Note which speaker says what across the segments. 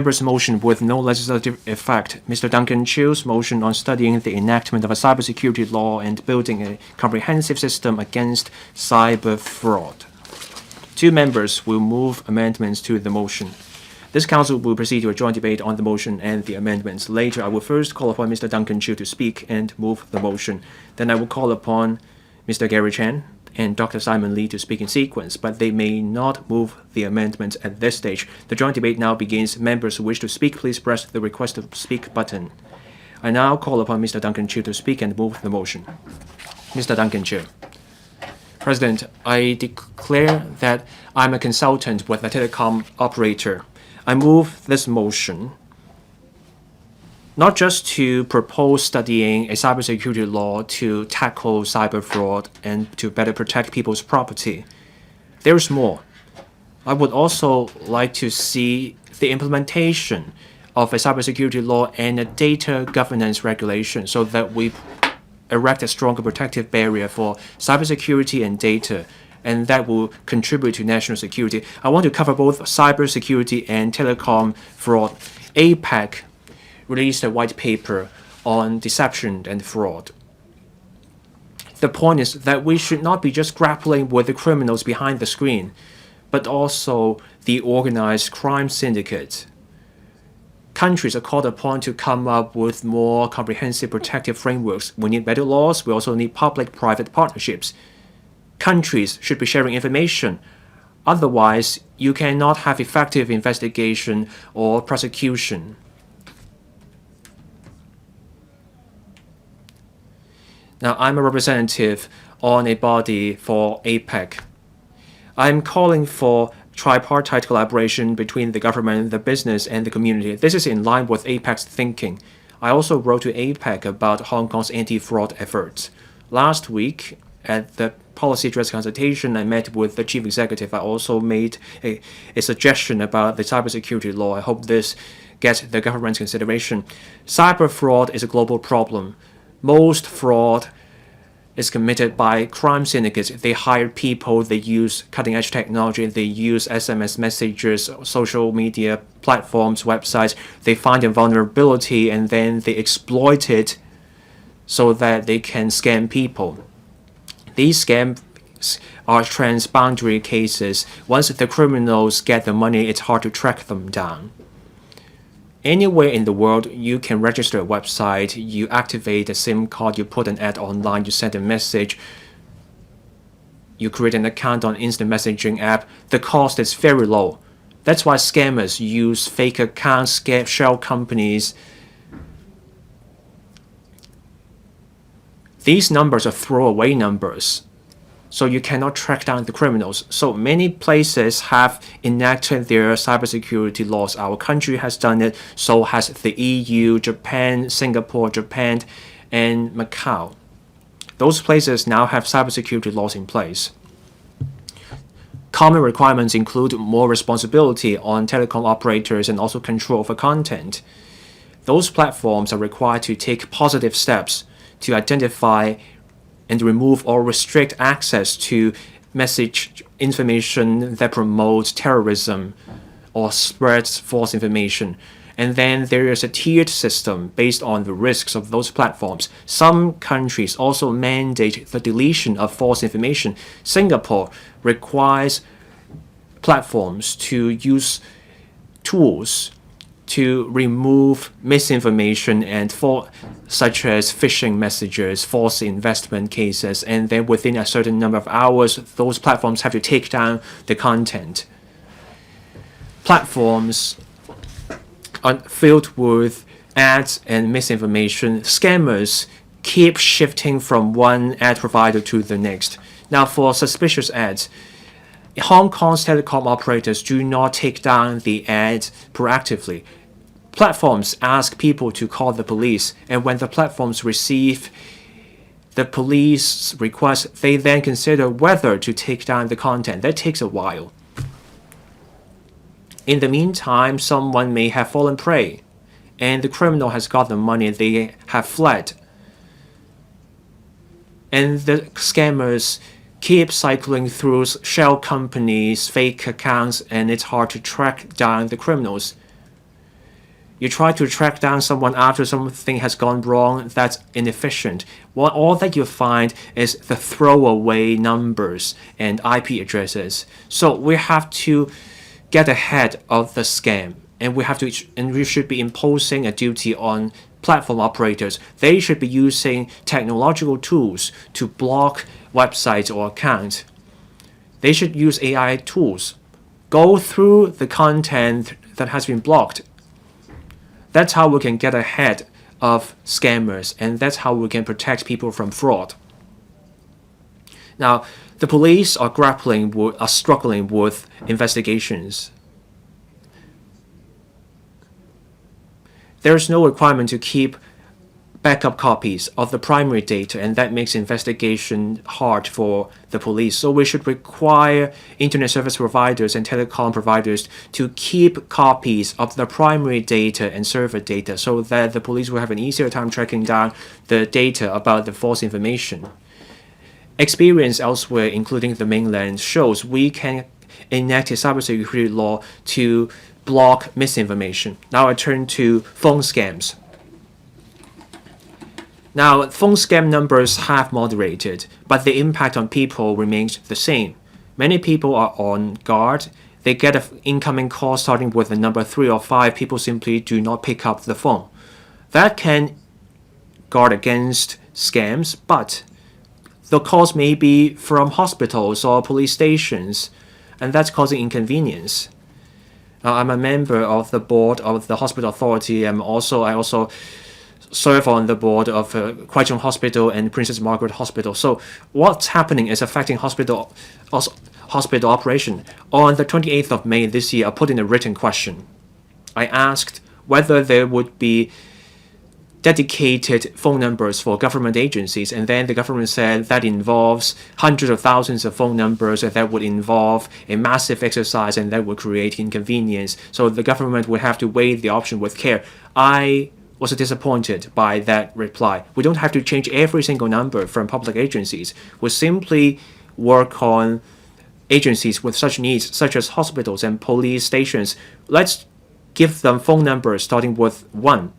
Speaker 1: Members' motion with no legislative effect. Mr. Duncan Chiu's motion on studying the enactment of a cybersecurity law and building a comprehensive system against cyber fraud. Two members will move amendments to the motion. This council will proceed to a joint debate on the motion and the amendments. Later, I will first call upon Mr. Duncan Chiu to speak and move the motion. Then I will call upon Mr. Gary Chen and Dr. Simon Lee to speak in sequence, but they may not move the amendments at this stage. The joint debate now begins. Members who wish to speak, please press the request to speak button. I now call upon Mr. Duncan Chiu to speak and move the motion. Mr. Duncan Chiu. President, I declare that I'm a consultant with a telecom operator. I move this motion not just to propose studying a cybersecurity law to tackle cyber fraud and to better protect people's property. There's more. I would also like to see the implementation of a cybersecurity law and a data governance regulation so that we erect a stronger protective barrier for cybersecurity and data, and that will contribute to national security. I want to cover both cybersecurity and telecom fraud. APEC released a white paper on deception and fraud. The point is that we should not be just grappling with the criminals behind the screen, but also the organized crime syndicate. Countries are called upon to come up with more comprehensive protective frameworks. We need better laws. We also need public-private partnerships. Countries should be sharing information. Otherwise, you cannot have effective investigation or prosecution. Now, I'm a representative on a body for APEC. I'm calling for tripartite collaboration between the government, the business, and the community. This is in line with APEC's thinking. I also wrote to APEC about Hong Kong's anti-fraud efforts. Last week, at the policy address consultation, I met with the chief executive. I also made a suggestion about the cybersecurity law. I hope this gets the government's consideration. Cyber fraud is a global problem. Most fraud is committed by crime syndicates. They hire people, they use cutting-edge technology, they use SMS messages, social media platforms, websites. They find a vulnerability and then they exploit it so that they can scam people. These scams are transboundary cases. Once the criminals get the money, it's hard to track them down. Anywhere in the world, you can register a website, you activate a SIM card, you put an ad online, you send a message, you create an account on instant messaging app. The cost is very low. That's why scammers use fake accounts, shell companies. These numbers are throwaway numbers, so you cannot track down the criminals. So many places have enacted their cybersecurity laws. Our country has done it, so has the EU, Japan, Singapore, Japan, and Macau. Those places now have cybersecurity laws in place. Common requirements include more responsibility on telecom operators and also control over content. Those platforms are required to take positive steps to identify and remove or restrict access to message information that promotes terrorism or spreads false information. And then there is a tiered system based on the risks of those platforms. Some countries also mandate the deletion of false information. Singapore requires platforms to use tools to remove misinformation and such as phishing messages, false investment cases, and then within a certain number of hours, those platforms have to take down the content. Platforms are filled with ads and misinformation. Scammers keep shifting from one ad provider to the next. Now, for suspicious ads, Hong Kong's telecom operators do not take down the ads proactively. Platforms ask people to call the police, and when the platforms receive the police request, they then consider whether to take down the content. That takes a while. In the meantime, someone may have fallen prey, and the criminal has got the money, they have fled. And the scammers keep cycling through shell companies, fake accounts, and it's hard to track down the criminals. You try to track down someone after something has gone wrong. That's inefficient. All that you find is the throwaway numbers and IP addresses. So we have to get ahead of the scam, and we should be imposing a duty on platform operators. They should be using technological tools to block websites or accounts. They should use AI tools. Go through the content that has been blocked. That's how we can get ahead of scammers, and that's how we can protect people from fraud. Now, the police are struggling with investigations. There is no requirement to keep backup copies of the primary data, and that makes investigation hard for the police. So we should require internet service providers and telecom providers to keep copies of the primary data and server data so that the police will have an easier time tracking down the data about the false information. Experience elsewhere, including the mainland, shows we can enact a cybersecurity law to block misinformation. Now I turn to phone scams. Now, phone scam numbers have moderated, but the impact on people remains the same. Many people are on guard. They get an incoming call starting with the number 3 or 5. People simply do not pick up the phone. That can guard against scams, but the calls may be from hospitals or police stations, and that's causing inconvenience. I'm a member of the board of the hospital authority, and I also serve on the board of CHIU Hospital and Princess Margaret Hospital. So what's happening is affecting hospital operation. On the 28th of May this year, I put in a written question. I asked whether there would be dedicated phone numbers for government agencies, and then the government said that involves hundreds of thousands of phone numbers, and that would involve a massive exercise, and that would create inconvenience. So the government would have to weigh the option with care. I was disappointed by that reply. We don't have to change every single number from public agencies. We simply work on agencies with such needs, such as hospitals and police stations. Let's give them phone numbers starting with 1.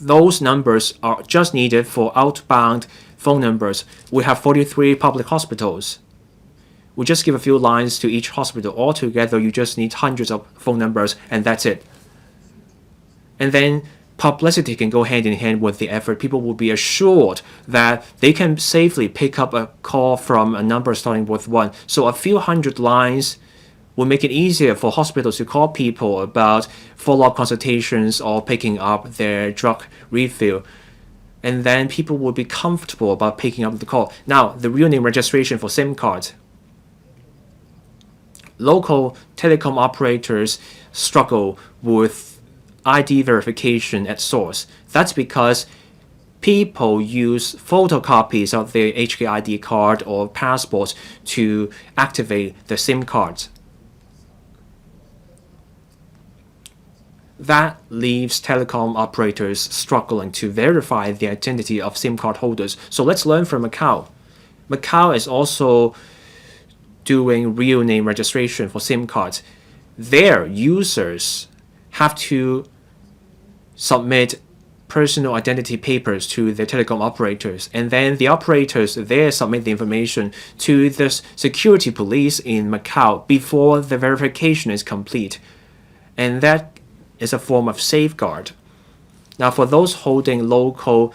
Speaker 1: Those numbers are just needed for outbound phone numbers. We have 43 public hospitals. We just give a few lines to each hospital. Altogether, you just need hundreds of phone numbers, and that's it. And then publicity can go hand in hand with the effort. People will be assured that they can safely pick up a call from a number starting with 1. So a few hundred lines will make it easier for hospitals to call people about follow-up consultations or picking up their drug refill. And then people will be comfortable about picking up the call. Now, the real name registration for SIM cards. Local telecom operators struggle with ID verification at source. That's because people use photocopies of their HKID card or passports to activate the SIM cards. That leaves telecom operators struggling to verify the identity of SIM card holders. So let's learn from Macau. Macau is also doing real name registration for SIM cards. Their users have to submit personal identity papers to the telecom operators, and then the operators there submit the information to the security police in Macau before the verification is complete. And that is a form of safeguard. Now, for those holding local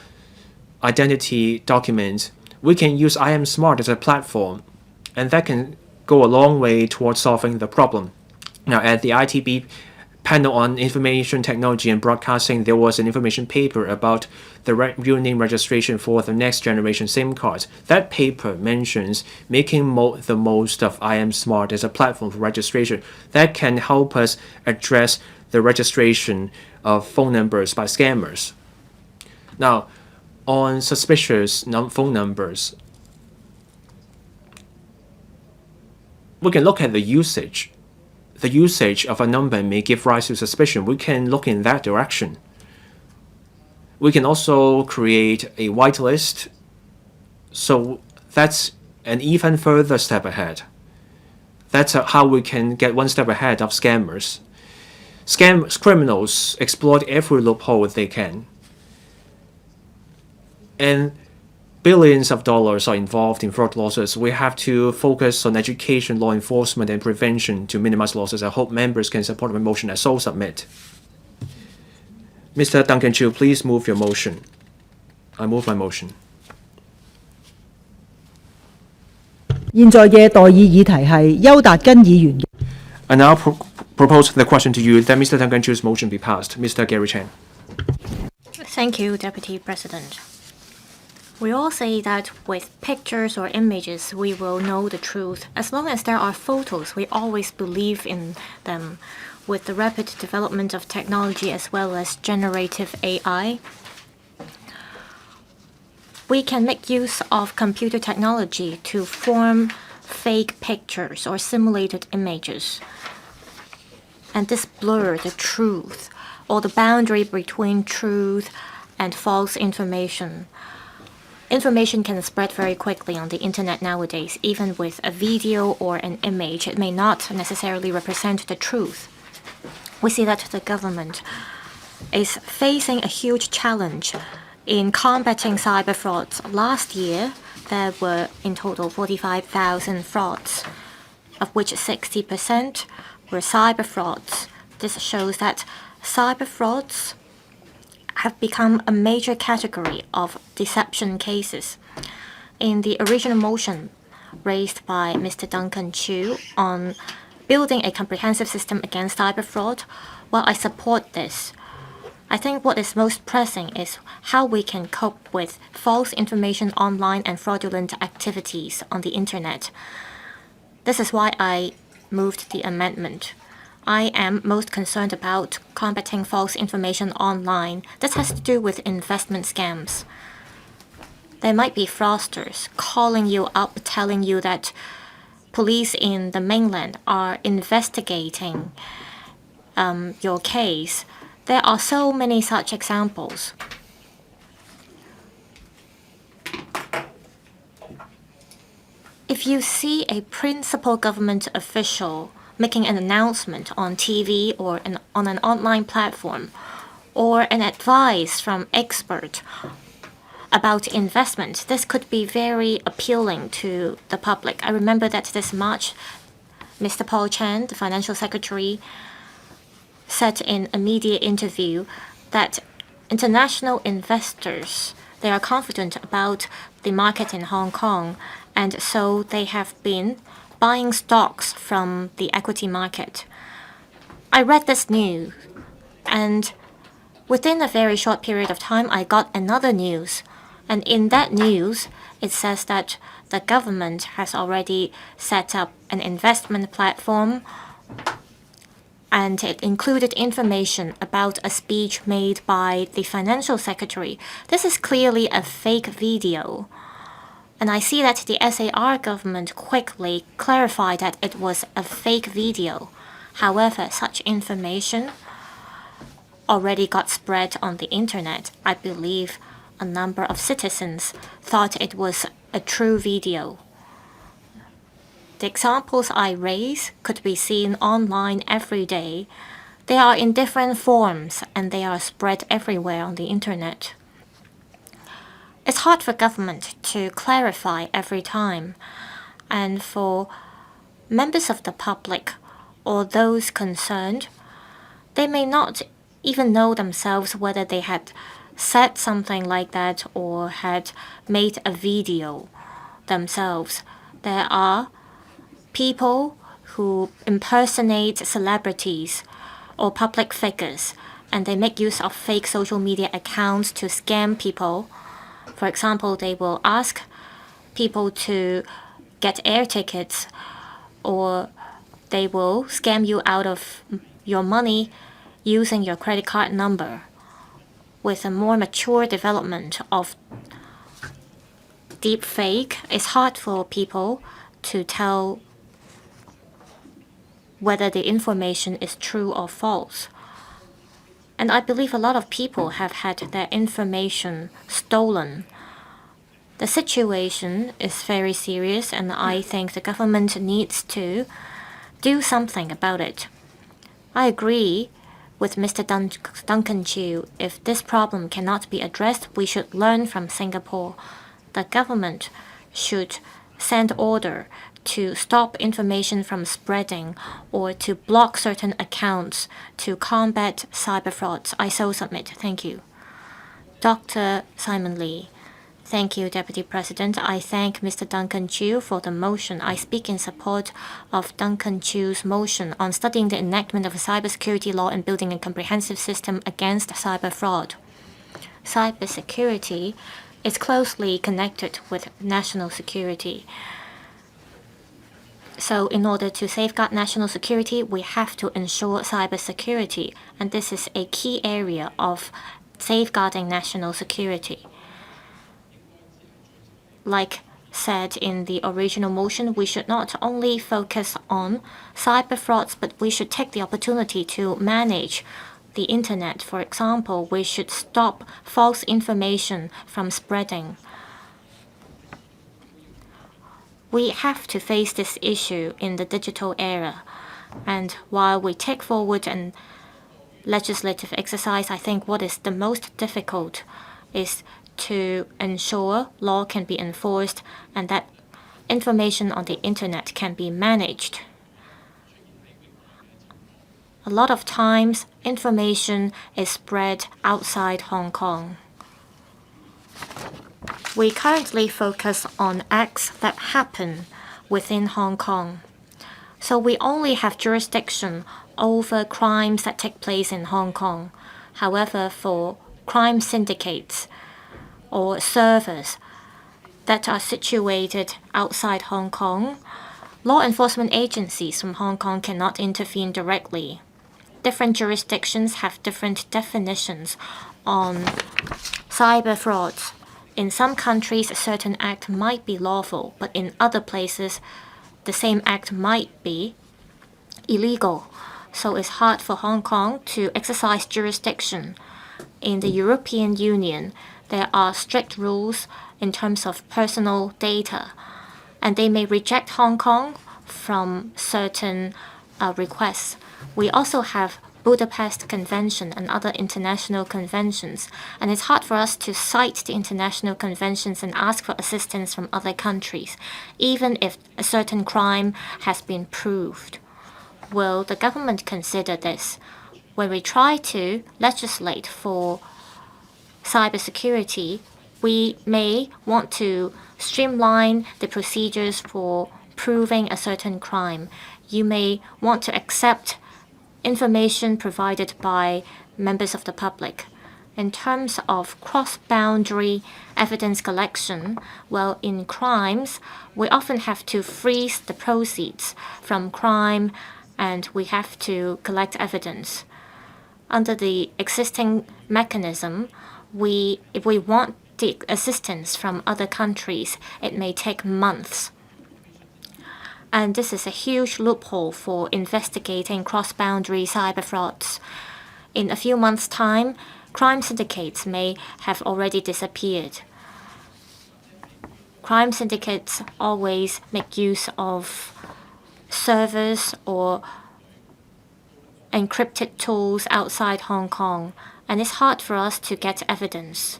Speaker 1: identity documents, we can use IM-Smart as a platform, and that can go a long way towards solving the problem. Now, at the ITB panel on information technology and broadcasting, there was an information paper about the real name registration for the next generation SIM cards. That paper mentions making the most of IM-Smart as a platform for registration that can help us address the registration of phone numbers by scammers. Now, on suspicious phone numbers, we can look at the usage. The usage of a number may give rise to suspicion. We can look in that direction. We can also create a whitelist. So that's an even further step ahead. That's how we can get one step ahead of scammers. Scam criminals exploit every loophole they can. And billions of dollars are involved in fraud losses. We have to focus on education, law enforcement, and prevention to minimize losses. I hope members can support my motion as so submit. Mr. Duncan Chiu, please move your motion. I move my motion.
Speaker 2: 現在嘅待議議題係邱達根議員嘅。
Speaker 1: I now propose the question to you that Mr. Duncan Chiu's motion be passed. Mr. Gary Chen.
Speaker 3: Thank you, Deputy President. We all say that with pictures or images, we will know the truth. As long as there are photos, we always believe in them. With the rapid development of technology as well as generative AI, we can make use of computer technology to form fake pictures or simulated images. And this blur the truth or the boundary between truth and false information. Information can spread very quickly on the internet nowadays. Even with a video or an image, it may not necessarily represent the truth. We see that the government is facing a huge challenge in combating cyber frauds. Last year, there were in total 45,000 frauds, of which 60% were cyber frauds. This shows that cyber frauds have become a major category of deception cases. In the original motion raised by Mr. Duncan Chiu on building a comprehensive system against cyber fraud, well, I support this. I think what is most pressing is how we can cope with false information online and fraudulent activities on the internet. This is why I moved the amendment. I am most concerned about combating false information online. This has to do with investment scams. There might be fraudsters calling you up, telling you that police in the mainland are investigating your case. There are so many such examples. If you see a principal government official making an announcement on TV or on an online platform, or an advice from expert about investment, this could be very appealing to the public. I remember that this March, Mr. Paul Chan, the financial secretary, said in a media interview that international investors, they are confident about the market in Hong Kong, and so they have been buying stocks from the equity market. I read this news, and within a very short period of time, I got another news. And in that news, it says that the government has already set up an investment platform, and it included information about a speech made by the financial secretary. This is clearly a fake video. And I see that the SAR government quickly clarified that it was a fake video. However, such information already got spread on the internet. I believe a number of citizens thought it was a true video. The examples I raise could be seen online every day. They are in different forms and they are spread everywhere on the internet. It's hard for government to clarify every time, and for members of the public or those concerned, they may not even know themselves whether they had said something like that or had made a video themselves. There are people who impersonate celebrities or public figures, and they make use of fake social media accounts to scam people. For example, they will ask people to get air tickets, or they will scam you out of your money using your credit card number. With a more mature development of deep fake, it's hard for people to tell whether the information is true or false. And I believe a lot of people have had their information stolen. The situation is very serious, and I think the government needs to do something about it. I agree with Mr. Duncan CHIU. If this problem cannot be addressed, we should learn from Singapore. The government should send order to stop information from spreading or to block certain accounts to combat cyber frauds. I so submit. Thank you. Dr. Simon Lee. Thank you, Deputy President. I thank Mr. Duncan CHIU for the motion. I speak in support of Duncan CHIU's motion on studying the enactment of a cybersecurity law and building a comprehensive system against cyber fraud. Cybersecurity is closely connected with national security. So in order to safeguard national security, we have to ensure cybersecurity, and this is a key area of safeguarding national security. Like said in the original motion, we should not only focus on cyber frauds, but we should take the opportunity to manage the internet. For example, we should stop false information from spreading. We have to face this issue in the digital era. And while we take forward an legislative exercise, I think what is the most difficult is to ensure law can be enforced and that information on the internet can be managed. A lot of times, information is spread outside Hong Kong. We currently focus on acts that happen within Hong Kong. So we only have jurisdiction over crimes that take place in Hong Kong. However, for crime syndicates or servers that are situated outside Hong Kong, law enforcement agencies from Hong Kong cannot intervene directly. Different jurisdictions have different definitions on cyber frauds. In some countries, a certain act might be lawful, but in other places, the same act might be illegal. So it's hard for Hong Kong to exercise jurisdiction. In the European Union, there are strict rules in terms of personal data, and they may reject Hong Kong from certain requests. We also have Budapest Convention and other international conventions, and it's hard for us to cite the international conventions and ask for assistance from other countries, even if a certain crime has been proved. Will the government consider this? When we try to legislate for cybersecurity, we may want to streamline the procedures for proving a certain crime. You may want to accept information provided by members of the public. In terms of cross-boundary evidence collection, well, in crimes, we often have to freeze the proceeds from crime and we have to collect evidence. Under the existing mechanism, if we want the assistance from other countries, it may take months. And this is a huge loophole for investigating cross-boundary cyber frauds. In a few months' time, crime syndicates may have already disappeared. Crime syndicates always make use of servers or encrypted tools outside Hong Kong, and it's hard for us to get evidence.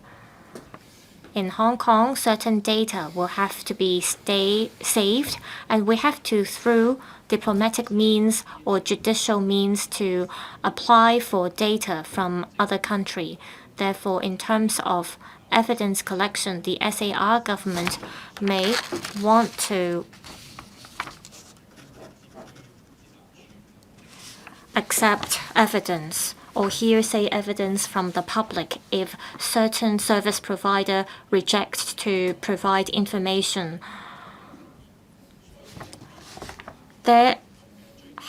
Speaker 3: In Hong Kong, certain data will have to be saved, and we have to, through diplomatic means or judicial means, to apply for data from other country. Therefore, in terms of evidence collection, the SAR government may want to accept evidence or hearsay evidence from the public if certain service provider rejects to provide information. There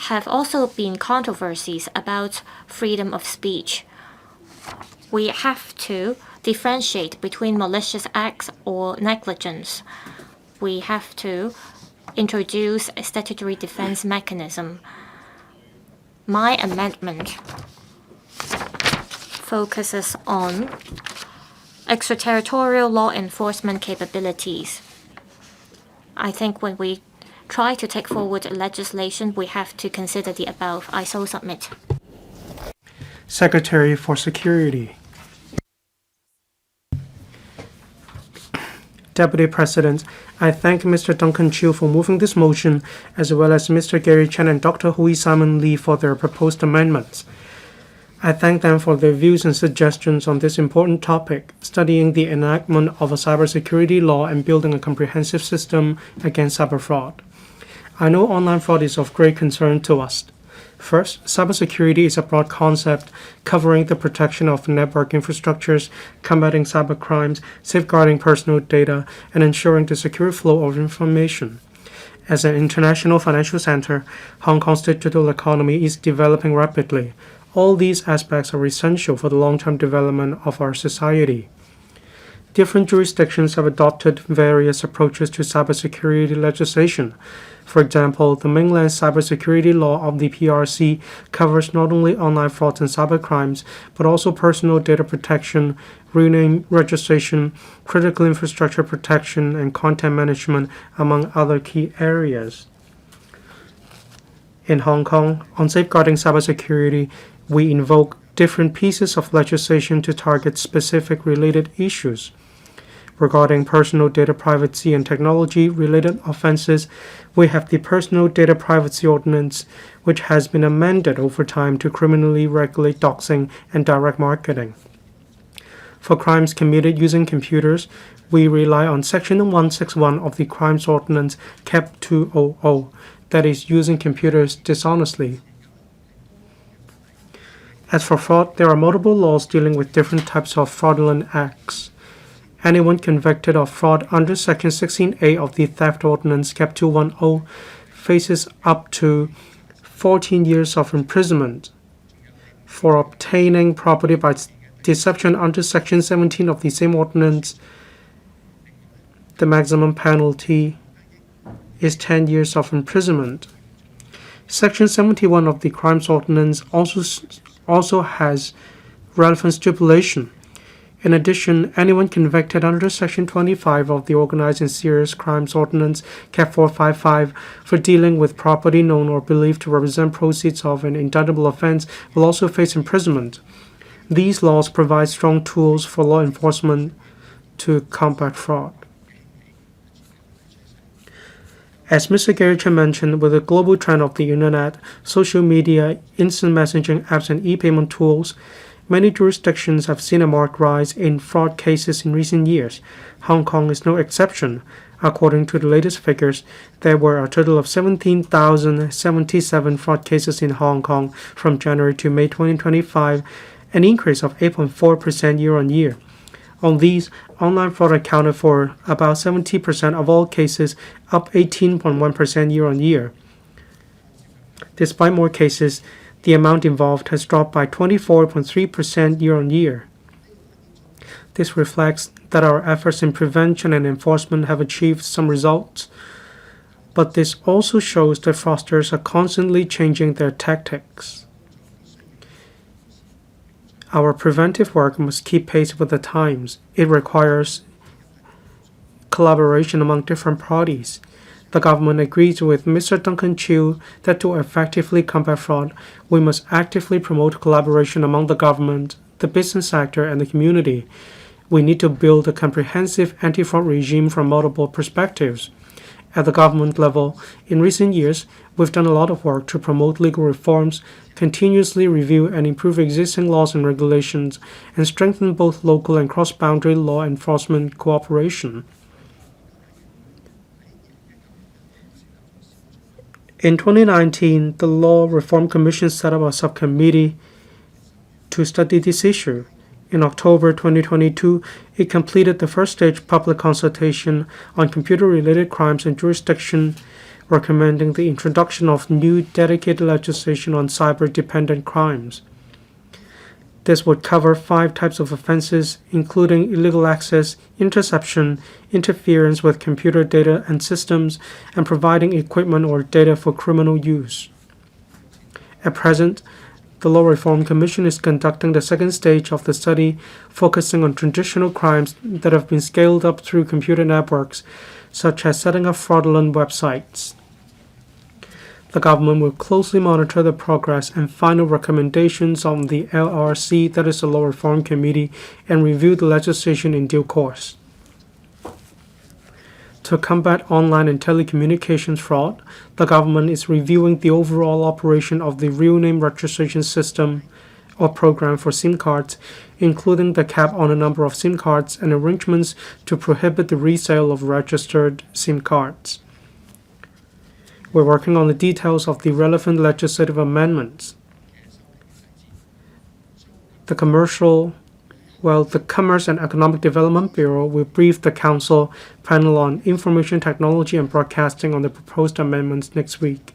Speaker 3: have also been controversies about freedom of speech. We have to differentiate between malicious acts or negligence. We have to introduce a statutory defense mechanism. My amendment focuses on extraterritorial law enforcement capabilities. I think when we try to take forward legislation, we have to consider the above. I so submit.
Speaker 4: Secretary for Security. Deputy President, I thank Mr. Duncan Chiu for moving this motion, as well as Mr. Gary Chen and Dr. Hoey Simon Lee for their proposed amendments. I thank them for their views and suggestions on this important topic, studying the enactment of a cybersecurity law and building a comprehensive system against cyber fraud. I know online fraud is of great concern to us. First, cybersecurity is a broad concept covering the protection of network infrastructures, combating cybercrimes, safeguarding personal data, and ensuring the secure flow of information. As an international financial center, Hong Kong's digital economy is developing rapidly. All these aspects are essential for the long-term development of our society. Different jurisdictions have adopted various approaches to cybersecurity legislation. For example, the mainland cybersecurity law of the PRC covers not only online frauds and cybercrimes, but also personal data protection, real name registration, critical infrastructure protection, and content management, among other key areas. In Hong Kong, on safeguarding cybersecurity, we invoke different pieces of legislation to target specific related issues. Regarding personal data privacy and technology-related offenses, we have the Personal Data Privacy Ordinance, which has been amended over time to criminally regulate doxing and direct marketing. For crimes committed using computers, we rely on Section 161 of the Crimes Ordinance Cap 200, that is, using computers dishonestly. As for fraud, there are multiple laws dealing with different types of fraudulent acts. Anyone convicted of fraud under Section 16A of the Theft Ordinance Cap 210 faces up to 14 years of imprisonment. For obtaining property by deception under Section 17 of the same ordinance, the maximum penalty is 10 years of imprisonment. Section 71 of the Crimes Ordinance also has relevant stipulation. In addition, anyone convicted under Section 25 of the Organized and Serious Crimes Ordinance Cap 455 for dealing with property known or believed to represent proceeds of an indictable offense will also face imprisonment. These laws provide strong tools for law enforcement to combat fraud. As Mr. Gary Chen mentioned, with the global trend of the Internet, social media, instant messaging apps, and e-payment tools, many jurisdictions have seen a marked rise in fraud cases in recent years. Hong Kong is no exception. According to the latest figures, there were a total of 17,077 fraud cases in Hong Kong from January to May 2025, an increase of 8.4% year-on-year. On these, online fraud accounted for about 70% of all cases, up 18.1% year-on-year. Despite more cases, the amount involved has dropped by 24.3% year-on-year. This reflects that our efforts in prevention and enforcement have achieved some results, but this also shows that fraudsters are constantly changing their tactics. Our preventive work must keep pace with the times. It requires collaboration among different parties. The government agrees with Mr. Duncan Chiu that to effectively combat fraud, we must actively promote collaboration among the government, the business sector, and the community. We need to build a comprehensive anti-fraud regime from multiple perspectives. At the government level, in recent years, we've done a lot of work to promote legal reforms, continuously review and improve existing laws and regulations, and strengthen both local and cross-boundary law enforcement cooperation. In 2019, the Law Reform Commission set up a subcommittee to study this issue. In October 2022, it completed the first stage public consultation on computer-related crimes and jurisdiction, recommending the introduction of new dedicated legislation on cyber-dependent crimes. This would cover 5 types of offenses, including illegal access, interception, interference with computer data and systems, and providing equipment or data for criminal use. At present, the Law Reform Commission is conducting the second stage of the study, focusing on traditional crimes that have been scaled up through computer networks, such as setting up fraudulent websites. The government will closely monitor the progress and final recommendations of the LRC, that is the Law Reform Committee, and review the legislation in due course. To combat online and telecommunications fraud, the government is reviewing the overall operation of the real name registration system or program for SIM cards, including the cap on the number of SIM cards and arrangements to prohibit the resale of registered SIM cards. We're working on the details of the relevant legislative amendments. The Commerce and Economic Development Bureau will brief the Council panel on Information Technology and Broadcasting on the proposed amendments next week.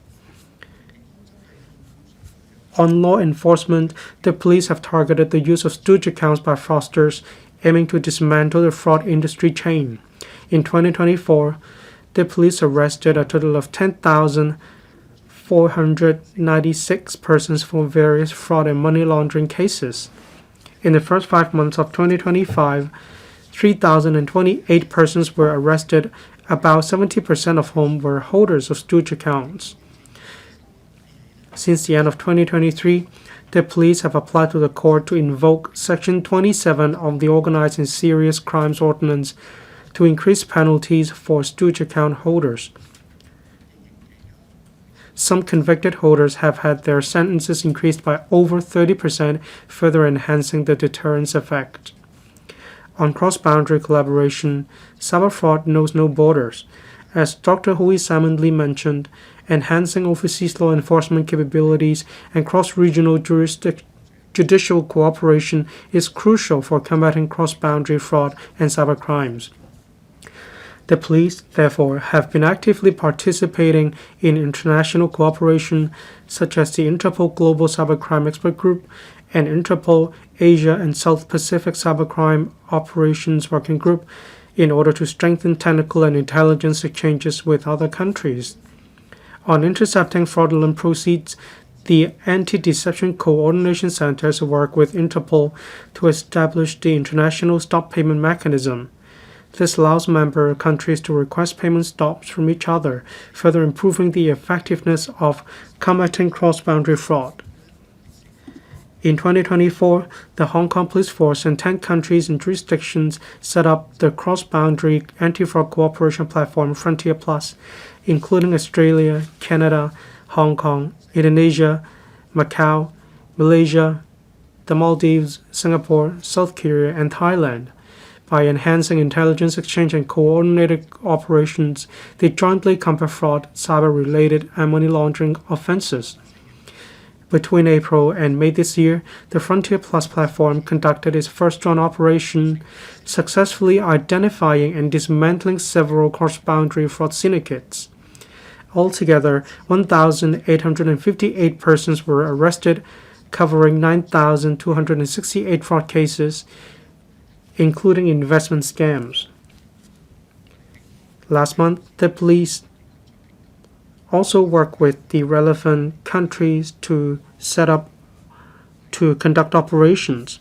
Speaker 4: On law enforcement, the police have targeted the use of stooge accounts by fraudsters, aiming to dismantle the fraud industry chain. In 2024, the police arrested a total of 10,496 persons for various fraud and money laundering cases. In the first 5 months of 2025, 3,028 persons were arrested, about 70% of whom were holders of stooge accounts. Since the end of 2023, the police have applied to the court to invoke Section 27 of the Organized and Serious Crimes Ordinance to increase penalties for stooge account holders. Some convicted holders have had their sentences increased by over 30%, further enhancing the deterrence effect. On cross-boundary collaboration, cyber fraud knows no borders. As Dr. Hoey Lee mentioned, enhancing overseas law enforcement capabilities and cross-regional judicial cooperation is crucial for combating cross-boundary fraud and cyber crimes. The police, therefore, have been actively participating in international cooperation such as the Interpol Global Cybercrime Expert Group and Interpol Asia and South Pacific Cybercrime Operations Working Group in order to strengthen technical and intelligence exchanges with other countries. On intercepting fraudulent proceeds, the Anti-Deception Coordination Centers work with Interpol to establish the International Stop Payment Mechanism. This allows member countries to request payment stops from each other, further improving the effectiveness of combating cross-boundary fraud. In 2024, the Hong Kong Police Force and 10 countries and jurisdictions set up the cross-boundary anti-fraud cooperation platform Frontier Plus, including Australia, Canada, Hong Kong, Indonesia, Macau, Malaysia, the Maldives, Singapore, South Korea, and Thailand. By enhancing intelligence exchange and coordinated operations, they jointly combat fraud, cyber-related, and money laundering offenses. Between April and May this year, the Frontier Plus platform conducted its first joint operation, successfully identifying and dismantling several cross-boundary fraud syndicates. Altogether, 1,858 persons were arrested, covering 9,268 fraud cases, including investment scams. Last month, the police also worked with the relevant countries to conduct operations.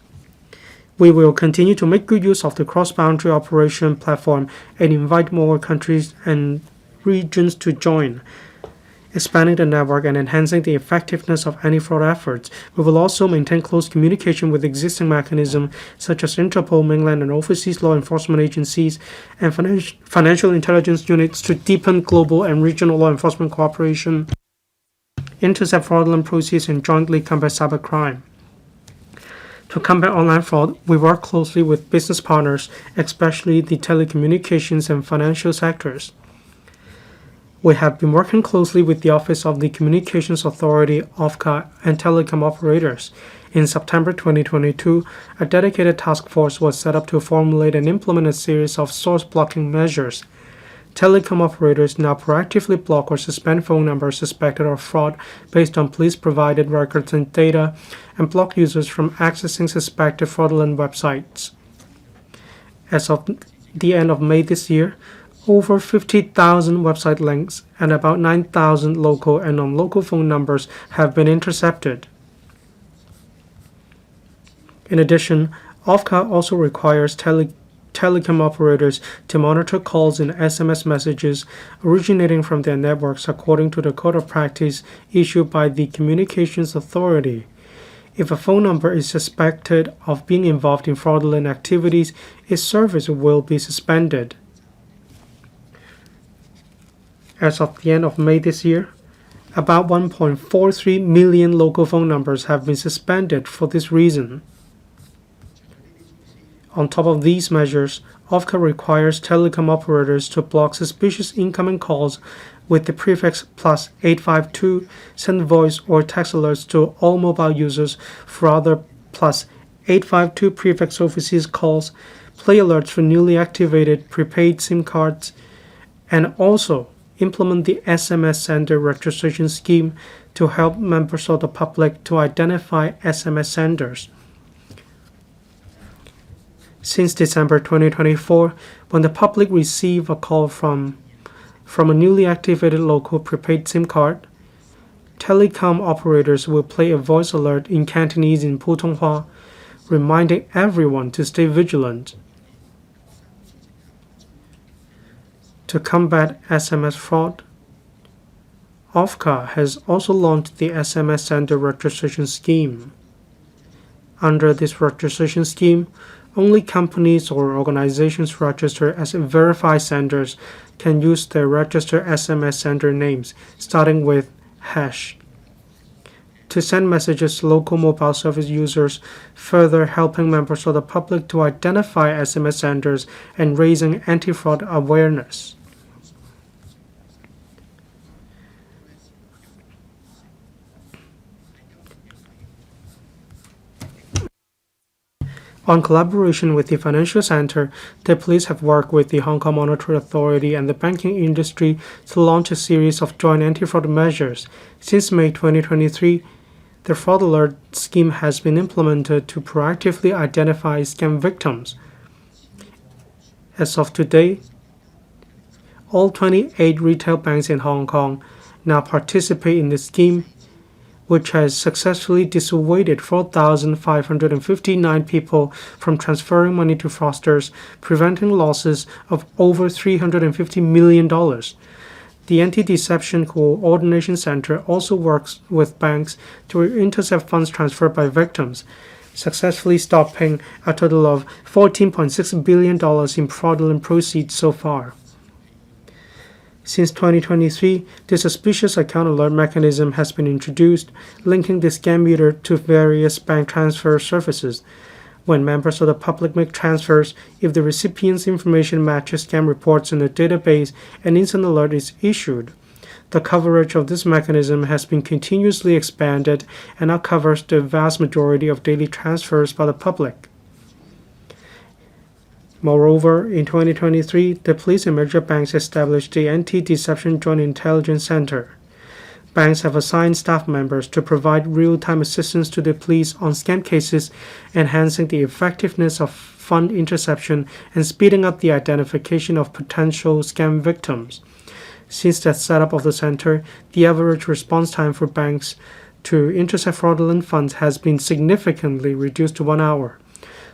Speaker 4: We will continue to make good use of the cross-boundary operation platform and invite more countries and regions to join, expanding the network and enhancing the effectiveness of anti-fraud efforts. We will also maintain close communication with existing mechanisms such as Interpol, mainland and overseas law enforcement agencies, and financial intelligence units to deepen global and regional law enforcement cooperation, intercept fraudulent proceeds, and jointly combat cybercrime. To combat online fraud, we work closely with business partners, especially the telecommunications and financial sectors. We have been working closely with the Office of the Communications Authority, OFCA, and telecom operators. In September 2022, a dedicated task force was set up to formulate and implement a series of source blocking measures. Telecom operators now proactively block or suspend phone numbers suspected of fraud based on police-provided records and data, and block users from accessing suspected fraudulent websites. As of the end of May this year, over 50,000 website links and about 9,000 local and non-local phone numbers have been intercepted. In addition, OFCA also requires telecom operators to monitor calls and SMS messages originating from their networks according to the Code of Practice issued by the Communications Authority. If a phone number is suspected of being involved in fraudulent activities, its service will be suspended. As of the end of May this year, about 1.43 million local phone numbers have been suspended for this reason. On top of these measures, OFCA requires telecom operators to block suspicious incoming calls with the prefix +852, send voice or text alerts to all mobile users for other +852 prefix overseas calls, play alerts for newly activated prepaid SIM cards, and also implement the SMS sender registration scheme to help members of the public to identify SMS senders. Since December 2024, when the public receive a call from a newly activated local prepaid SIM card, telecom operators will play a voice alert in Cantonese in Putonghua, reminding everyone to stay vigilant. To combat SMS fraud, OFCA has also launched the SMS sender registration scheme. Under this registration scheme, only companies or organizations registered as verified senders can use their registered SMS sender names, starting with hash, to send messages to local mobile service users, further helping members of the public to identify SMS senders and raising anti-fraud awareness. On collaboration with the Financial Center, the police have worked with the Hong Kong Monetary Authority and the banking industry to launch a series of joint anti-fraud measures. Since May 2023, the fraud alert scheme has been implemented to proactively identify scam victims. As of today, all 28 retail banks in Hong Kong now participate in the scheme, which has successfully dissuaded 4,559 people from transferring money to fraudsters, preventing losses of over $350 million. The Anti-Deception Coordination Center also works with banks to intercept funds transferred by victims, successfully stopping a total of $14.6 billion in fraudulent proceeds so far. Since 2023, the suspicious account alert mechanism has been introduced, linking the scam meter to various bank transfer services. When members of the public make transfers, if the recipient's information matches scam reports in the database, an instant alert is issued. The coverage of this mechanism has been continuously expanded and now covers the vast majority of daily transfers by the public. Moreover, in 2023, the police and major banks established the Anti-Deception Joint Intelligence Center. Banks have assigned staff members to provide real-time assistance to the police on scam cases, enhancing the effectiveness of fund interception and speeding up the identification of potential scam victims. Since the setup of the center, the average response time for banks to intercept fraudulent funds has been significantly reduced to 1 hour.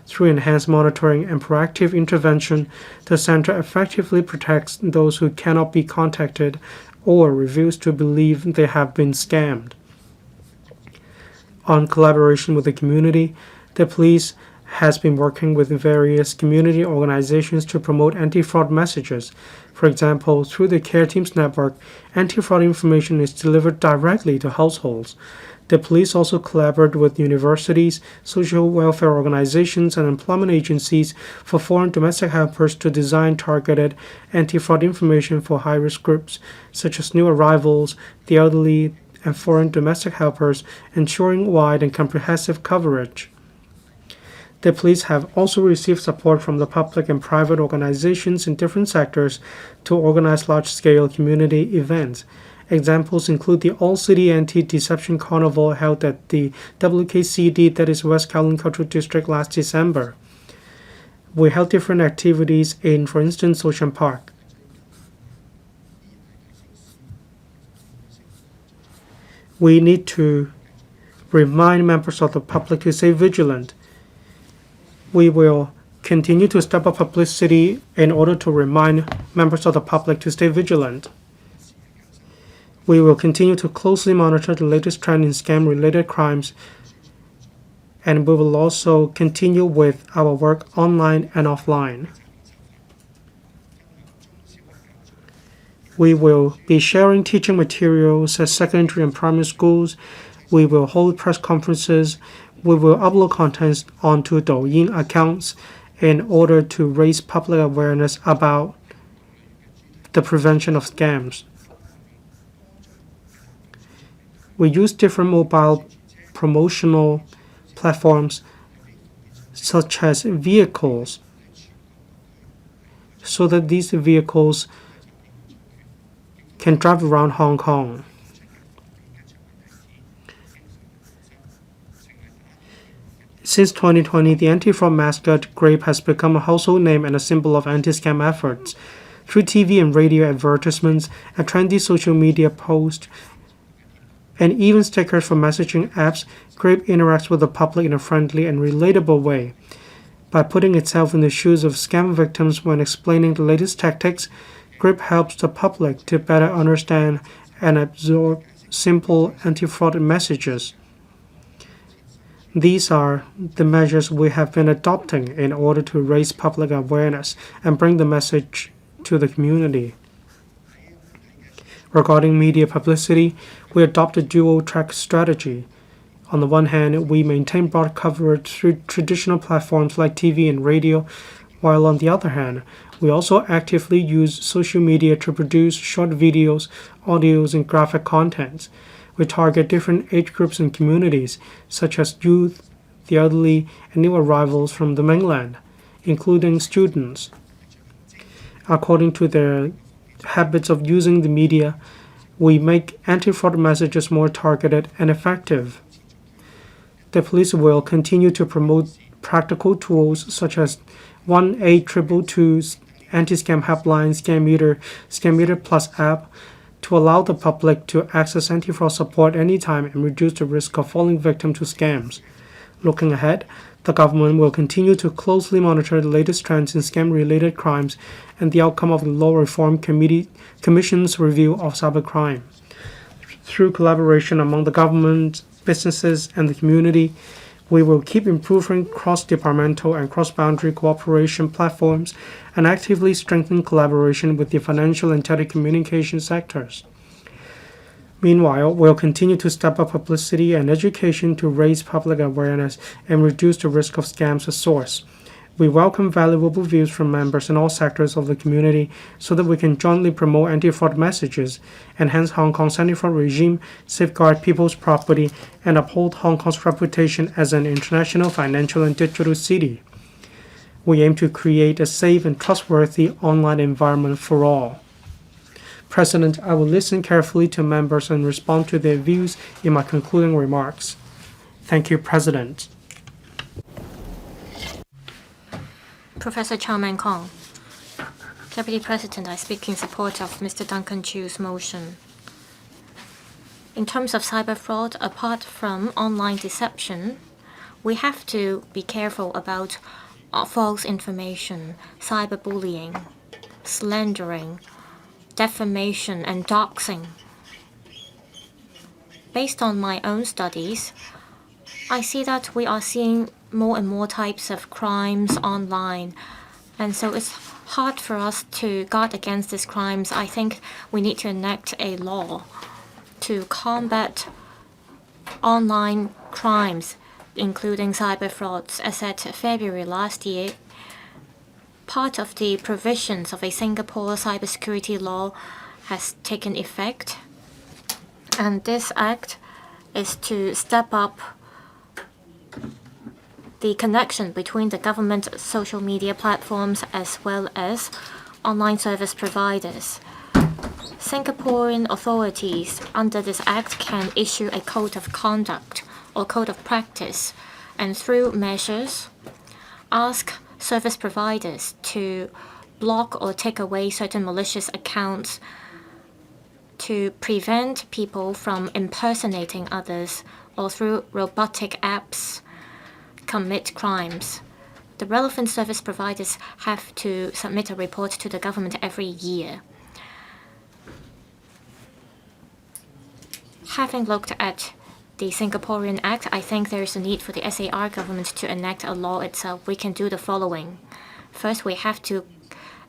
Speaker 4: Through enhanced monitoring and proactive intervention, the center effectively protects those who cannot be contacted or refuse to believe they have been scammed. On collaboration with the community, the police has been working with various community organizations to promote anti-fraud messages. For example, through the Care Teams network, anti-fraud information is delivered directly to households. The police also collaborate with universities, social welfare organizations, and employment agencies for foreign domestic helpers to design targeted anti-fraud information for high-risk groups, such as new arrivals, the elderly, and foreign domestic helpers, ensuring wide and comprehensive coverage. The police have also received support from the public and private organizations in different sectors to organize large-scale community events. Examples include the All-City Anti-Deception Carnival held at the WKCD, that is West Kowloon Cultural District, last December. We held different activities in, for instance, Ocean Park. We need to remind members of the public to stay vigilant. We will continue to step up publicity in order to remind members of the public to stay vigilant. We will continue to closely monitor the latest trend in scam-related crimes, and we will also continue with our work online and offline. We will be sharing teaching materials at secondary and primary schools. We will hold press conferences. We will upload contents onto Douyin accounts in order to raise public awareness about the prevention of scams. We use different mobile promotional platforms such as vehicles so that these vehicles can drive around Hong Kong. Since 2020, the anti-fraud mascot grape has become a household name and a symbol of anti-scam efforts. Through TV and radio advertisements, a trendy social media post, and even stickers for messaging apps, Grape interacts with the public in a friendly and relatable way. By putting itself in the shoes of scam victims when explaining the latest tactics, Grape helps the public to better understand and absorb simple anti-fraud messages. These are the measures we have been adopting in order to raise public awareness and bring the message to the community. Regarding media publicity, we adopt a dual-track strategy. On the one hand, we maintain broad coverage through traditional platforms like TV and radio, while on the other hand, we also actively use social media to produce short videos, audios, and graphic contents. We target different age groups and communities, such as youth, the elderly, and new arrivals from the mainland, including students. According to their habits of using the media, we make anti-fraud messages more targeted and effective. The police will continue to promote practical tools such as 1-822 anti-scam helpline, Scammeter Plus app, to allow the public to access anti-fraud support anytime and reduce the risk of falling victim to scams. Looking ahead, the government will continue to closely monitor the latest trends in scam-related crimes and the outcome of the Law Reform Commission's review of cybercrime. Through collaboration among the government, businesses, and the community, we will keep improving cross-departmental and cross-boundary cooperation platforms and actively strengthen collaboration with the financial and telecommunication sectors. Meanwhile, we'll continue to step up publicity and education to raise public awareness and reduce the risk of scams at source. We welcome valuable views from members in all sectors of the community so that we can jointly promote anti-fraud messages, enhance Hong Kong's anti-fraud regime, safeguard people's property, and uphold Hong Kong's reputation as an international financial and digital city. We aim to create a safe and trustworthy online environment for all. President, I will listen carefully to members and respond to their views in my concluding remarks. Thank you, President.
Speaker 3: Professor Chow Man Kong. Deputy President, I speak in support of Mr. Duncan Chiu's motion. In terms of cyber fraud, apart from online deception, we have to be careful about false information, cyberbullying, slandering, defamation, and doxing. Based on my own studies, I see that we are seeing more and more types of crimes online, and so it's hard for us to guard against these crimes. I think we need to enact a law to combat online crimes, including cyber frauds. As at February last year, part of the provisions of a Singapore cybersecurity law has taken effect, and this act is to step up the connection between the government social media platforms as well as online service providers. Singaporean authorities under this act can issue a code of conduct or code of practice, and through measures ask service providers to block or take away certain malicious accounts to prevent people from impersonating others or through robotic apps commit crimes. the relevant service providers have to submit a report to the government every year. Having looked at the Singaporean Act, I think there is a need for the SAR government to enact a law itself. We can do the following. First, we have to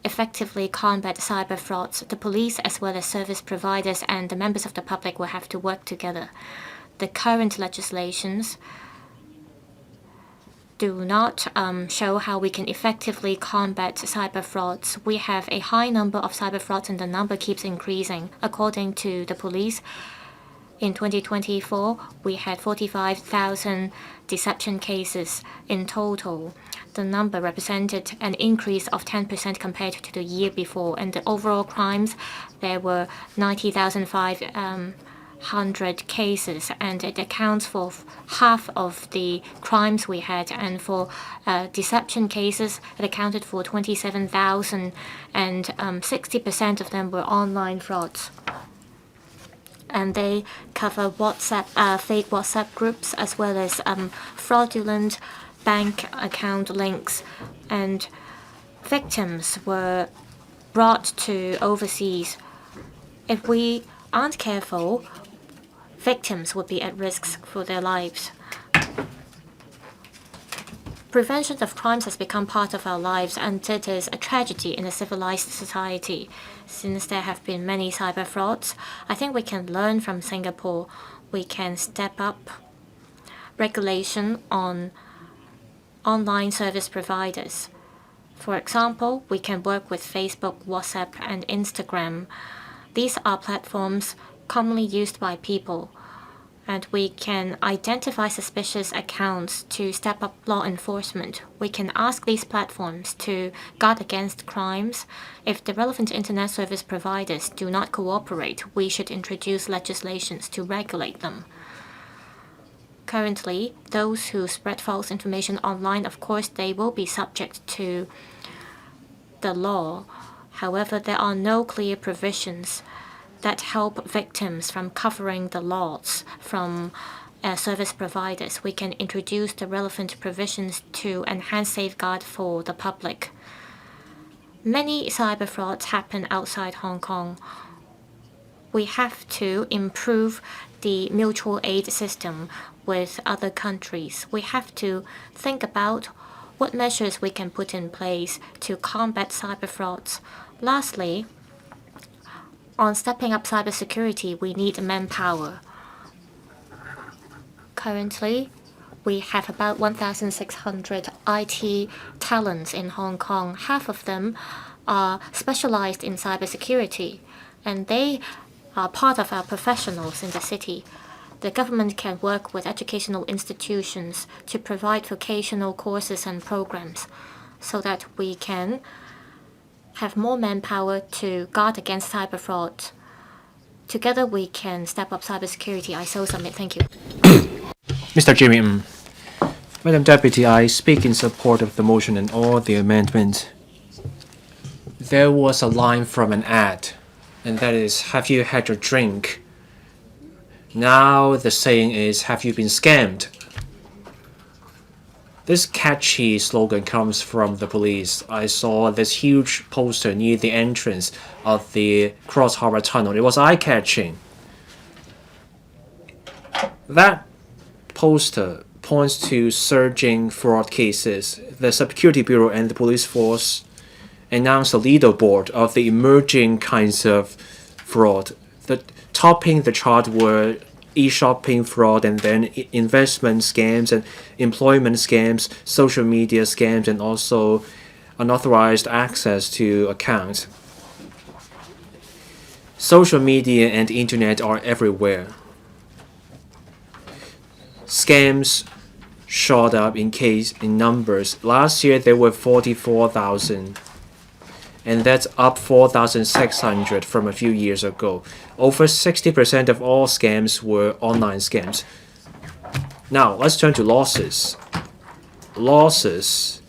Speaker 3: effectively combat cyber frauds. The police, as well as service providers and the members of the public, will have to work together. The current legislations do not show how we can effectively combat cyber frauds. We have a high number of cyber frauds and the number keeps increasing. According to the police, in 2024, we had 45,000 deception cases in total. The number represented an increase of 10% compared to the year before. And the overall crimes, there were 90,500 cases, and it accounts for half of the crimes we had. And for deception cases, it accounted for 27,000, and 60% of them were online frauds. And they cover fake WhatsApp groups, as well as fraudulent bank account links. And victims were brought to overseas. If we aren't careful, victims would be at risk for their lives. Prevention of crimes has become part of our lives, and it is a tragedy in a civilized society. Since there have been many cyber frauds, I think we can learn from Singapore. We can step up regulation on online service providers. For example, we can work with Facebook, WhatsApp, and Instagram. These are platforms commonly used by people, and we can identify suspicious accounts to step up law enforcement. We can ask these platforms to guard against crimes. If the relevant internet service providers do not cooperate, we should introduce legislations to regulate them. Currently, those who spread false information online, of course, they will be subject to the law. However, there are no clear provisions that help victims from covering the laws from service providers. We can introduce the relevant provisions to enhance safeguard for the public. Many cyber frauds happen outside Hong Kong. We have to improve the mutual aid system with other countries. We have to think about what measures we can put in place to combat cyber frauds. Lastly, on stepping up cybersecurity, we need manpower. Currently, we have about 1,600 IT talents in Hong Kong. Half of them are specialized in cybersecurity, and they are part of our professionals in the city. The government can work with educational institutions to provide vocational courses and programs so that we can have more manpower to guard against cyber fraud. Together, we can step up cybersecurity. I so submit. Thank you.
Speaker 1: Mr. Jimmy, Madam Deputy, I speak in support of the motion and all the amendments. There was a line from an ad, and that is, have you had your drink? Now the saying is, have you been scammed? This catchy slogan comes from the police. I saw this huge poster near the entrance of the Cross Harbour Tunnel. It was eye-catching. That poster points to surging fraud cases. The Security Bureau and the police force announced a leaderboard of the emerging kinds of fraud. Topping the chart were e-shopping fraud, and then investment scams and employment scams, social media scams, and also unauthorized access to accounts. Social media and internet are everywhere. Scams shot up in numbers. Last year there were 44,000. And that's up 4,600 from a few years ago. Over 60% of all scams were online scams. Now, let's turn to losses. Losses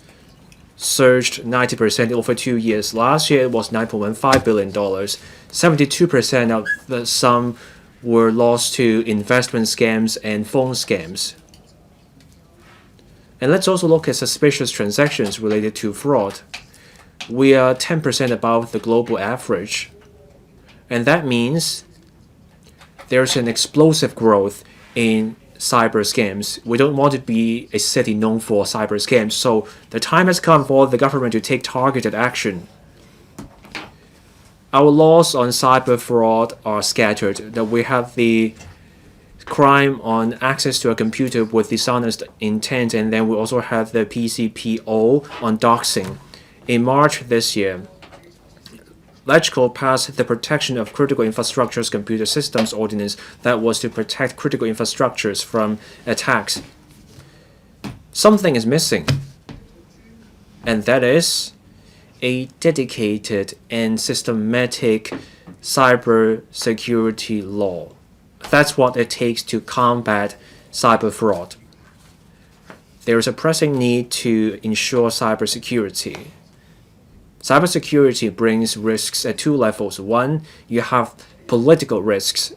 Speaker 1: surged 90% over 2 years. Last year, it was $9.15 billion. 72% of the sum were lost to investment scams and phone scams. And let's also look at suspicious transactions related to fraud. We are 10% above the global average. And that means there's an explosive growth in cyber scams. We don't want to be a city known for cyber scams. So the time has come for the government to take targeted action. Our laws on cyber fraud are scattered. That we have the crime on access to a computer with dishonest intent, and then we also have the PCPO on doxing. In March this year, LegCo passed the Protection of Critical Infrastructures Computer Systems Ordinance that was to protect critical infrastructures from attacks. Something is missing, and that is a dedicated and systematic cyber security law. That's what it takes to combat cyber fraud. There is a pressing need to ensure cybersecurity. Cybersecurity brings risks at two levels. One, you have political risks.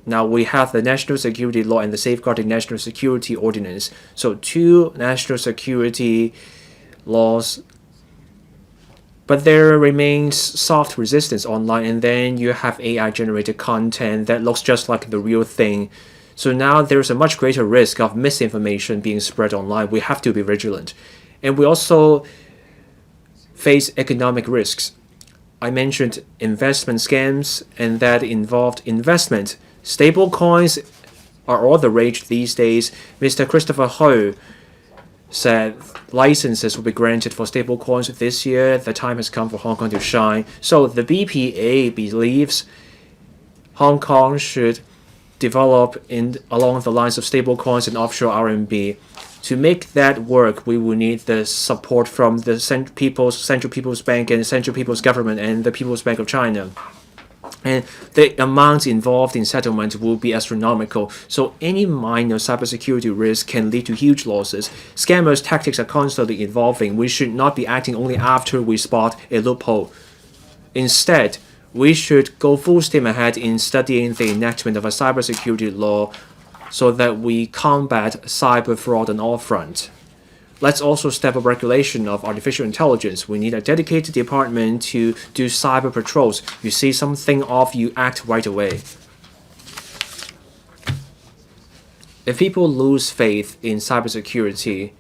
Speaker 1: Now we have the National Security Law and the Safeguarding National Security Ordinance. So two national security laws, but there remains soft resistance online, and then you have AI-generated content that looks just like the real thing. So now there's a much greater risk of misinformation being spread online. We have to be vigilant. And we also face economic risks. I mentioned investment scams, and that involved investment. Stable coins are all the rage these days. Mr. Christopher Hoey said licenses will be granted for stable coins this year. The time has come for Hong Kong to shine. So the BPA believes Hong Kong should develop along the lines of stable coins and offshore RMB. To make that work, we will need the support from the Central People's Bank and Central People's Government and the People's Bank of China. And the amounts involved in settlement will be astronomical. So any minor cybersecurity risk can lead to huge losses. Scammers' tactics are constantly evolving. We should not be acting only after we spot a loophole. Instead, we should go full steam ahead in studying the enactment of a cybersecurity law so that we combat cyber fraud on all fronts. Let's also step up regulation of artificial intelligence. We need a dedicated department to do cyber patrols. You see something off, you act right away. If people lose faith in cybersecurity,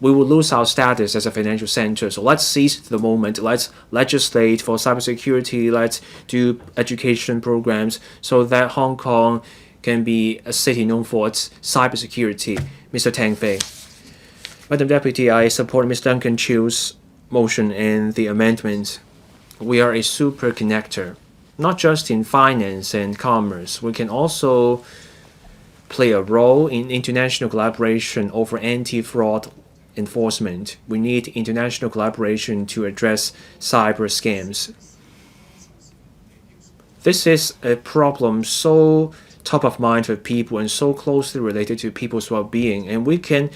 Speaker 1: we will lose our status as a financial center. So let's seize the moment. Let's legislate for cybersecurity. Let's do education programs so that Hong Kong can be a city known for its cybersecurity. Mr. Tang Fei. Madam Deputy, I support Mr. Duncan Chiu's motion and the amendment. We are a super connector, not just in finance and commerce. We can also play a role in international collaboration over anti-fraud enforcement. We need international collaboration to address cyber scams. This is a problem so top of mind for people and so closely related to people's well-being, and we can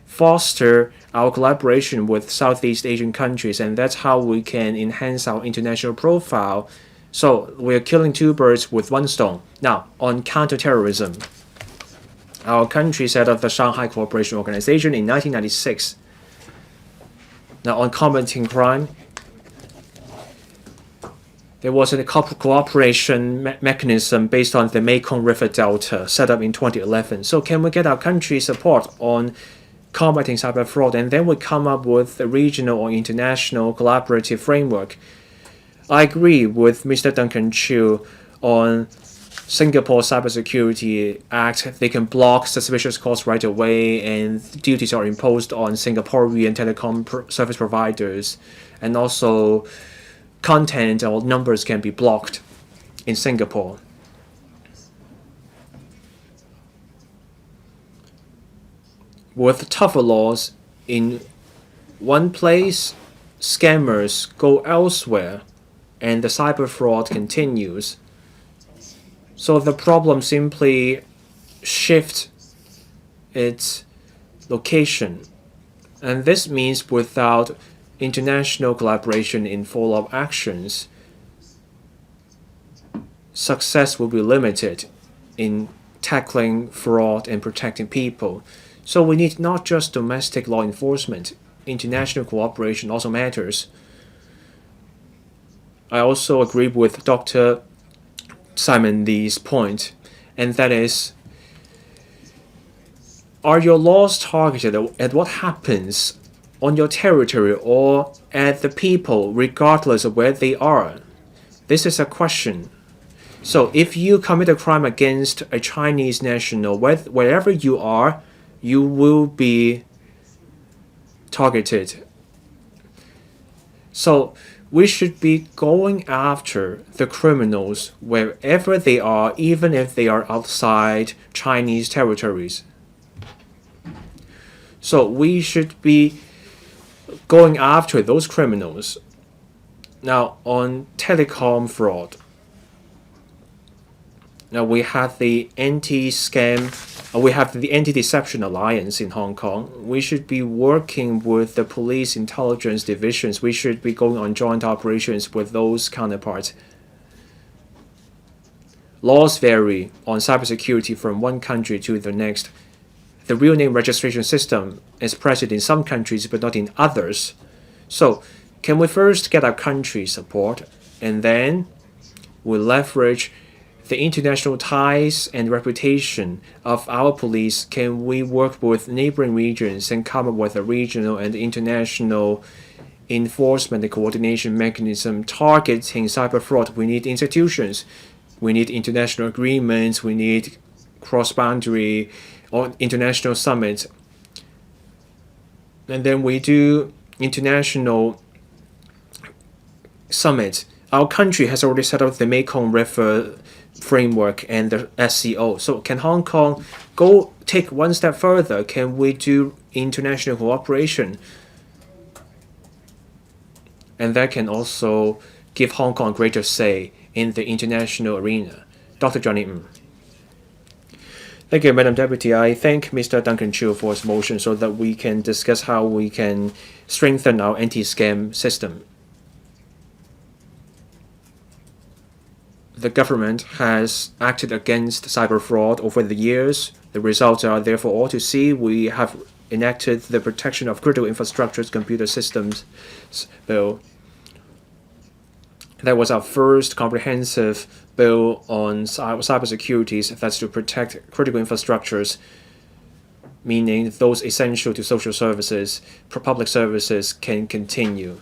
Speaker 1: foster our collaboration with Southeast Asian countries, and that's how we can enhance our international profile. So we're killing two birds with one stone. Now, on counterterrorism, our country set up the Shanghai Cooperation Organization in 1996. Now, on combating crime, there was a cooperation mechanism based on the Mekong River Delta set up in 2011. So can we get our country's support on combating cyber fraud, and then we come up with a regional or international collaborative framework? I agree with Mr. Duncan Chiu on Singapore Cybersecurity Act. They can block suspicious calls right away, and duties are imposed on Singaporean telecom service providers, and also content or numbers can be blocked in Singapore. With tougher laws in one place, scammers go elsewhere, and the cyber fraud continues. So the problem simply shifts its location. And this means without international collaboration in follow-up actions, success will be limited in tackling fraud and protecting people. So we need not just domestic law enforcement, international cooperation also matters. I also agree with Dr. Simon Lee's point, and that is, are your laws targeted at what happens on your territory or at the people regardless of where they are? This is a question. So if you commit a crime against a Chinese national, wherever you are, you will be targeted. So we should be going after the criminals wherever they are, even if they are outside Chinese territories. So we should be going after those criminals. Now, on telecom fraud, now we have the Anti-Deception Alliance in Hong Kong. We should be working with the police intelligence divisions. We should be going on joint operations with those counterparts. Laws vary on cybersecurity from one country to the next. The real name registration system is present in some countries but not in others. So, can we first get our country support, and then we leverage the international ties and reputation of our police? Can we work with neighboring regions and come up with a regional and international enforcement and coordination mechanism targeting cyber fraud? We need institutions. We need international agreements. We need cross-boundary or international summits. And then we do international summits. Our country has already set up the Mekong River framework and the SCO. So can Hong Kong take one step further? Can we do international cooperation? And that can also give Hong Kong greater say in the international arena. Dr. Johnny Ng. Thank you, Madam Deputy. I thank Mr. Duncan Chiu for his motion so that we can discuss how we can strengthen our anti-scam system. The government has acted against cyber fraud over the years. The results are there for all to see. We have enacted the Protection of Critical Infrastructures Computer Systems Bill. That was our first comprehensive bill on cybersecurity. That's to protect critical infrastructures, meaning those essential to social services, public services can continue.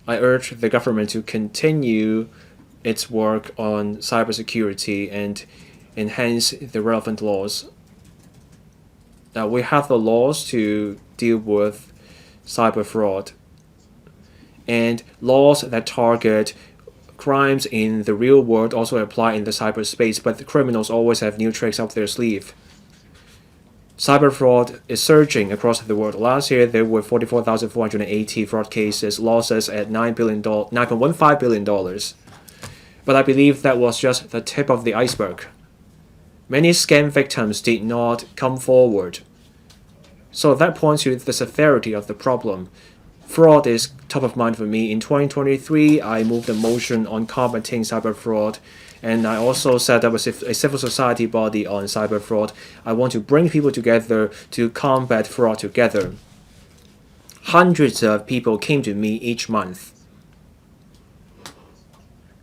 Speaker 1: I urge the government to continue its work on cybersecurity and enhance the relevant laws. Now, we have the laws to deal with cyber fraud and laws that target crimes in the real world also apply in the cyberspace, but the criminals always have new tricks up their sleeve. Cyber fraud is surging across the world. Last year, there were 44,480 fraud cases, losses at $9.15 billion. But I believe that was just the tip of the iceberg. Many scam victims did not come forward. So that points to the severity of the problem. Fraud is top of mind for me. In 2023, I moved a motion on combating cyber fraud, and I also set up a civil society body on cyber fraud. I want to bring people together to combat fraud together. Hundreds of people came to me each month.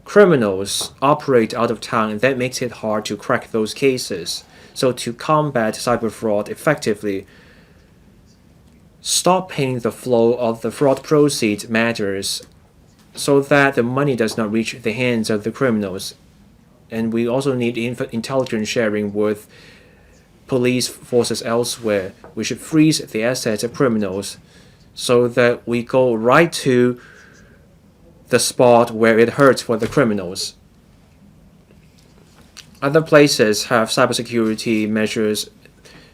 Speaker 1: Criminals operate out of town, and that makes it hard to crack those cases. So to combat cyber fraud effectively, stopping the flow of the fraud proceeds matters so that the money does not reach the hands of the criminals. And we also need intelligence sharing with police forces elsewhere. We should freeze the assets of criminals so that we go right to the spot where it hurts for the criminals. Other places have cybersecurity measures.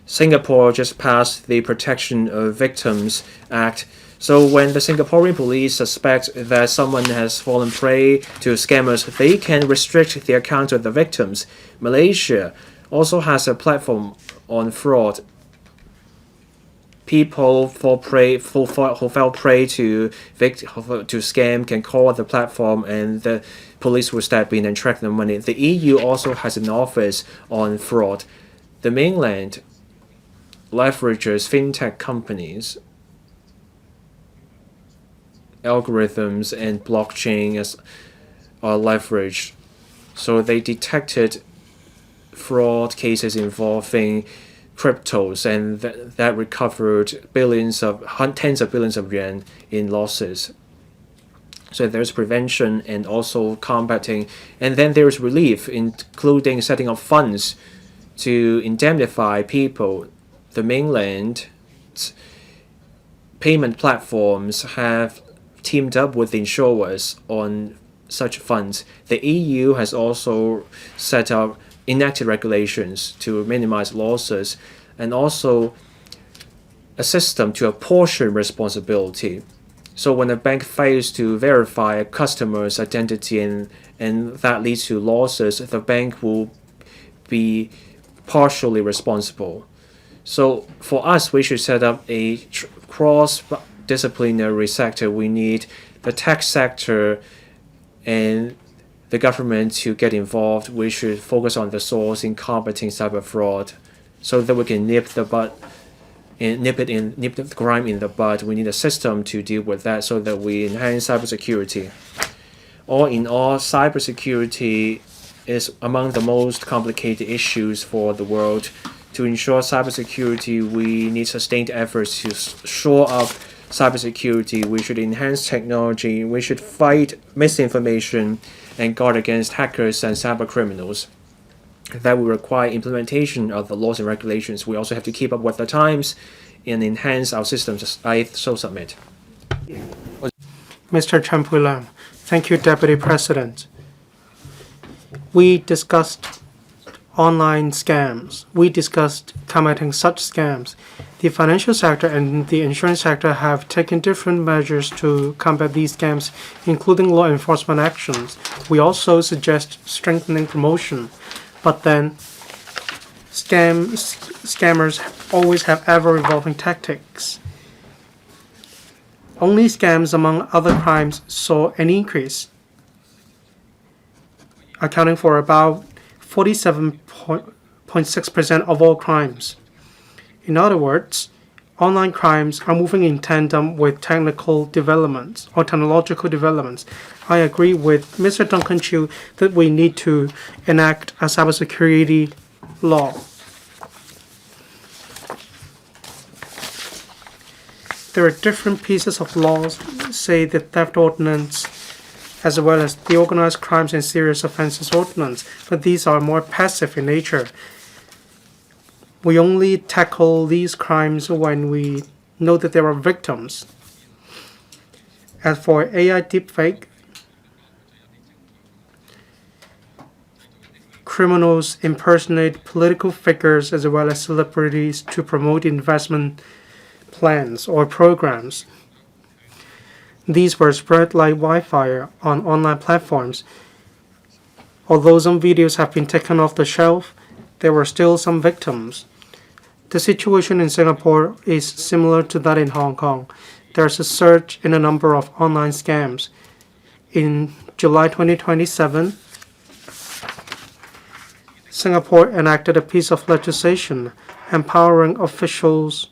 Speaker 1: Singapore just passed the Protection of Victims Act. So when the Singaporean police suspect that someone has fallen prey to scammers, they can restrict the account of the victims. Malaysia also has a platform on fraud. people who fell prey to scam can call the platform, and the police will step in and track the money. The EU also has an office on fraud. The mainland leverages fintech companies, algorithms, and blockchain are leveraged. So they detected fraud cases involving cryptos, and that recovered tens of billions of yuan in losses. So there's prevention and also combating, and then there's relief, including setting up funds to indemnify people. The mainland payment platforms have teamed up with insurers on such funds. The EU has also enacted regulations to minimize losses, and also a system to apportion responsibility. So when a bank fails to verify a customer's identity and that leads to losses, the bank will be partially responsible. So for us, we should set up a cross-disciplinary sector. We need the tech sector and the government to get involved. We should focus on the source in combating cyber fraud, so that we can nip the crime in the bud. We need a system to deal with that, so that we enhance cybersecurity. All in all, cybersecurity is among the most complicated issues for the world. To ensure cybersecurity, we need sustained efforts to shore up cybersecurity. We should enhance technology. We should fight misinformation and guard against hackers and cyber criminals. That will require implementation of the laws and regulations. We also have to keep up with the times and enhance our systems. I so submit.
Speaker 4: Mr. Champulam, thank you, Deputy President. We discussed online scams. We discussed combating such scams. The financial sector and the insurance sector have taken different measures to combat these scams, including law enforcement actions. We also suggest strengthening promotion. But then, scammers always have ever-evolving tactics. Only scams, among other crimes, saw an increase, accounting for about 47.6% of all crimes. In other words, online crimes are moving in tandem with technological developments. I agree with Mr. Duncan Chiu that we need to enact a cybersecurity law. There are different pieces of laws, say the theft ordinance, as well as the organized crimes and serious offenses ordinance, but these are more passive in nature. We only tackle these crimes when we know that there are victims. As for AI deepfake, criminals impersonate political figures as well as celebrities to promote investment plans or programs. These were spread like wildfire on online platforms. Although some videos have been taken off the shelf, there were still some victims. The situation in Singapore is similar to that in Hong Kong. There's a surge in a number of online scams. In July 2027, Singapore enacted a piece of legislation empowering officials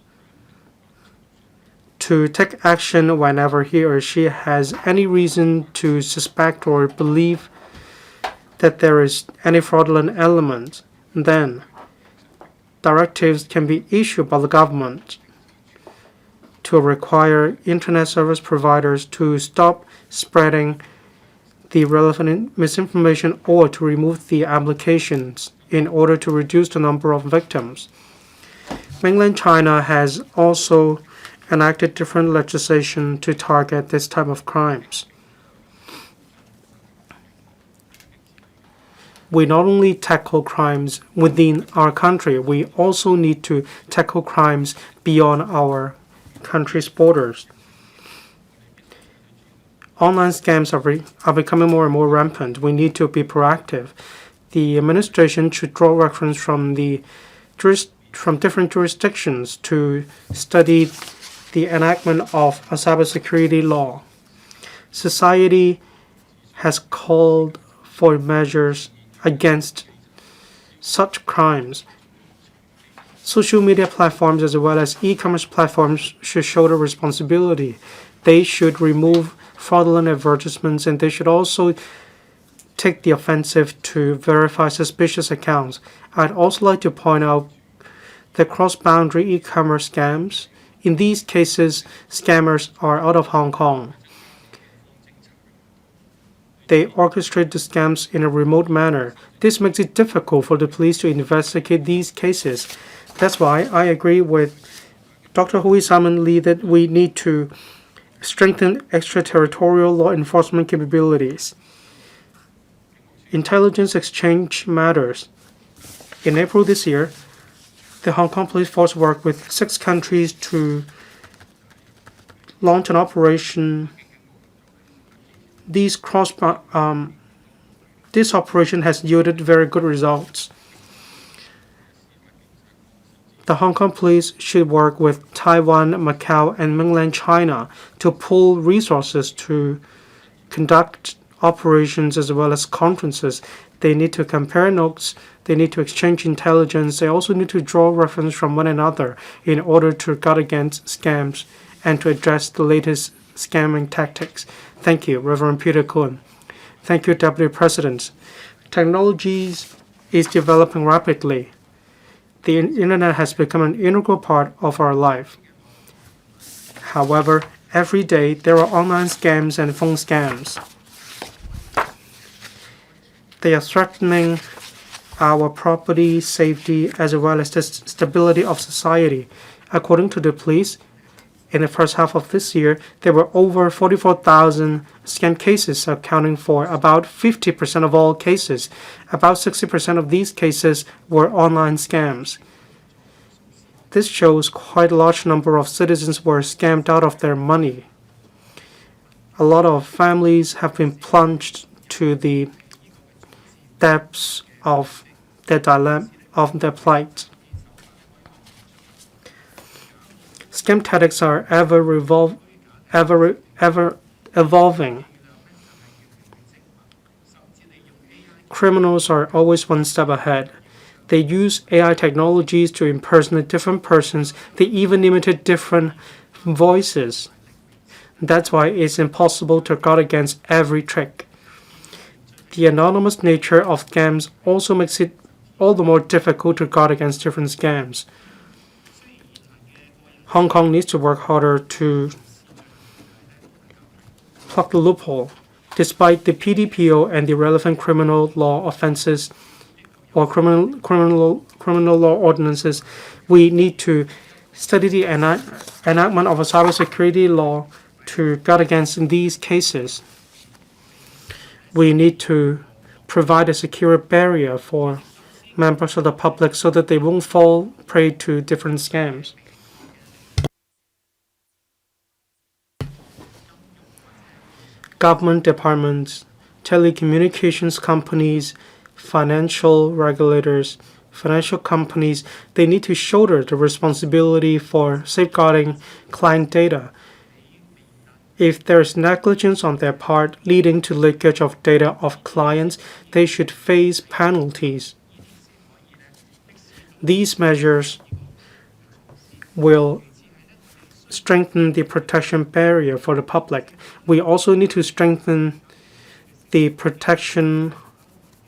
Speaker 4: to take action whenever he or she has any reason to suspect or believe that there is any fraudulent element. Then, directives can be issued by the government to require internet service providers to stop spreading the relevant misinformation or to remove the applications in order to reduce the number of victims. Mainland China has also enacted different legislation to target this type of crimes. We not only tackle crimes within our country, we also need to tackle crimes beyond our country's borders. Online scams are becoming more and more rampant. We need to be proactive. The administration should draw reference from the from different jurisdictions to study the enactment of a cybersecurity law. Society has called for measures against such crimes. Social media platforms as well as e-commerce platforms should shoulder responsibility. They should remove fraudulent advertisements, and they should also take the offensive to verify suspicious accounts. I'd also like to point out the cross-boundary e-commerce scams. In these cases, scammers are out of Hong Kong. They orchestrate the scams in a remote manner. This makes it difficult for the police to investigate these cases. That's why I agree with Dr. Hoey Simon Lee that we need to strengthen extraterritorial law enforcement capabilities. Intelligence exchange matters. In April this year, the Hong Kong Police Force worked with 6 countries to launch an operation. This operation has yielded very good results. The Hong Kong police should work with Taiwan, Macau, and mainland China to pool resources to conduct operations as well as conferences. They need to compare notes, they need to exchange intelligence, they also need to draw reference from one another in order to guard against scams and to address the latest scamming tactics. Thank you, Reverend Peter Kuhn. Thank you, Deputy President. Technology is developing rapidly. The internet has become an integral part of our life. However, every day there are online scams and phone scams. They are threatening our property, safety, as well as the stability of society. According to the police, in the first half of this year, there were over 44,000 scam cases, accounting for about 50% of all cases. About 60% of these cases were online scams. This shows quite a large number of citizens were scammed out of their money. A lot of families have been plunged to the depths of their dilemma, of their plight. Scam tactics are ever evolving. Criminals are always one step ahead. They use AI technologies to impersonate different persons. They even imitate different voices. That's why it's impossible to guard against every trick. The anonymous nature of scams also makes it all the more difficult to guard against different scams. Hong Kong needs to work harder to plug the loophole. Despite the PDPO and the relevant criminal law offenses or criminal law ordinances, we need to study the enactment of a cybersecurity law to guard against these cases. We need to provide a secure barrier for members of the public so that they won't fall prey to different scams. Government departments, telecommunications companies, financial regulators, financial companies, they need to shoulder the responsibility for safeguarding client data. If there is negligence on their part leading to leakage of data of clients, they should face penalties. These measures will strengthen the protection barrier for the public. We also need to strengthen the protection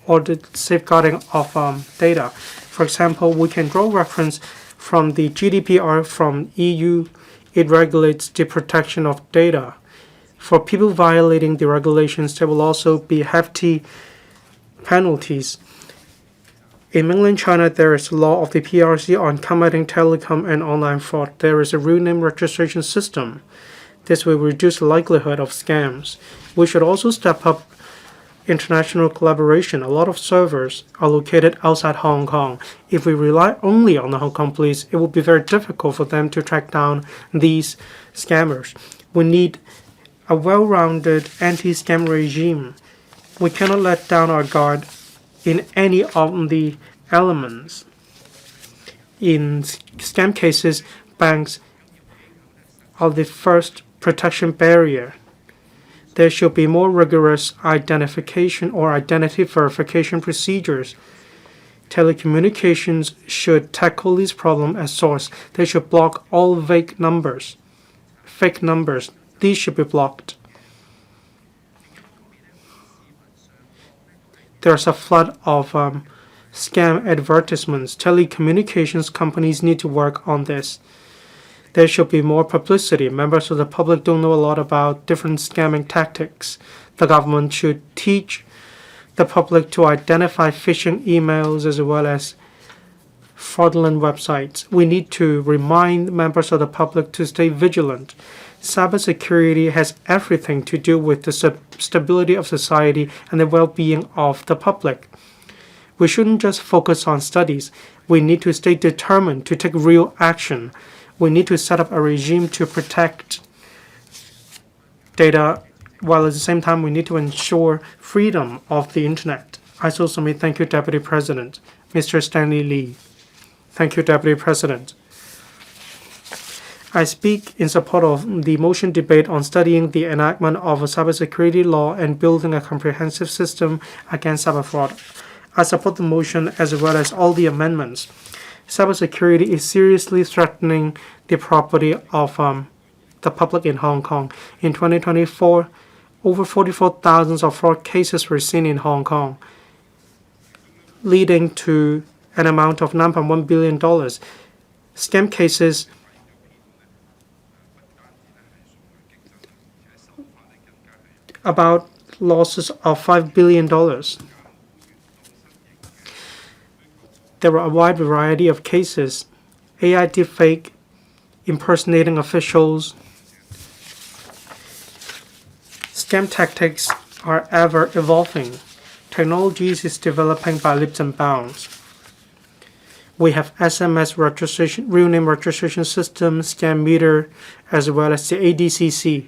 Speaker 4: or the safeguarding of data. For example, we can draw reference from the GDPR from EU. It regulates the protection of data. For people violating the regulations, there will also be hefty penalties. In mainland China, there is a law of the PRC on combating telecom and online fraud. There is a real name registration system. This will reduce the likelihood of scams. We should also step up international collaboration. A lot of servers are located outside Hong Kong. If we rely only on the Hong Kong police, it will be very difficult for them to track down these scammers. We need a well-rounded anti-scam regime. We cannot let down our guard in any of the elements. in scam cases, banks are the first protection barrier. There should be more rigorous identification or identity verification procedures. Telecommunications should tackle this problem at source. They should block all fake numbers. These should be blocked. There's a flood of scam advertisements. Telecommunications companies need to work on this. There should be more publicity. Members of the public don't know a lot about different scamming tactics. The government should teach the public to identify phishing emails as well as fraudulent websites. We need to remind members of the public to stay vigilant. Cybersecurity has everything to do with the stability of society and the well-being of the public. We shouldn't just focus on studies. We need to stay determined to take real action. We need to set up a regime to protect data, while at the same time we need to ensure freedom of the internet. I so submit. Thank you, Deputy President. Mr. Stanley Lee. Thank you, Deputy President. I speak in support of the motion debate on studying the enactment of a cybersecurity law and building a comprehensive system against cyber fraud. I support the motion as well as all the amendments. Cybersecurity is seriously threatening the property of the public in Hong Kong. In 2024, over 44,000 of fraud cases were seen in Hong Kong, leading to an amount of $9.1 billion. Scam cases about losses of $5 billion. There were a wide variety of cases: AI deepfake, impersonating officials. Scam tactics are ever evolving. Technologies is developing by leaps and bounds. We have SMS registration, real name registration system, scam meter, as well as the ADCC.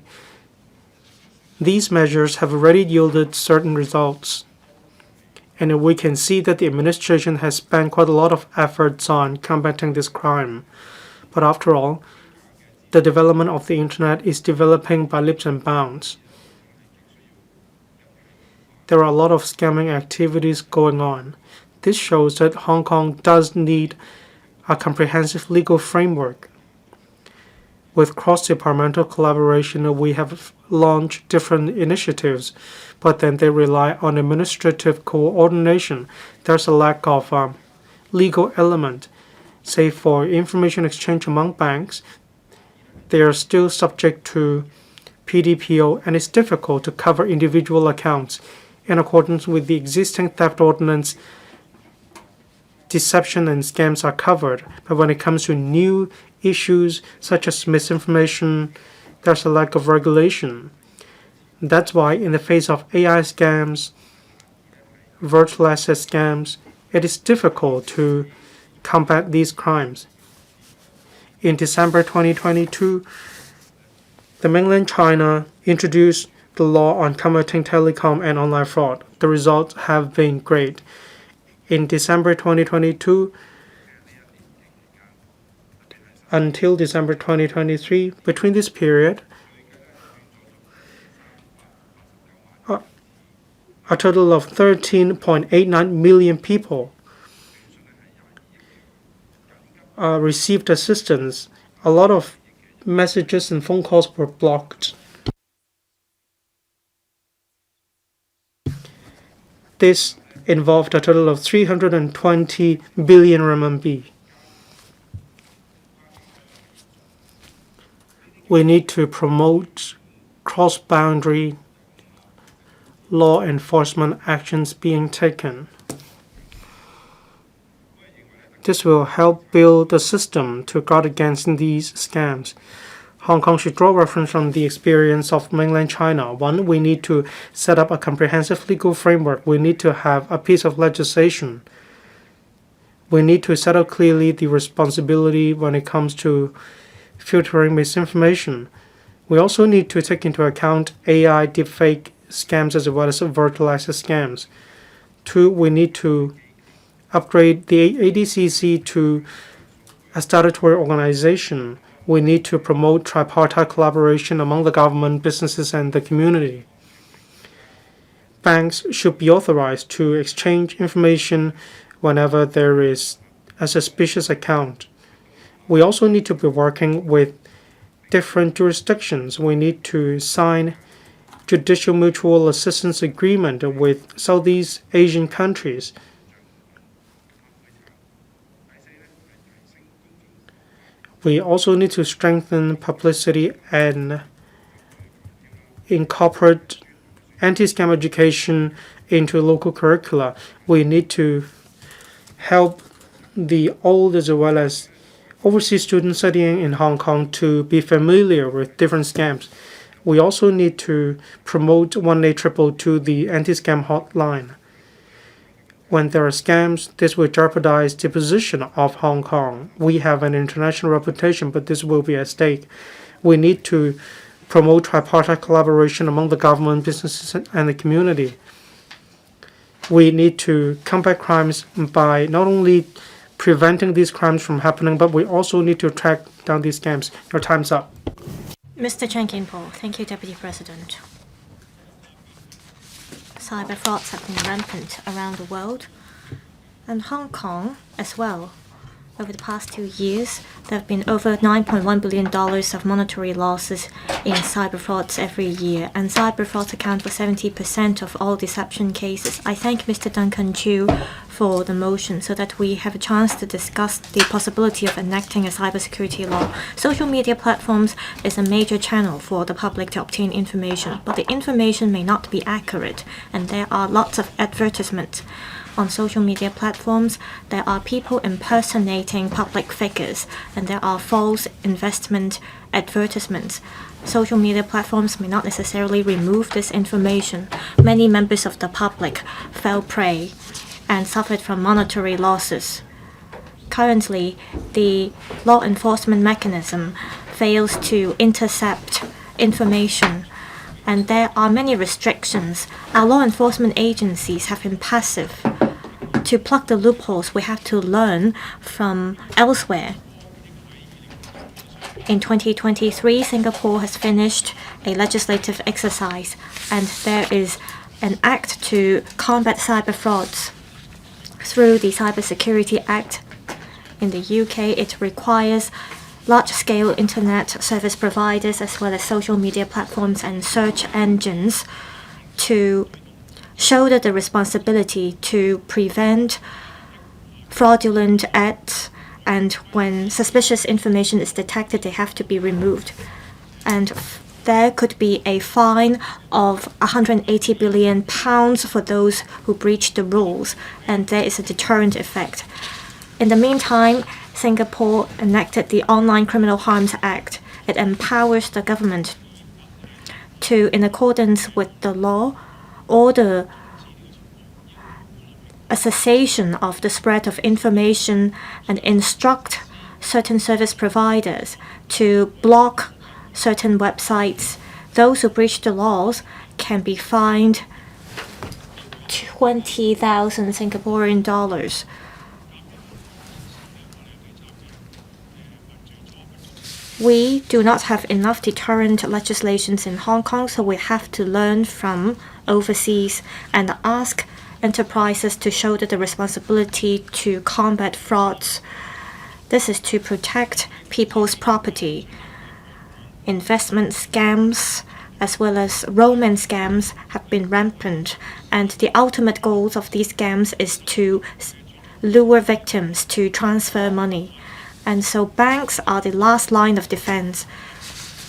Speaker 4: These measures have already yielded certain results, and we can see that the administration has spent quite a lot of efforts on combating this crime. But after all, the development of the internet is developing by leaps and bounds. There are a lot of scamming activities going on. This shows that Hong Kong does need a comprehensive legal framework. With cross-departmental collaboration, we have launched different initiatives, but then they rely on administrative coordination. There's a lack of legal element. Say for information exchange among banks, they are still subject to PDPO, and it's difficult to cover individual accounts. In accordance with the existing theft ordinance, deception and scams are covered, but when it comes to new issues such as misinformation, there's a lack of regulation. That's why in the face of AI scams, virtual asset scams, it is difficult to combat these crimes. In December 2022, the mainland China introduced the law on combating telecom and online fraud. The results have been great. In December 2022 until December 2023, between this period, a total of 13.89 million people received assistance. A lot of messages and phone calls were blocked. This involved a total of 320 billion RMB. We need to promote cross-boundary law enforcement actions being taken. This will help build a system to guard against these scams. Hong Kong should draw reference from the experience of mainland China. One, we need to set up a comprehensive legal framework. We need to have a piece of legislation. We need to set out clearly the responsibility when it comes to filtering misinformation. We also need to take into account AI deepfake scams as well as virtual asset scams. Two, we need to upgrade the ADCC to a statutory organization, we need to promote tripartite collaboration among the government, businesses, and the community. Banks should be authorized to exchange information whenever there is a suspicious account. We also need to be working with different jurisdictions. We need to sign judicial mutual assistance agreement with Southeast Asian countries. We also need to strengthen publicity and incorporate anti-scam education into local curricula. We need to help the old as well as overseas students studying in Hong Kong to be familiar with different scams. We also need to promote 1-822, the anti-scam hotline. When there are scams, this will jeopardize the position of Hong Kong. We have an international reputation, but this will be at stake. We need to promote tripartite collaboration among the government, businesses, and the community. We need to combat crimes by not only preventing these crimes from happening, but we also need to track down these scams. Your time's up.
Speaker 3: Mr. Chen Kin-po, thank you, Deputy President. Cyber frauds have been rampant around the world, and Hong Kong as well. Over the past 2 years, there have been over $9.1 billion of monetary losses in cyber frauds every year, and cyber frauds account for 70% of all deception cases. I thank Mr. Duncan Chiu for the motion so that we have a chance to discuss the possibility of enacting a cybersecurity law. Social media platforms is a major channel for the public to obtain information, but the information may not be accurate, and there are lots of advertisements. On social media platforms, there are people impersonating public figures, and there are false investment advertisements. Social media platforms may not necessarily remove this information. Many members of the public fell prey and suffered from monetary losses. Currently, the law enforcement mechanism fails to intercept information, and there are many restrictions. Our law enforcement agencies have been passive. To plug the loopholes, we have to learn from elsewhere. In 2023, Singapore has finished a legislative exercise, and there is an act to combat cyber frauds. Through the Cybersecurity Act in the UK, it requires large-scale internet service providers as well as social media platforms and search engines to shoulder the responsibility to prevent fraudulent ads, and when suspicious information is detected, they have to be removed. And there could be a fine of £180 billion for those who breach the rules, and there is a deterrent effect. In the meantime, Singapore enacted the Online Criminal Harms Act. It empowers the government to, in accordance with the law, order a cessation of the spread of information and instruct certain service providers to block certain websites. Those who breach the laws can be fined 20,000 Singaporean dollars. We do not have enough deterrent legislations in Hong Kong, so we have to learn from overseas and ask enterprises to shoulder the responsibility to combat frauds. This is to protect people's property. Investment scams as well as romance scams have been rampant, and the ultimate goals of these scams is to lure victims to transfer money. And so banks are the last line of defense.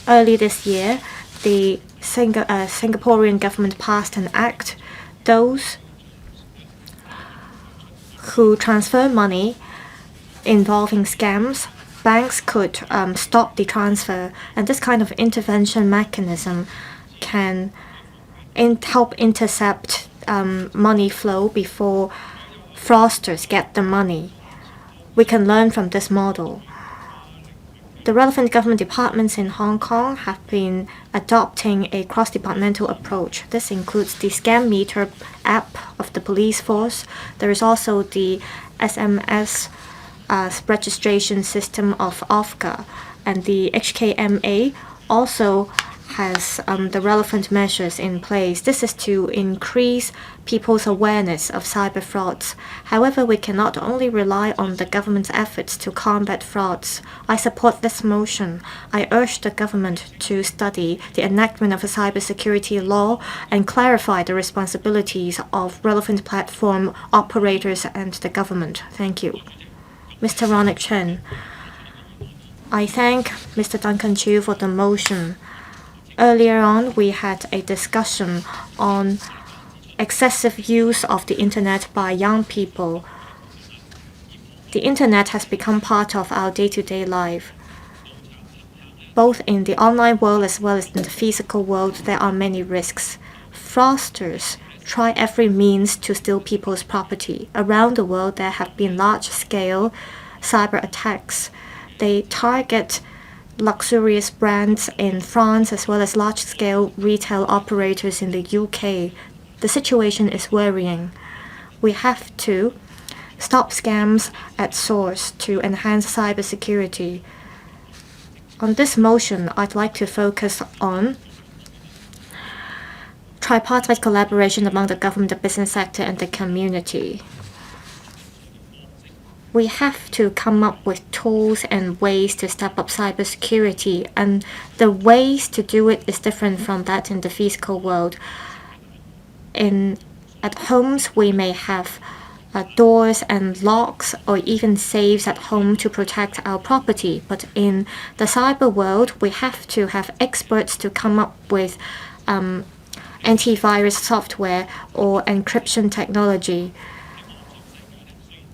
Speaker 3: Early this year, the Singaporean government passed an act. Those who transfer money involving scams, banks could stop the transfer. And this kind of intervention mechanism can help intercept money flow before fraudsters get the money. We can learn from this model. The relevant government departments in Hong Kong have been adopting a cross-departmental approach. This includes the Scam Meter app of the police force. There is also the SMS registration system of OFCA, and the HKMA also has the relevant measures in place. This is to increase people's awareness of cyber frauds. However, we cannot only rely on the government's efforts to combat frauds. I support this motion. I urge the government to study the enactment of a cybersecurity law and clarify the responsibilities of relevant platform operators and the government. Thank you. Mr. Ronald Chen. I thank Mr. Duncan CHIU for the motion. Earlier on, we had a discussion on excessive use of the internet by young people. The internet has become part of our day-to-day life. Both in the online world as well as in the physical world, there are many risks. Fraudsters try every means to steal people's property. Around the world, there have been large-scale cyber attacks. They target luxurious brands in France as well as large-scale retail operators in the UK. The situation is worrying. We have to stop scams at source to enhance cybersecurity. On this motion, I'd like to focus on tripartite collaboration among the government, the business sector, and the community. We have to come up with tools and ways to step up cybersecurity, and the ways to do it is different from that in the physical world. At homes, we may have doors and locks or even safes at home to protect our property, but in the cyber world, we have to have experts to come up with antivirus software or encryption technology.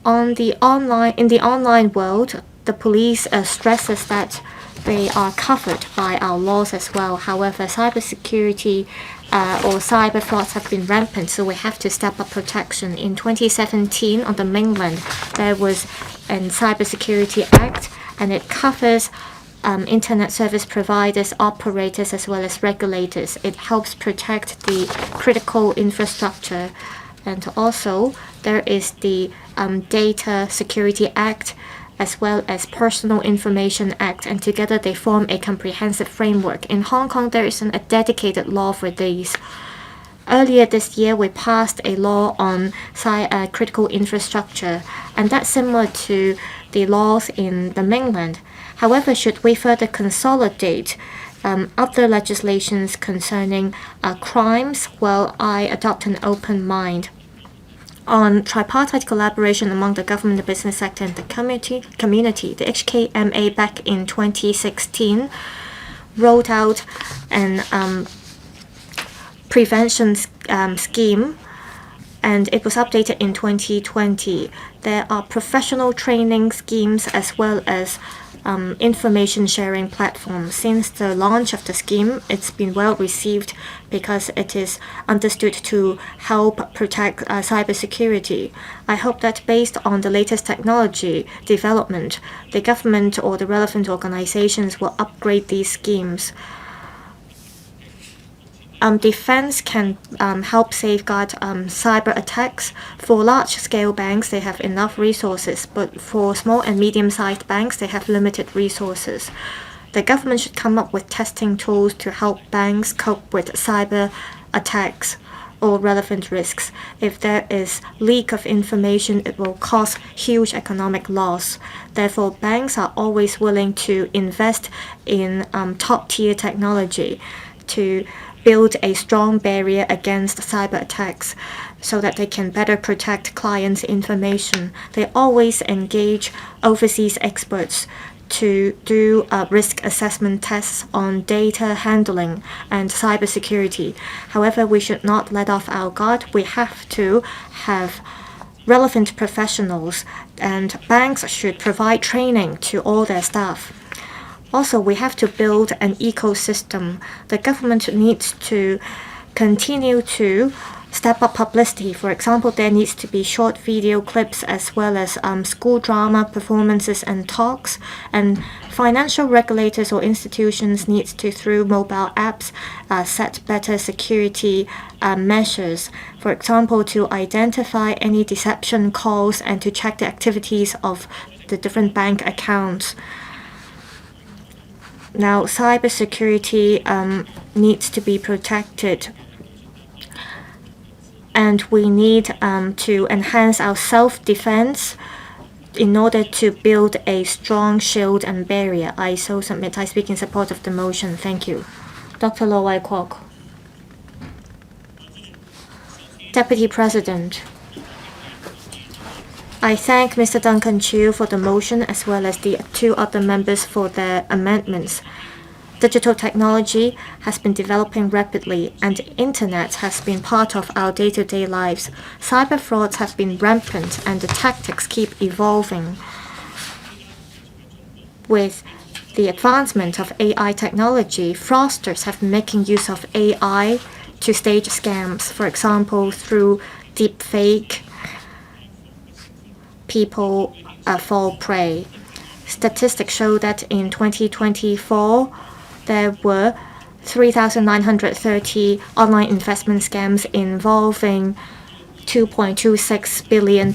Speaker 3: In the online world, the police stresses that they are covered by our laws as well. However, cybersecurity or cyber frauds have been rampant, so we have to step up protection. In 2017, on the mainland, there was a Cybersecurity Act, and it covers internet service providers, operators, as well as regulators. It helps protect the critical infrastructure. And also, there is the Data Security Act as well as Personal Information Act, and together they form a comprehensive framework. In Hong Kong, there isn't a dedicated law for these. Earlier this year, we passed a law on critical infrastructure, and that's similar to the laws in the mainland. However, should we further consolidate other legislations concerning crimes, well, I adopt an open mind. On tripartite collaboration among the government, the business sector, and the community, the HKMA back in 2016 rolled out an prevention scheme, and it was updated in 2020. There are professional training schemes as well as information sharing platforms. Since the launch of the scheme, it's been well received because it is understood to help protect cybersecurity. I hope that based on the latest technology development, the government or the relevant organizations will upgrade these schemes. Defense can help safeguard cyber attacks. For large-scale banks, they have enough resources, but for small and medium-sized banks, they have limited resources. The government should come up with testing tools to help banks cope with cyber attacks or relevant risks. If there is leak of information, it will cause huge economic loss. Therefore, banks are always willing to invest in top-tier technology to build a strong barrier against cyber attacks so that they can better protect clients' information. They always engage overseas experts to do risk assessment tests on data handling and cybersecurity. However, we should not let off our guard. We have to have relevant professionals, and banks should provide training to all their staff. Also, we have to build an ecosystem. The government needs to continue to step up publicity. For example, there needs to be short video clips as well as school drama performances and talks. And financial regulators or institutions need to, through mobile apps, set better security measures. For example, to identify any deception calls and to check the activities of the different bank accounts. Now, cybersecurity needs to be protected, and we need to enhance our self-defense in order to build a strong shield and barrier. I so submit. I speak in support of the motion. Thank you. Dr. Lo Wai Kwok. Deputy President, I thank Mr. Duncan Chiu for the motion as well as the two other members for their amendments. Digital technology has been developing rapidly and the internet has been part of our day-to-day lives. Cyber frauds have been rampant and the tactics keep evolving. With the advancement of AI technology, fraudsters have been making use of AI to stage scams. For example, through deepfake, people fall prey. Statistics show that in 2024, there were 3,930 online investment scams involving $2.26 billion.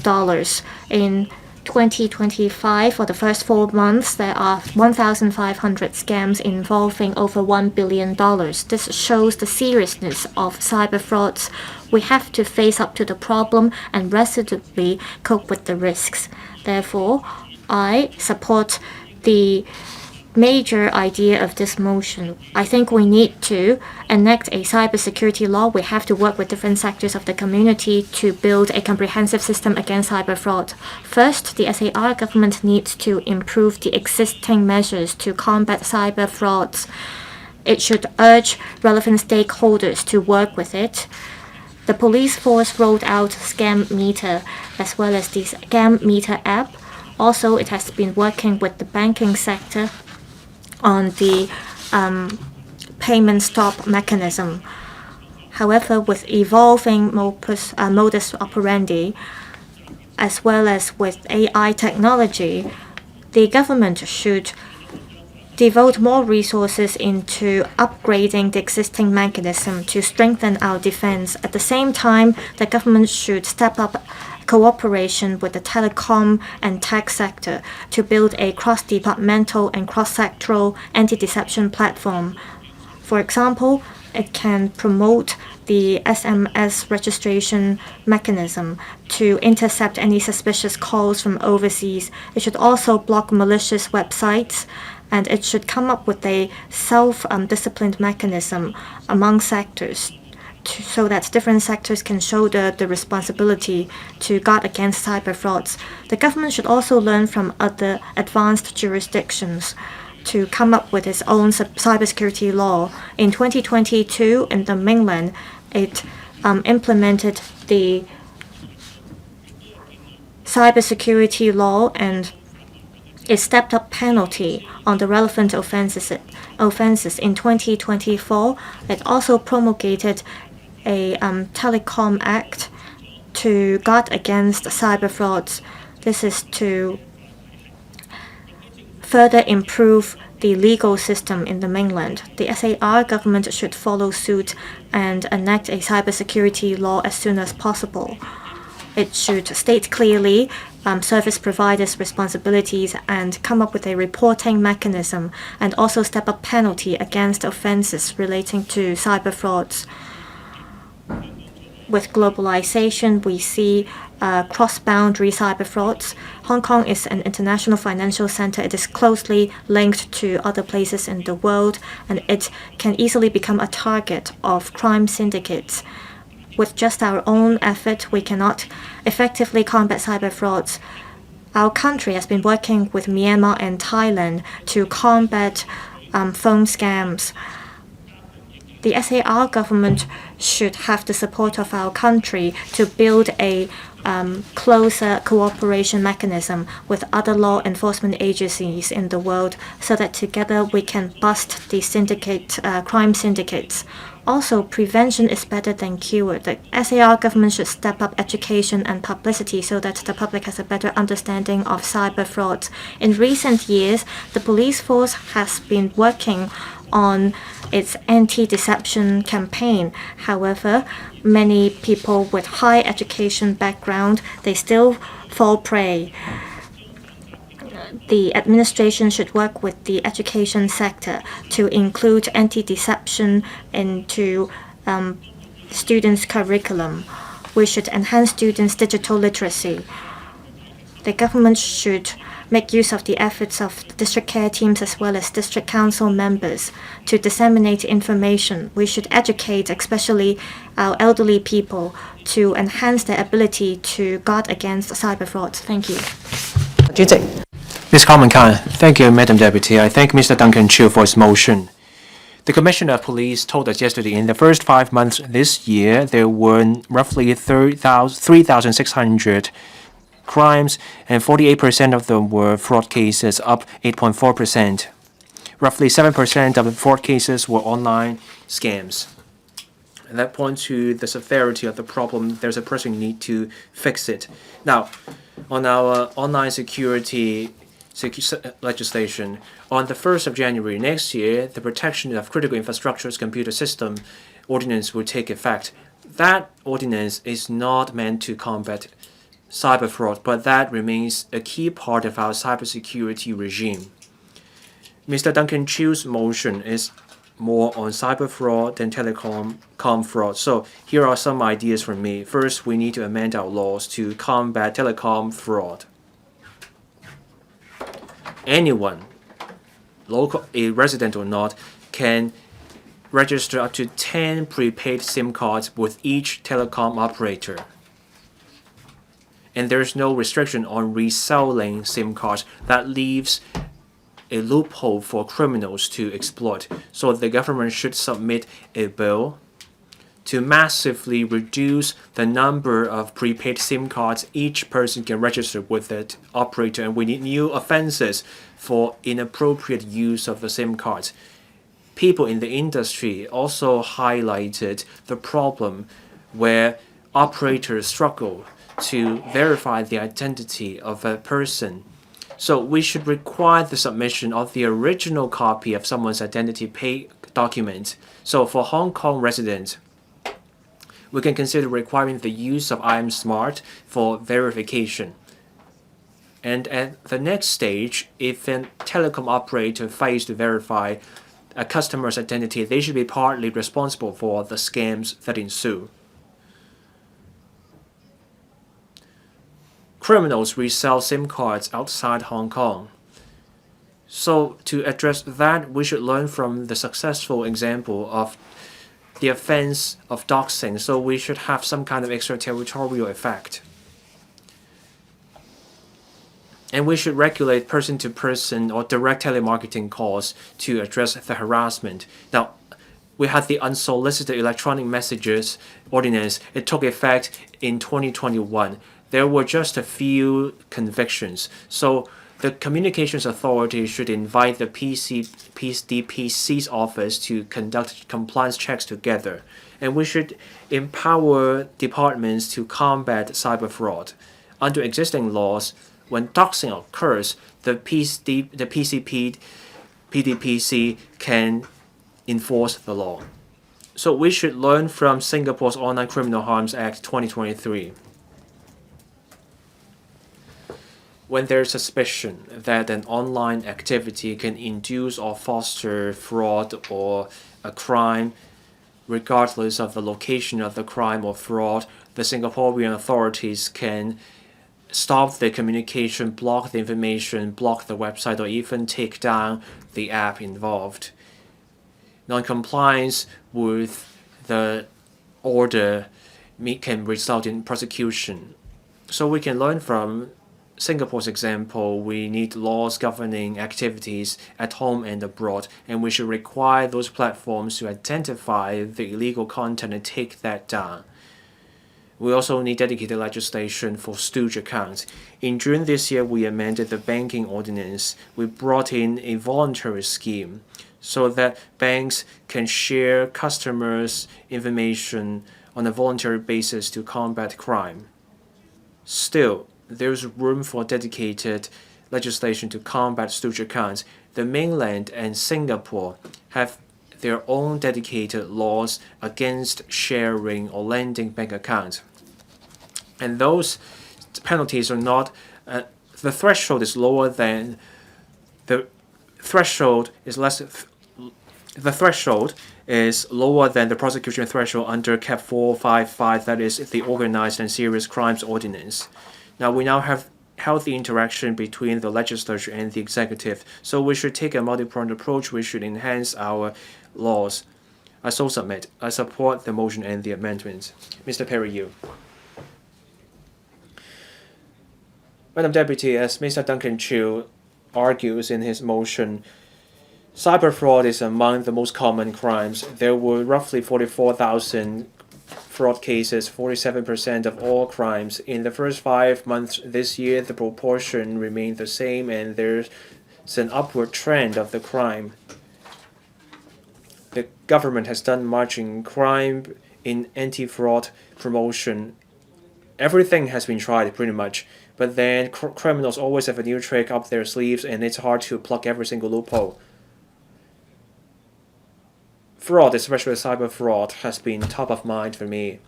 Speaker 3: In 2025, for the first 4 months, there are 1,500 scams involving over $1 billion. This shows the seriousness of cyber frauds. We have to face up to the problem and resolutely cope with the risks. Therefore, I support the major idea of this motion. I think we need to enact a cybersecurity law. We have to work with different sectors of the community to build a comprehensive system against cyber fraud. First, the SAR government needs to improve the existing measures to combat cyber frauds. It should urge relevant stakeholders to work with it. The police force rolled out Scam Meter as well as the Scam Meter app. Also, it has been working with the banking sector on the payment stop mechanism. However, with evolving modus operandi, as well as with AI technology, the government should devote more resources into upgrading the existing mechanism to strengthen our defense. At the same time, the government should step up cooperation with the telecom and tech sector to build a cross-departmental and cross-sectoral anti-deception platform. For example, it can promote the SMS registration mechanism to intercept any suspicious calls from overseas. It should also block malicious websites, and it should come up with a self-disciplined mechanism among sectors so that different sectors can shoulder the responsibility to guard against cyber frauds. The government should also learn from other advanced jurisdictions to come up with its own cybersecurity law. In 2022, in the mainland, it implemented the cybersecurity law and it stepped up penalty on the relevant offenses. In 2024, it also promulgated a Telecom Act to guard against cyber frauds. This is to further improve the legal system in the mainland. The SAR government should follow suit and enact a cybersecurity law as soon as possible. It should state clearly service providers' responsibilities and come up with a reporting mechanism and also step up penalty against offenses relating to cyber frauds. With globalization, we see cross-boundary cyber frauds. Hong Kong is an international financial center. It is closely linked to other places in the world, and it can easily become a target of crime syndicates. With just our own effort, we cannot effectively combat cyber frauds. Our country has been working with Myanmar and Thailand to combat phone scams. The SAR government should have the support of our country to build a closer cooperation mechanism with other law enforcement agencies in the world so that together we can bust the crime syndicates. Also, prevention is better than cure. The SAR government should step up education and publicity so that the public has a better understanding of cyber frauds. In recent years, the police force has been working on its anti-deception campaign. However, many people with high education background, they still fall prey. the administration should work with the education sector to include anti-deception into students' curriculum. We should enhance students' digital literacy. The government should make use of the efforts of district care teams as well as district council members to disseminate information. We should educate, especially our elderly people, to enhance their ability to guard against cyber fraud. Thank you.
Speaker 1: Ms. Carmen Khan, thank you, Madam Deputy. I thank Mr. Duncan Chiu for his motion. The Commissioner of Police told us yesterday in the first 5 months this year, there were roughly 3,600 crimes, and 48% of them were fraud cases, up 8.4%. Roughly 7% of the fraud cases were online scams. And that points to the severity of the problem. There's a pressing need to fix it. Now, on our online security legislation, on the 1st of January next year, the Protection of Critical Infrastructure's Computer System Ordinance will take effect. That ordinance is not meant to combat cyber fraud, but that remains a key part of our cybersecurity regime. Mr. Duncan Chiu's motion is more on cyber fraud than telecom fraud. So here are some ideas from me. First, we need to amend our laws to combat telecom fraud. Anyone, local, a resident or not, can register up to 10 prepaid SIM cards with each telecom operator. And there's no restriction on reselling SIM cards. That leaves a loophole for criminals to exploit. So the government should submit a bill to massively reduce the number of prepaid SIM cards each person can register with that operator. And we need new offenses for inappropriate use of the SIM cards. People in the industry also highlighted the problem where operators struggle to verify the identity of a person. So we should require the submission of the original copy of someone's identity document. So for Hong Kong residents, we can consider requiring the use of I Am Smart for verification. And at the next stage, if a telecom operator fails to verify a customer's identity, they should be partly responsible for the scams that ensue. Criminals resell SIM cards outside Hong Kong. So to address that, we should learn from the successful example of the offense of doxing. So we should have some kind of extraterritorial effect. And we should regulate person-to-person or direct telemarketing calls to address the harassment. Now, we had the unsolicited electronic messages ordinance. It took effect in 2021. There were just a few convictions. So the Communications Authority should invite the DPC's office to conduct compliance checks together. And we should empower departments to combat cyber fraud. Under existing laws, when doxing occurs, the PDPC can enforce the law. So we should learn from Singapore's Online Criminal Harms Act 2023. When there's suspicion that an online activity can induce or foster fraud or a crime, regardless of the location of the crime or fraud, the Singaporean authorities can stop the communication, block the information, block the website, or even take down the app involved. Non-compliance with the order can result in prosecution. So we can learn from Singapore's example. We need laws governing activities at home and abroad, and we should require those platforms to identify the illegal content and take that down. We also need dedicated legislation for stooge accounts. In June this year, we amended the banking ordinance. We brought in a voluntary scheme so that banks can share customers' information on a voluntary basis to combat crime. Still, there's room for dedicated legislation to combat stooge accounts. The mainland and Singapore have their own dedicated laws against sharing or lending bank accounts. And those penalties are not the threshold is lower than the threshold is less. The threshold is lower than the prosecution threshold under Cap 455, that is the Organized and Serious Crimes Ordinance. Now we now have healthy interaction between the legislature and the executive, so we should take a multi-pronged approach. We should enhance our laws. I so submit. I support the motion and the amendments. Mr. Perry, you. Madam Deputy, as Mr. Duncan Chiu argues in his motion, cyber fraud is among the most common crimes. There were roughly 44,000 fraud cases, 47% of all crimes. In the first 5 months this year, the proportion remained the same, and there's an upward trend of the crime. The government has done much in crime, in anti-fraud promotion. Everything has been tried pretty much, but then criminals always have a new trick up their sleeves, and it's hard to plug every single loophole. Fraud, especially cyber fraud, has been top of mind for me.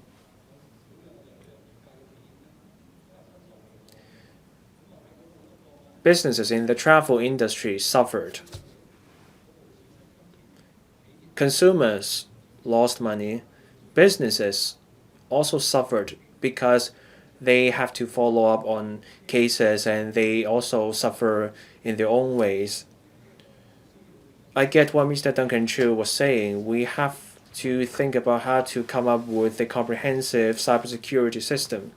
Speaker 1: Businesses in the travel industry suffered. Consumers lost money. Businesses also suffered because they have to follow up on cases, and they also suffer in their own ways. I get what Mr. Duncan Chiu was saying. We have to think about how to come up with a comprehensive cybersecurity system.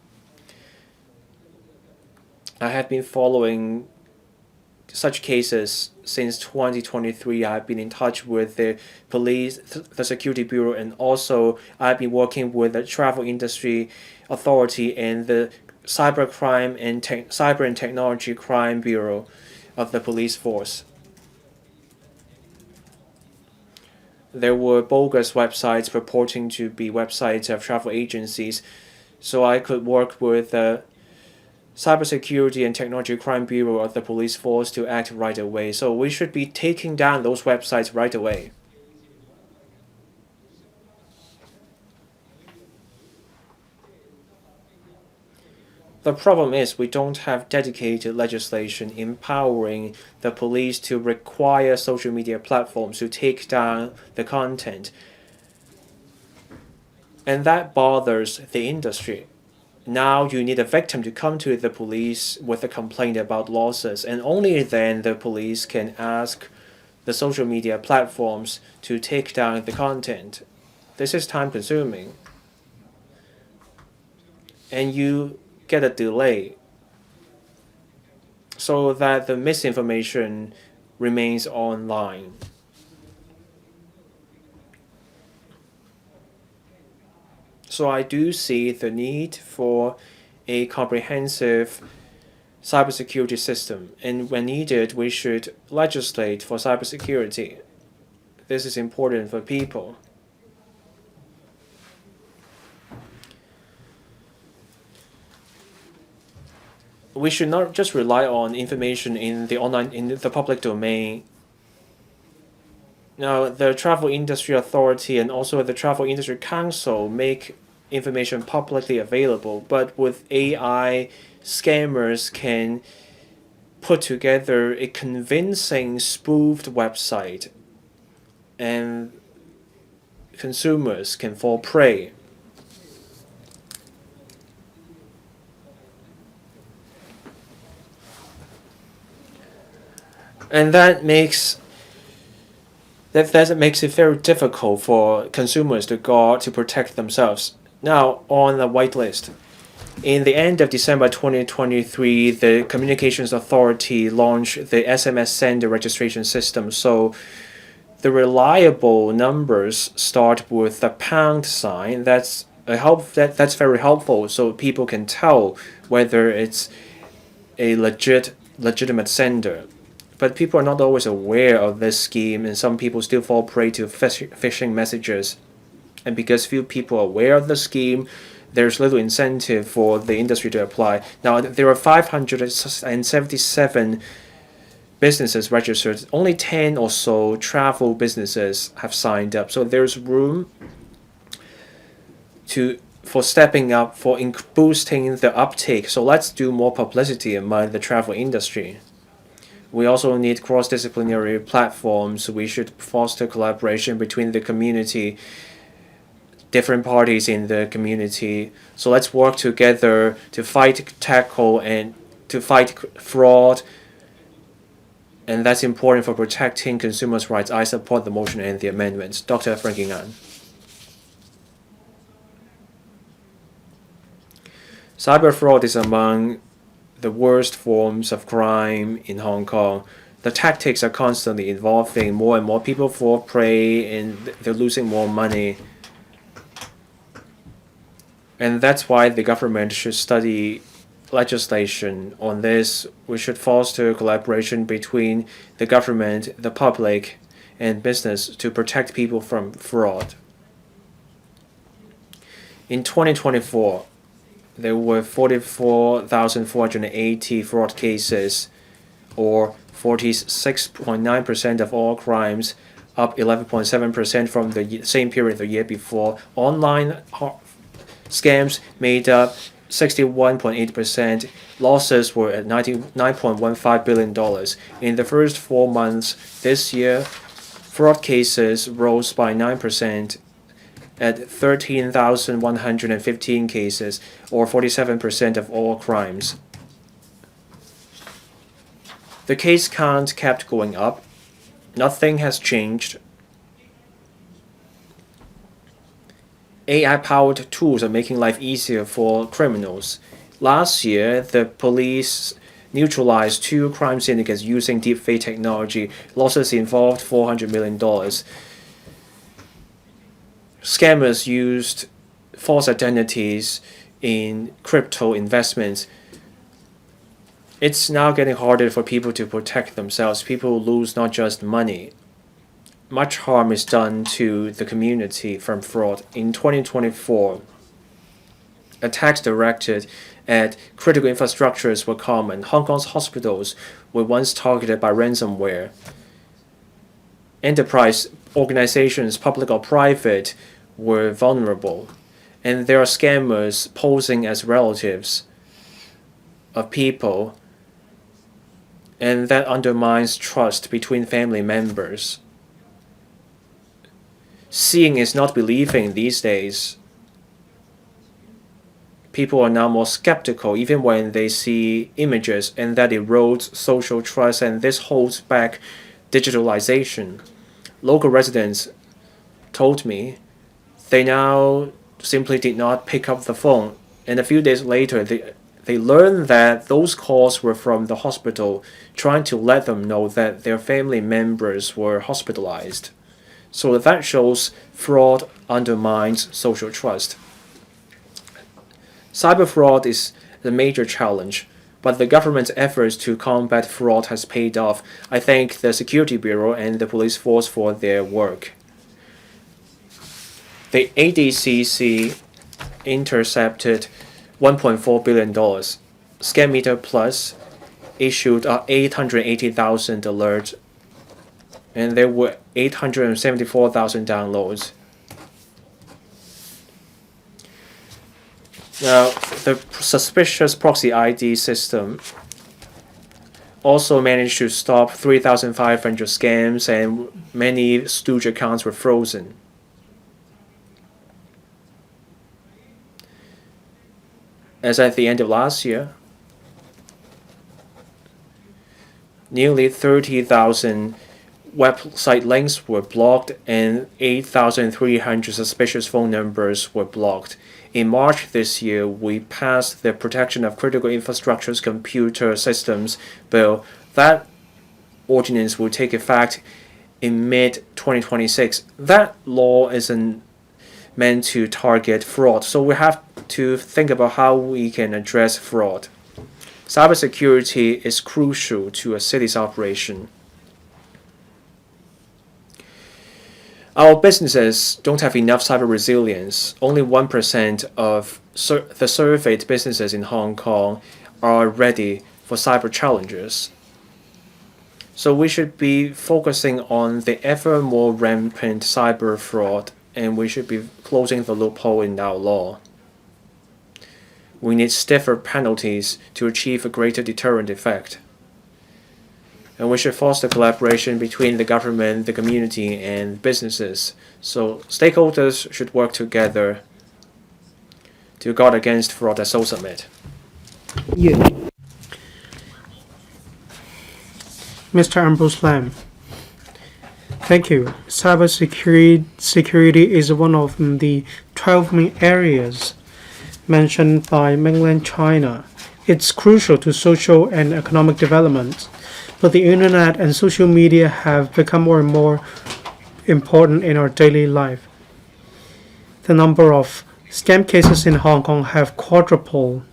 Speaker 1: I have been following such cases since 2023. I've been in touch with the police, the security bureau, and also I've been working with the travel industry authority and the cyber and technology crime bureau of the police force. There were bogus websites purporting to be websites of travel agencies, so I could work with the Cybersecurity and Technology Crime Bureau of the police force to act right away. So we should be taking down those websites right away. The problem is we don't have dedicated legislation empowering the police to require social media platforms to take down the content. And that bothers the industry. Now you need a victim to come to the police with a complaint about losses, and only then the police can ask the social media platforms to take down the content. This is time consuming. And you get a delay so that the misinformation remains online. So I do see the need for a comprehensive cybersecurity system, and when needed, we should legislate for cybersecurity. This is important for people. We should not just rely on information in the public domain. Now, the Travel Industry Authority and also the Travel Industry Council make information publicly available, but with AI, scammers can put together a convincing spoofed website, and consumers can fall prey. And that makes it very difficult for consumers to protect themselves. Now, on the whitelist, in the end of December 2023, the Communications Authority launched the SMS sender registration system. So the reliable numbers start with the pound sign. That's very helpful, so people can tell whether it's a legitimate sender. But people are not always aware of this scheme, and some people still fall prey to phishing messages. And because few people are aware of the scheme, there's little incentive for the industry to apply. Now, there are 577 businesses registered. Only 10 or so travel businesses have signed up. So there's room to for stepping up, for boosting the uptake. So let's do more publicity among the travel industry. We also need cross-disciplinary platforms. We should foster collaboration between the community, different parties in the community. So let's work together to tackle and to fight fraud. And that's important for protecting consumers' rights. I support the motion and the amendments. Dr. Frankie Ngan. Cyber fraud is among the worst forms of crime in Hong Kong. The tactics are constantly evolving. More and more people fall prey and they're losing more money. And that's why the government should study legislation on this. We should foster collaboration between the government, the public, and business to protect people from fraud. In 2024, there were 44,480 fraud cases, or 46.9% of all crimes, up 11.7% from the same period the year before. Online scams made up 61.8%. Losses were at $99.15 billion. In the first 4 months this year, fraud cases rose by 9%. At 13,115 cases, or 47% of all crimes. The case count kept going up. Nothing has changed. AI-powered tools are making life easier for criminals. Last year, the police neutralized 2 crime syndicates using deepfake technology. Losses involved $400 million. Scammers used false identities in crypto investments. It's now getting harder for people to protect themselves. People lose not just money. Much harm is done to the community from fraud. In 2024, attacks directed at critical infrastructures were common. Hong Kong's hospitals were once targeted by ransomware. Enterprise organizations, public or private, were vulnerable, and there are scammers posing as relatives of people, and that undermines trust between family members. Seeing is not believing these days. People are now more skeptical even when they see images, and that erodes social trust, and this holds back digitalization. Local residents told me they now simply did not pick up the phone, and a few days later they learned that those calls were from the hospital trying to let them know that their family members were hospitalized. So that shows fraud undermines social trust. Cyber fraud is the major challenge, but the government's efforts to combat fraud has paid off. I thank the Security Bureau and the police force for their work. The ADCC intercepted $1.4 billion. Scammeter Plus issued 880,000 alerts, and there were 874,000 downloads. Now, the suspicious proxy ID system also managed to stop 3,500 scams, and many stooge accounts were frozen. As at the end of last year, nearly 30,000 website links were blocked and 8,300 suspicious phone numbers were blocked. In March this year, we passed the Protection of Critical Infrastructure's Computer Systems Bill. That ordinance will take effect in mid-2026. That law isn't meant to target fraud, so we have to think about how we can address fraud. Cybersecurity is crucial to a city's operation. Our businesses don't have enough cyber resilience. Only 1% of the surveyed businesses in Hong Kong are ready for cyber challenges. So we should be focusing on the ever more rampant cyber fraud, and we should be closing the loophole in our law. We need stiffer penalties to achieve a greater deterrent effect. And we should foster collaboration between the government, the community, and businesses. So stakeholders should work together to guard against fraud as also submit.
Speaker 4: Mr. Ambrose Lam. Thank you. Cybersecurity is one of the 12 main areas mentioned by mainland China. It's crucial to social and economic development, but the internet and social media have become more and more important in our daily life. The number of scam cases in Hong Kong have quadrupled,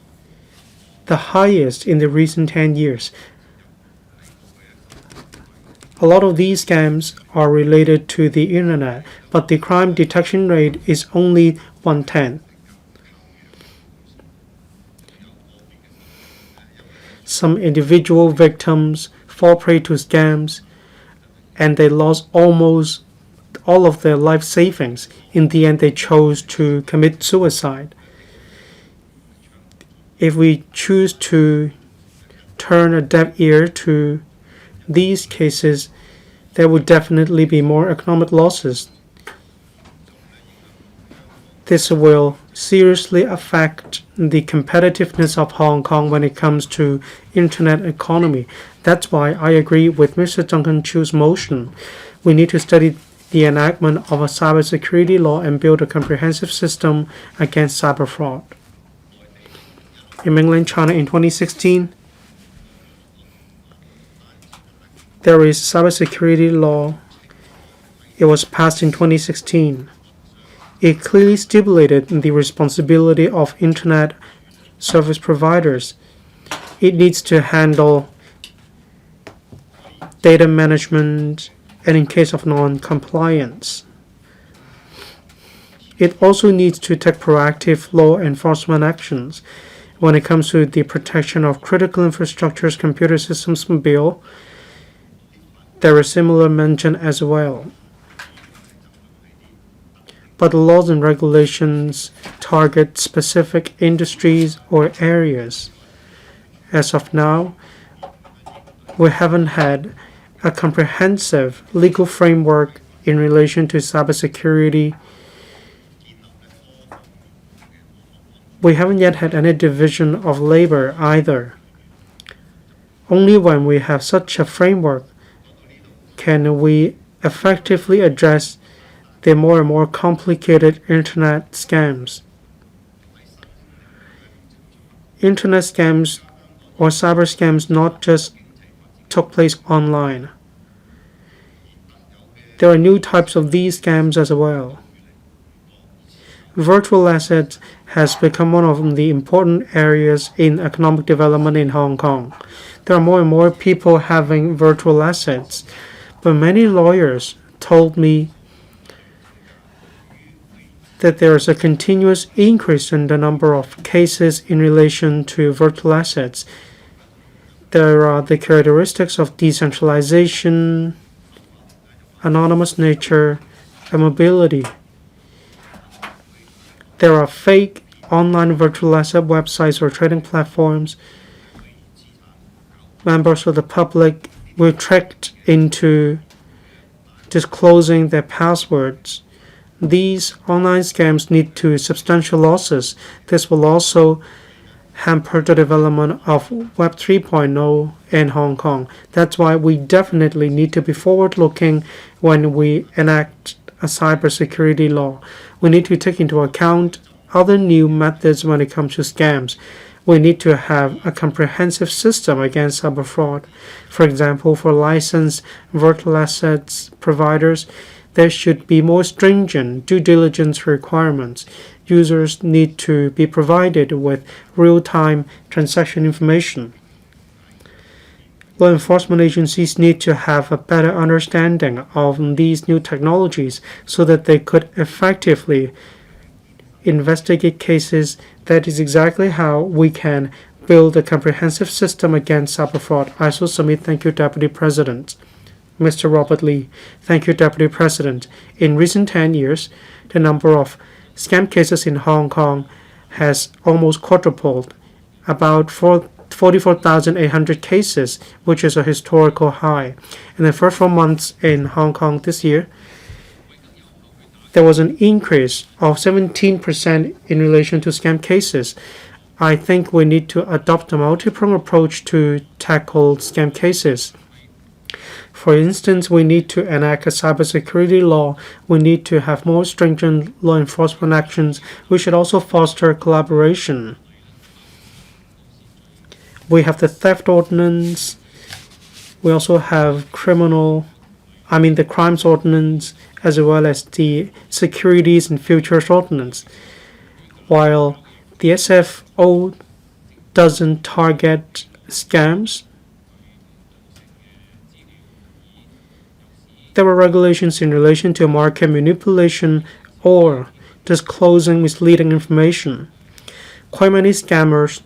Speaker 4: the highest in the recent 10 years. A lot of these scams are related to the internet, but the crime detection rate is only 1/10. Some individual victims fall prey to scams and they lost almost all of their life savings. In the end, they chose to commit suicide. If we choose to turn a deaf ear to these cases, there would definitely be more economic losses. This will seriously affect the competitiveness of Hong Kong when it comes to internet economy. That's why I agree with Mr. Duncan Chiu's motion. We need to study the enactment of a cybersecurity law and build a comprehensive system against cyber fraud. In mainland China in 2016, there is cybersecurity law. It was passed in 2016. It clearly stipulated the responsibility of internet service providers. It needs to handle data management and in case of non-compliance. It also needs to take proactive law enforcement actions. When it comes to the protection of critical infrastructures, computer systems bill, there is similar mention as well. But the laws and regulations target specific industries or areas. As of now, we haven't had a comprehensive legal framework in relation to cybersecurity. We haven't yet had any division of labor either. Only when we have such a framework can we effectively address the more and more complicated internet scams. Internet scams or cyber scams not just took place online. There are new types of these scams as well. Virtual assets has become one of the important areas in economic development in Hong Kong. There are more and more people having virtual assets, but many lawyers told me that there is a continuous increase in the number of cases in relation to virtual assets. There are the characteristics of decentralization, anonymous nature, and mobility. There are fake online virtual asset websites or trading platforms. Members of the public were tricked into disclosing their passwords. These online scams lead to substantial losses. This will also hamper the development of Web 3.0 in Hong Kong. That's why we definitely need to be forward-looking when we enact a cybersecurity law. We need to take into account other new methods when it comes to scams. We need to have a comprehensive system against cyber fraud. For example, for licensed virtual assets providers, there should be more stringent due diligence requirements. Users need to be provided with real-time transaction information. Law enforcement agencies need to have a better understanding of these new technologies so that they could effectively investigate cases. That is exactly how we can build a comprehensive system against cyber fraud. I so submit. Thank you, Deputy President. Mr. Robert Lee. Thank you, Deputy President. In recent 10 years, the number of scam cases in Hong Kong has almost quadrupled, about 44,800 cases, which is a historical high. In the first 4 months in Hong Kong this year, there was an increase of 17% in relation to scam cases. I think we need to adopt a multi-pronged approach to tackle scam cases. For instance, we need to enact a cybersecurity law. We need to have more stringent law enforcement actions. We should also foster collaboration. We have the theft ordinance. We also have the crimes ordinance, as well as the securities and futures ordinance. While the SFO doesn't target scams, there were regulations in relation to market manipulation or disclosing misleading information. Quite many scammers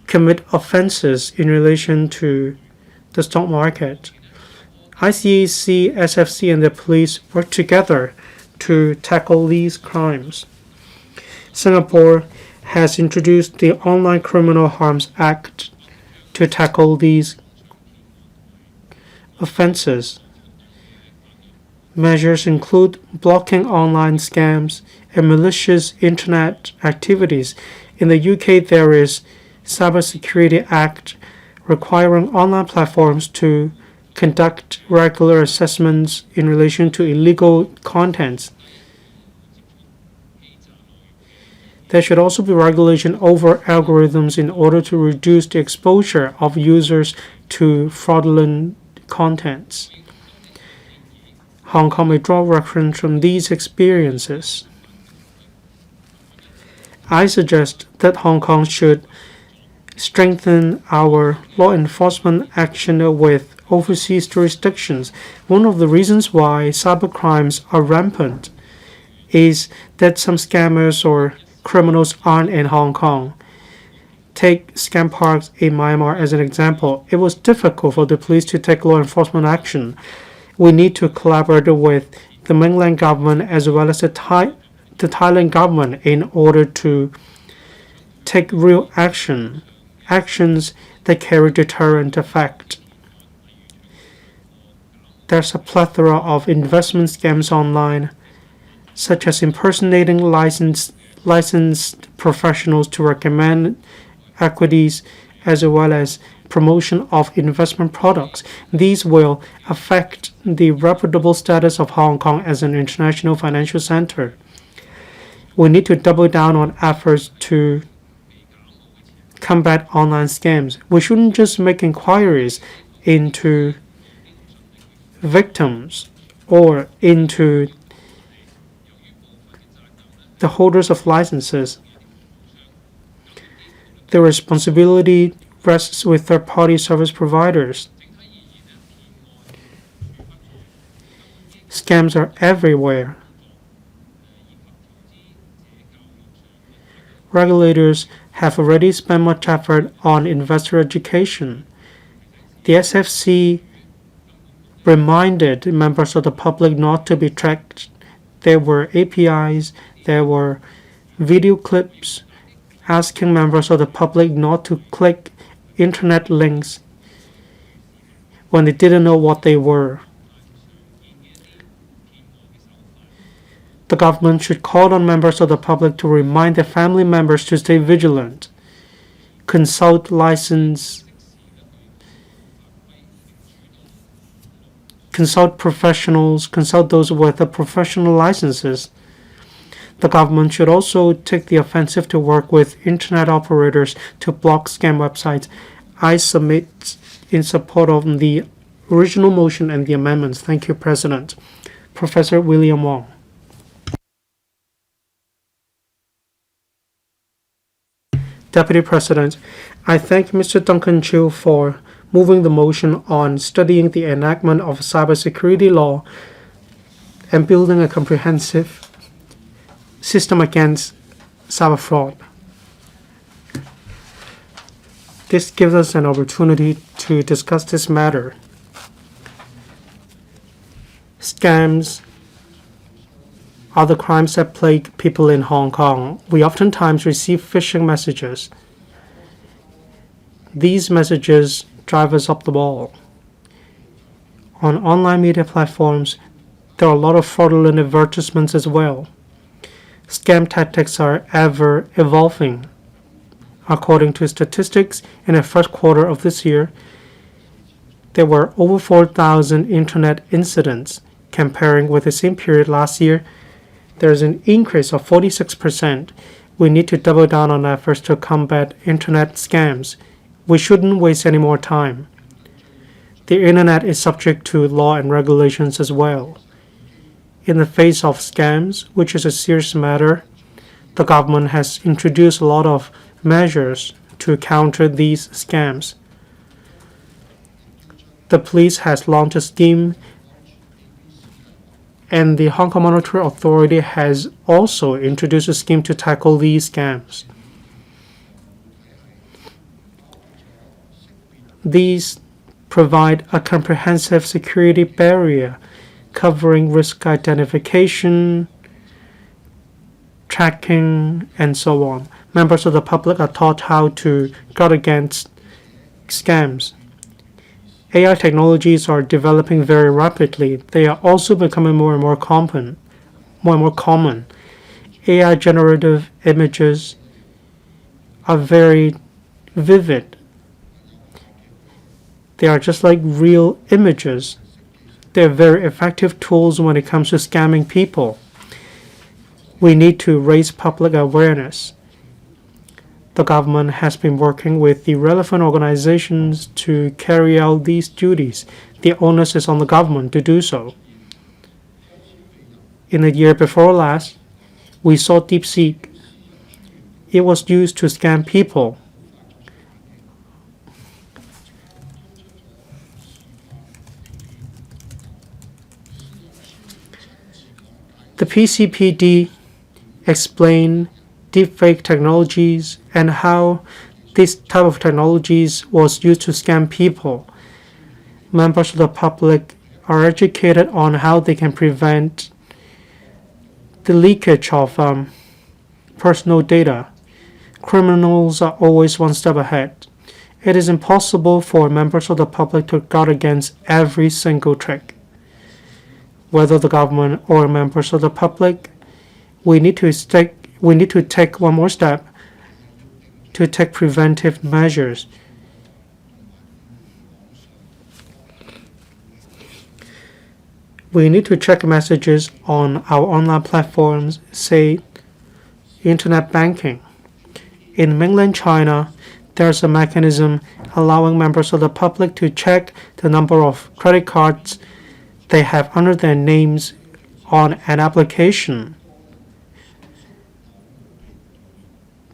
Speaker 4: commit offenses in relation to the stock market. ICAC, SFC, and the police work together to tackle these crimes. Singapore has introduced the Online Criminal Harms Act to tackle these offenses. Measures include blocking online scams and malicious internet activities. In the UK, there is Cybersecurity Act requiring online platforms to conduct regular assessments in relation to illegal contents. There should also be regulation over algorithms in order to reduce the exposure of users to fraudulent contents. Hong Kong may draw reference from these experiences. I suggest that Hong Kong should strengthen our law enforcement action with overseas jurisdictions. One of the reasons why cybercrimes are rampant is that some scammers or criminals aren't in Hong Kong. Take scam parks in Myanmar as an example. It was difficult for the police to take law enforcement action. We need to collaborate with the mainland government as well as the Thailand government in order to take real actions that carry deterrent effect. There's a plethora of investment scams online, such as impersonating licensed professionals to recommend equities as well as promotion of investment products. These will affect the reputable status of Hong Kong as an international financial center. We need to double down on efforts to combat online scams. We shouldn't just make inquiries into victims or into the holders of licenses. The responsibility rests with third-party service providers. Scams are everywhere. Regulators have already spent much effort on investor education. The SFC reminded members of the public not to be tracked. There were APIs, there were video clips asking members of the public not to click internet links when they didn't know what they were. The government should call on members of the public to remind their family members to stay vigilant, consult professionals, consult those with the professional licenses. The government should also take the offensive to work with internet operators to block scam websites. I submit in support of the original motion and the amendments. Thank you, President. Professor William Wong. Deputy President, I thank Mr. Duncan Chiu for moving the motion on studying the enactment of cybersecurity law and building a comprehensive system against cyber fraud. This gives us an opportunity to discuss this matter. Scams are the crimes that plague people in Hong Kong. We oftentimes receive phishing messages. These messages drive us up the wall. On online media platforms, there are a lot of fraudulent advertisements as well. Scam tactics are ever evolving. According to statistics, in the first quarter of this year, there were over 4,000 internet incidents. Comparing with the same period last year, there's an increase of 46%. We need to double down on efforts to combat internet scams. We shouldn't waste any more time. The internet is subject to law and regulations as well. In the face of scams, which is a serious matter, the government has introduced a lot of measures to counter these scams. The police has launched a scheme, and the Hong Kong Monetary Authority has also introduced a scheme to tackle these scams. These provide a comprehensive security barrier covering risk identification, tracking, and so on. Members of the public are taught how to guard against scams. AI technologies are developing very rapidly. They are also becoming more and more common. AI generative images are very vivid. They are just like real images. They are very effective tools when it comes to scamming people. We need to raise public awareness. The government has been working with the relevant organizations to carry out these duties. The onus is on the government to do so. In the year before last, we saw DeepSeek. It was used to scam people. The PCPD explained deepfake technologies and how this type of technologies was used to scam people. Members of the public are educated on how they can prevent the leakage of personal data. Criminals are always one step ahead. It is impossible for members of the public to guard against every single trick. Whether the government or members of the public, we need to take one more step to take preventive measures. We need to check messages on our online platforms, say internet banking. In mainland China, there's a mechanism allowing members of the public to check the number of credit cards they have under their names on an application.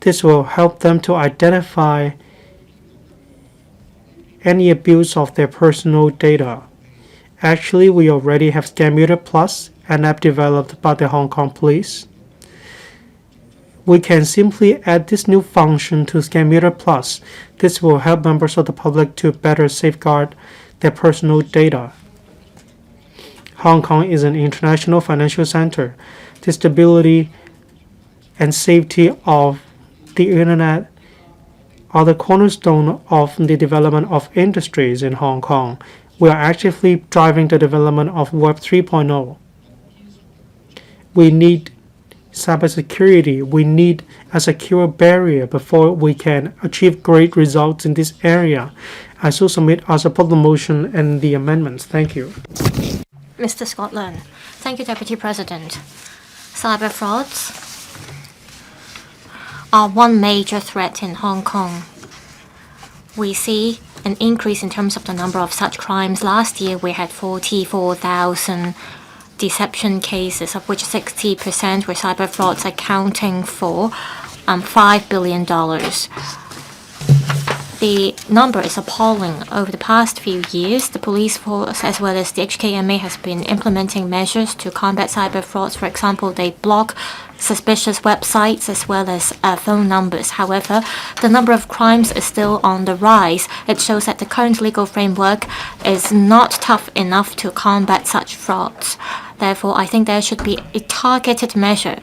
Speaker 4: This will help them to identify any abuse of their personal data. Actually, we already have Scammuter Plus, an app developed by the Hong Kong police. We can simply add this new function to Scammuter Plus. This will help members of the public to better safeguard their personal data. Hong Kong is an international financial center. The stability and safety of the internet are the cornerstone of the development of industries in Hong Kong. We are actively driving the development of Web 3.0. We need cybersecurity. We need a secure barrier before we can achieve great results in this area. I so submit our support the motion and the amendments. Thank you.
Speaker 3: Mr. Scotland. Thank you, Deputy President. Cyber frauds are one major threat in Hong Kong. We see an increase in terms of the number of such crimes. Last year, we had 44,000 deception cases, of which 60% were cyber frauds, accounting for $5 billion. The number is appalling. Over the past few years, the police force as well as the HKMA has been implementing measures to combat cyber frauds. For example, they block suspicious websites as well as phone numbers. However, the number of crimes is still on the rise. It shows that the current legal framework is not tough enough to combat such frauds. Therefore, I think there should be a targeted measure.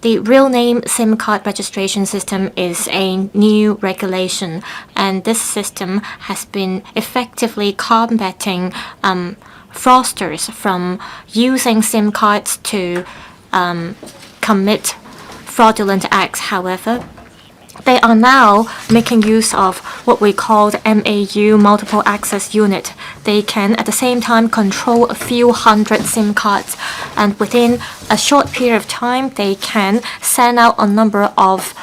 Speaker 3: The real name SIM card registration system is a new regulation, and this system has been effectively combating fraudsters from using SIM cards to commit fraudulent acts. However, they are now making use of what we call the MAU, multiple access unit. They can at the same time control a few hundred SIM cards, and within a short period of time they can send out a number of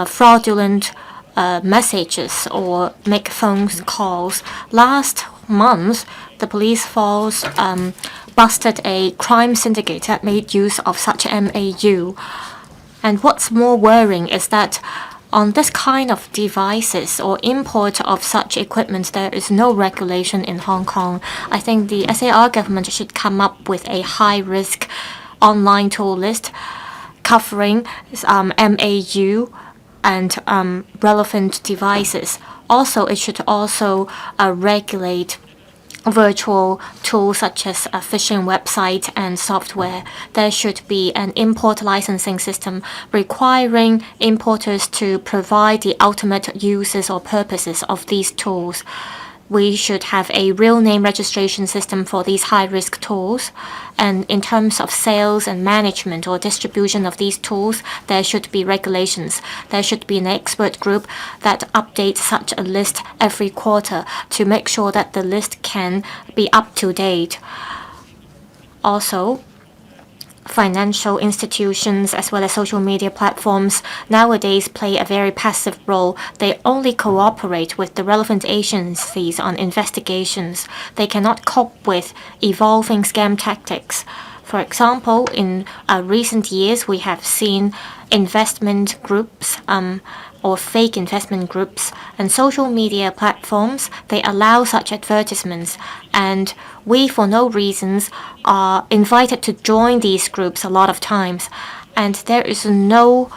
Speaker 3: fraudulent messages or make phone calls. Last month, the police force busted a crime syndicate that made use of such MAU. And what's more worrying is that on this kind of devices or import of such equipment, there is no regulation in Hong Kong. I think the SAR government should come up with a high-risk online tool list covering MAU and relevant devices. Also, it should also regulate virtual tools such as a phishing website and software. There should be an import licensing system requiring importers to provide the ultimate uses or purposes of these tools. We should have a real name registration system for these high-risk tools. And in terms of sales and management or distribution of these tools, there should be regulations. There should be an expert group that updates such a list every quarter to make sure that the list can be up to date. Also, financial institutions as well as social media platforms nowadays play a very passive role. They only cooperate with the relevant agencies on investigations. They cannot cope with evolving scam tactics. For example, in recent years, we have seen investment groups or fake investment groups and social media platforms. They allow such advertisements, and we, for no reasons, are invited to join these groups a lot of times, and there is no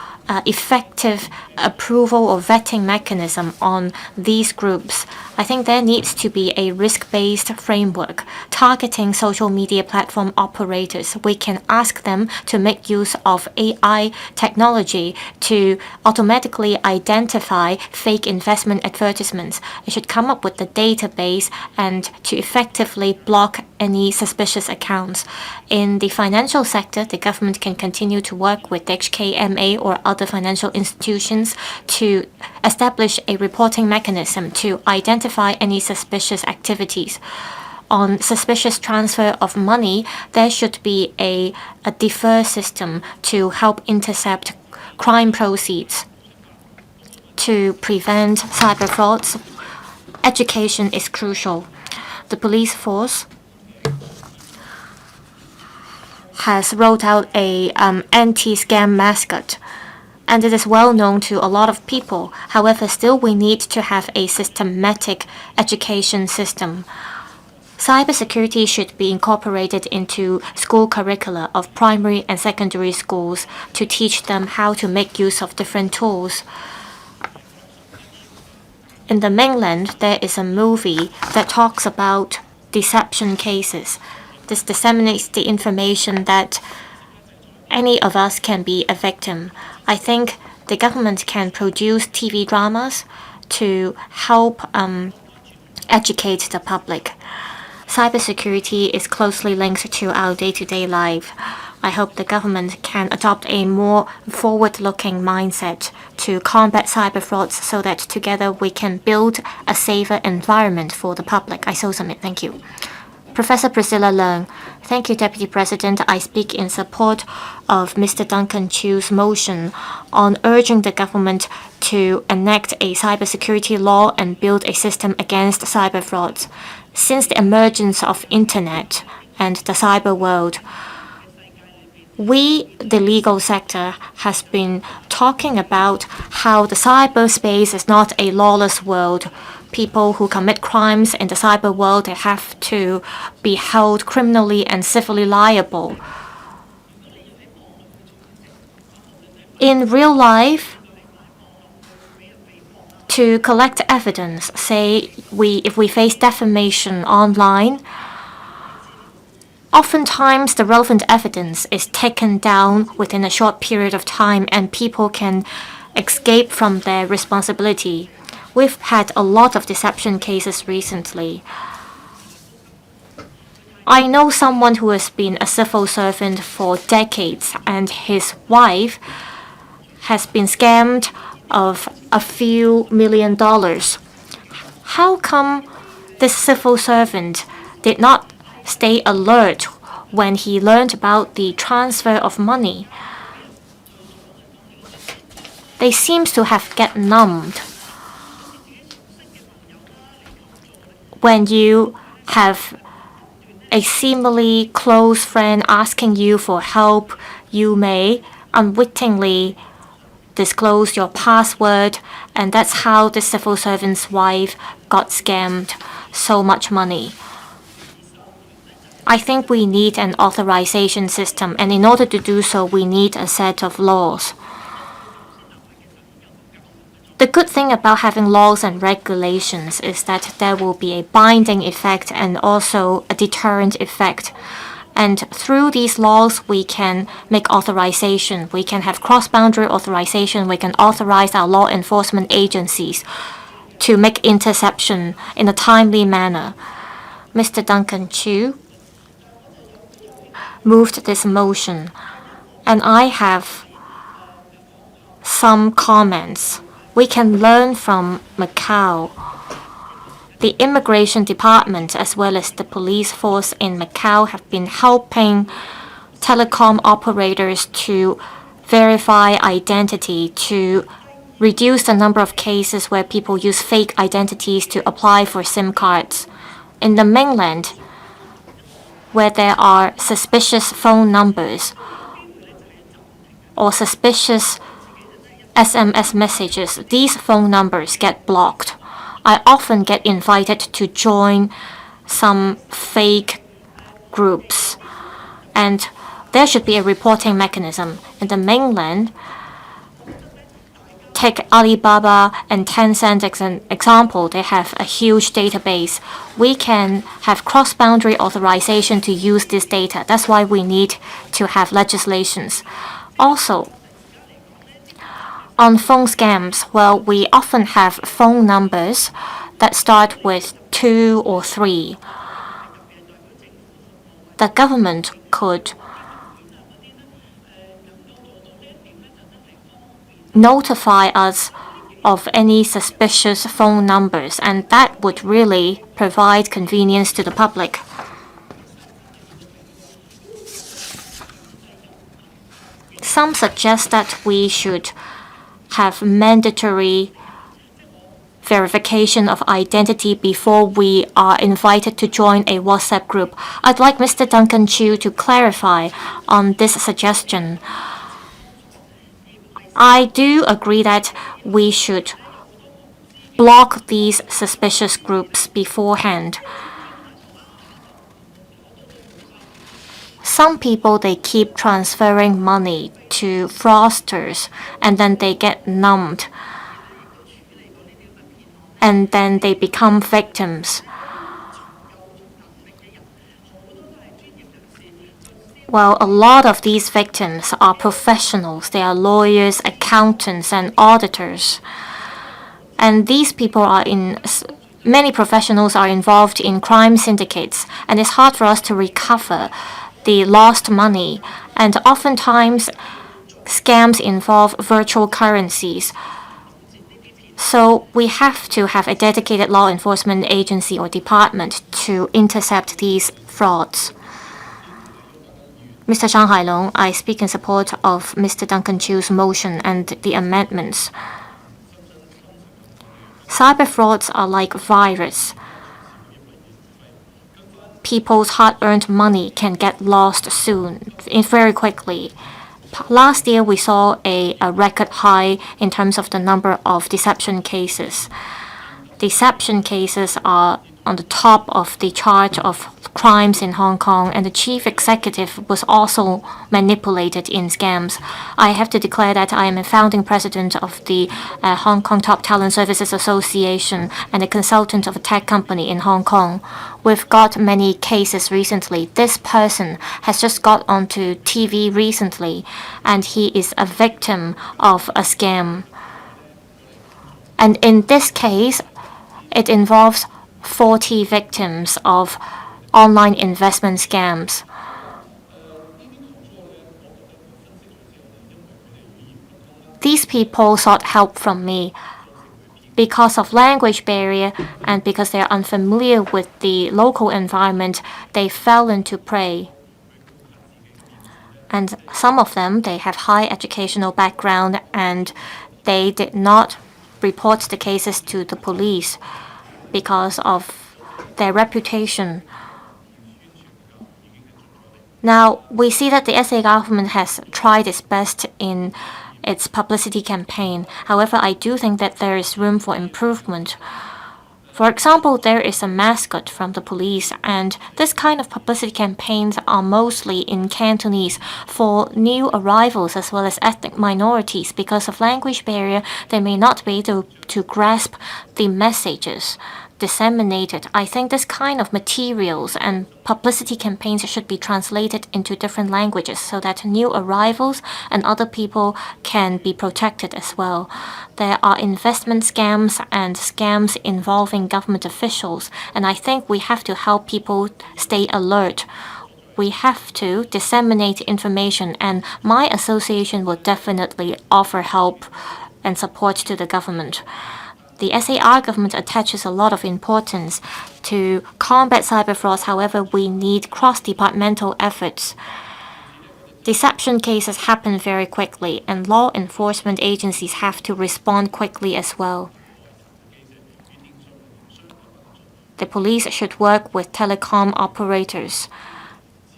Speaker 3: effective approval or vetting mechanism on these groups. I think there needs to be a risk-based framework targeting social media platform operators. We can ask them to make use of AI technology to automatically identify fake investment advertisements. It should come up with the database and to effectively block any suspicious accounts. In the financial sector, the government can continue to work with the HKMA or other financial institutions to establish a reporting mechanism to identify any suspicious activities. On suspicious transfer of money, there should be a defer system to help intercept crime proceeds. To prevent cyber frauds, education is crucial. The police force has rolled out a anti-scam mascot, and it is well known to a lot of people. However, still we need to have a systematic education system. Cybersecurity should be incorporated into school curricula of primary and secondary schools to teach them how to make use of different tools. In the mainland, there is a movie that talks about deception cases. This disseminates the information that any of us can be a victim. I think the government can produce TV dramas to help educate the public. Cybersecurity is closely linked to our day-to-day life. I hope the government can adopt a more forward-looking mindset to combat cyber frauds so that together we can build a safer environment for the public. I so submit. Thank you. Professor Priscilla Leung. Thank you, Deputy President. I speak in support of Mr. Duncan Chiu's motion on urging the government to enact a cybersecurity law and build a system against cyber frauds. Since the emergence of Internet and the cyber world, We, the legal sector, has been talking about how the cyberspace is not a lawless world. People who commit crimes in the cyber world, they have to be held criminally and civilly liable. In real life, to collect evidence, say if we face defamation online, oftentimes the relevant evidence is taken down within a short period of time and people can escape from their responsibility. We've had a lot of deception cases recently. I know someone who has been a civil servant for decades and his wife has been scammed of a few $1,000,000. How come this civil servant did not stay alert when he learned about the transfer of money? They seem to have get numbed. When you have a seemingly close friend asking you for help, you may unwittingly disclose your password, and that's how the civil servant's wife got scammed so much money. I think we need an authorization system, and in order to do so, we need a set of laws. The good thing about having laws and regulations is that there will be a binding effect and also a deterrent effect. And through these laws, we can make authorization. We can have cross-boundary authorization. We can authorize our law enforcement agencies to make interception in a timely manner. Mr. Duncan CHIU moved this motion, and I have some comments. We can learn from Macau. The immigration department as well as the police force in Macau have been helping telecom operators to verify identity, to reduce the number of cases where people use fake identities to apply for SIM cards. In the mainland, where there are suspicious phone numbers or suspicious SMS messages, these phone numbers get blocked. I often get invited to join some fake groups, and there should be a reporting mechanism. In the mainland, take Alibaba and Tencent as an example. They have a huge database. We can have cross-boundary authorization to use this data. That's why we need to have legislations. Also, on phone scams, well, we often have phone numbers that start with 2 or 3. The government could notify us of any suspicious phone numbers, and that would really provide convenience to the public. Some suggest that we should have mandatory verification of identity before we are invited to join a WhatsApp group. I'd like Mr. Duncan CHIU to clarify on this suggestion. I do agree that we should block these suspicious groups beforehand. Some people, they keep transferring money to fraudsters and then they get numbed and then they become victims. Well, a lot of these victims are professionals. They are lawyers, accountants, and auditors. And these people many professionals are involved in crime syndicates, and it's hard for us to recover the lost money. And oftentimes, scams involve virtual currencies. So we have to have a dedicated law enforcement agency or department to intercept these frauds. Mr. Zhang Hailong, I speak in support of Mr. Duncan CHIU's motion and the amendments. Cyber frauds are like virus. people's hard-earned money can get lost soon, very quickly. Last year, we saw a record high in terms of the number of deception cases. Deception cases are on the top of the chart of crimes in Hong Kong, and the chief executive was also manipulated in scams. I have to declare that I am a founding president of the Hong Kong Top Talent Services Association and a consultant of a tech company in Hong Kong. We've got many cases recently. This person has just got onto TV recently, and he is a victim of a scam. And in this case, it involves 40 victims of online investment scams. These people sought help from me. Because of language barrier and because they are unfamiliar with the local environment, they fell into prey. And some of them, they have high educational background and they did not report the cases to the police because of their reputation. Now, we see that the SA government has tried its best in its publicity campaign. However, I do think that there is room for improvement. For example, there is a mascot from the police, and this kind of publicity campaigns are mostly in Cantonese for new arrivals as well as ethnic minorities. Because of language barrier, they may not be able to grasp the messages disseminated. I think this kind of materials and publicity campaigns should be translated into different languages so that new arrivals and other people can be protected as well. There are investment scams and scams involving government officials, and I think we have to help people stay alert. We have to disseminate information, and my association will definitely offer help and support to the government. The SAR government attaches a lot of importance to combat cyber frauds. However, we need cross-departmental efforts. Deception cases happen very quickly, and law enforcement agencies have to respond quickly as well. The police should work with telecom operators.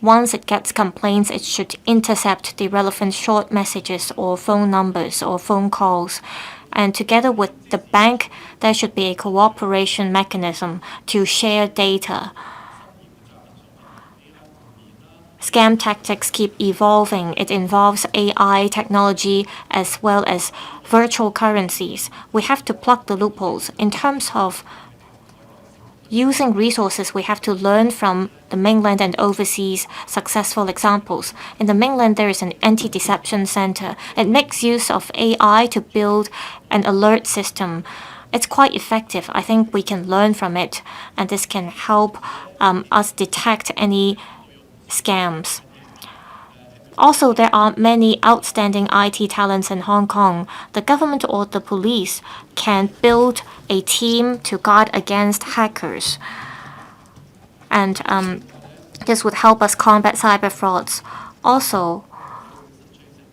Speaker 3: Once it gets complaints, it should intercept the relevant short messages or phone numbers or phone calls. And together with the bank, there should be a cooperation mechanism to share data. Scam tactics keep evolving. It involves AI technology as well as virtual currencies. We have to plug the loopholes. In terms of using resources, we have to learn from the mainland and overseas successful examples. In the mainland, there is an anti-deception center. It makes use of AI to build an alert system. It's quite effective. I think we can learn from it, and this can help us detect any scams. Also, there are many outstanding IT talents in Hong Kong. The government or the police can build a team to guard against hackers. And this would help us combat cyber frauds. Also,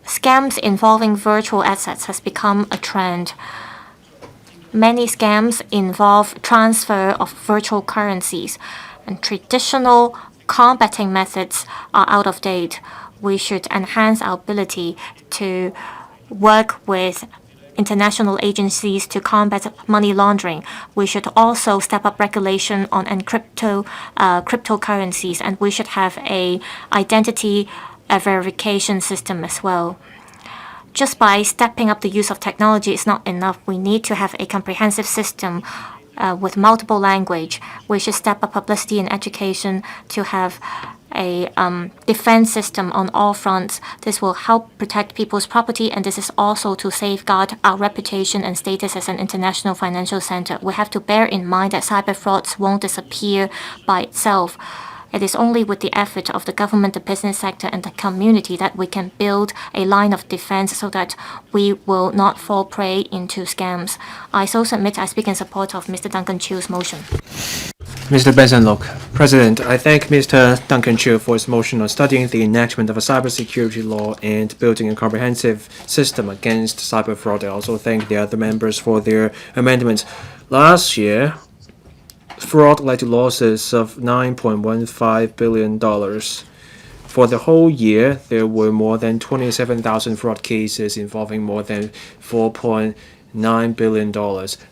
Speaker 3: scams involving virtual assets has become a trend. Many scams involve transfer of virtual currencies, and traditional combating methods are out of date. We should enhance our ability to work with international agencies to combat money laundering. We should also step up regulation on cryptocurrencies, and we should have a identity verification system as well. Just by stepping up the use of technology is not enough. We need to have a comprehensive system with multiple language. We should step up publicity and education to have a defense system on all fronts. This will help protect people's property, and this is also to safeguard our reputation and status as an international financial center. We have to bear in mind that cyber frauds won't disappear by itself. It is only with the effort of the government, the business sector, and the community that we can build a line of defense so that we will not fall prey into scams. I so submit I speak in support of Mr. Duncan Chiu's motion.
Speaker 1: Mr. Benson Look, President, I thank Mr. Duncan Chiu for his motion on studying the enactment of a cybersecurity law and building a comprehensive system against cyber fraud. I also thank the other members for their amendments. Last year, fraud led to losses of $9.15 billion. For the whole year, there were more than 27,000 fraud cases involving more than $4.9 billion.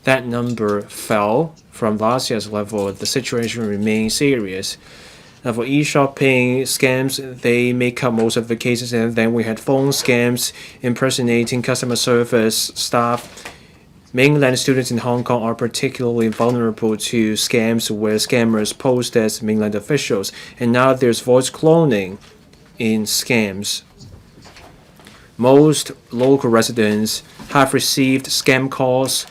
Speaker 1: That number fell from last year's level. The situation remains serious. Now, for e-shopping scams, they make up most of the cases, and then we had phone scams impersonating customer service staff. Mainland students in Hong Kong are particularly vulnerable to scams where scammers pose as mainland officials, and now there's voice cloning in scams. Most local residents have received scam calls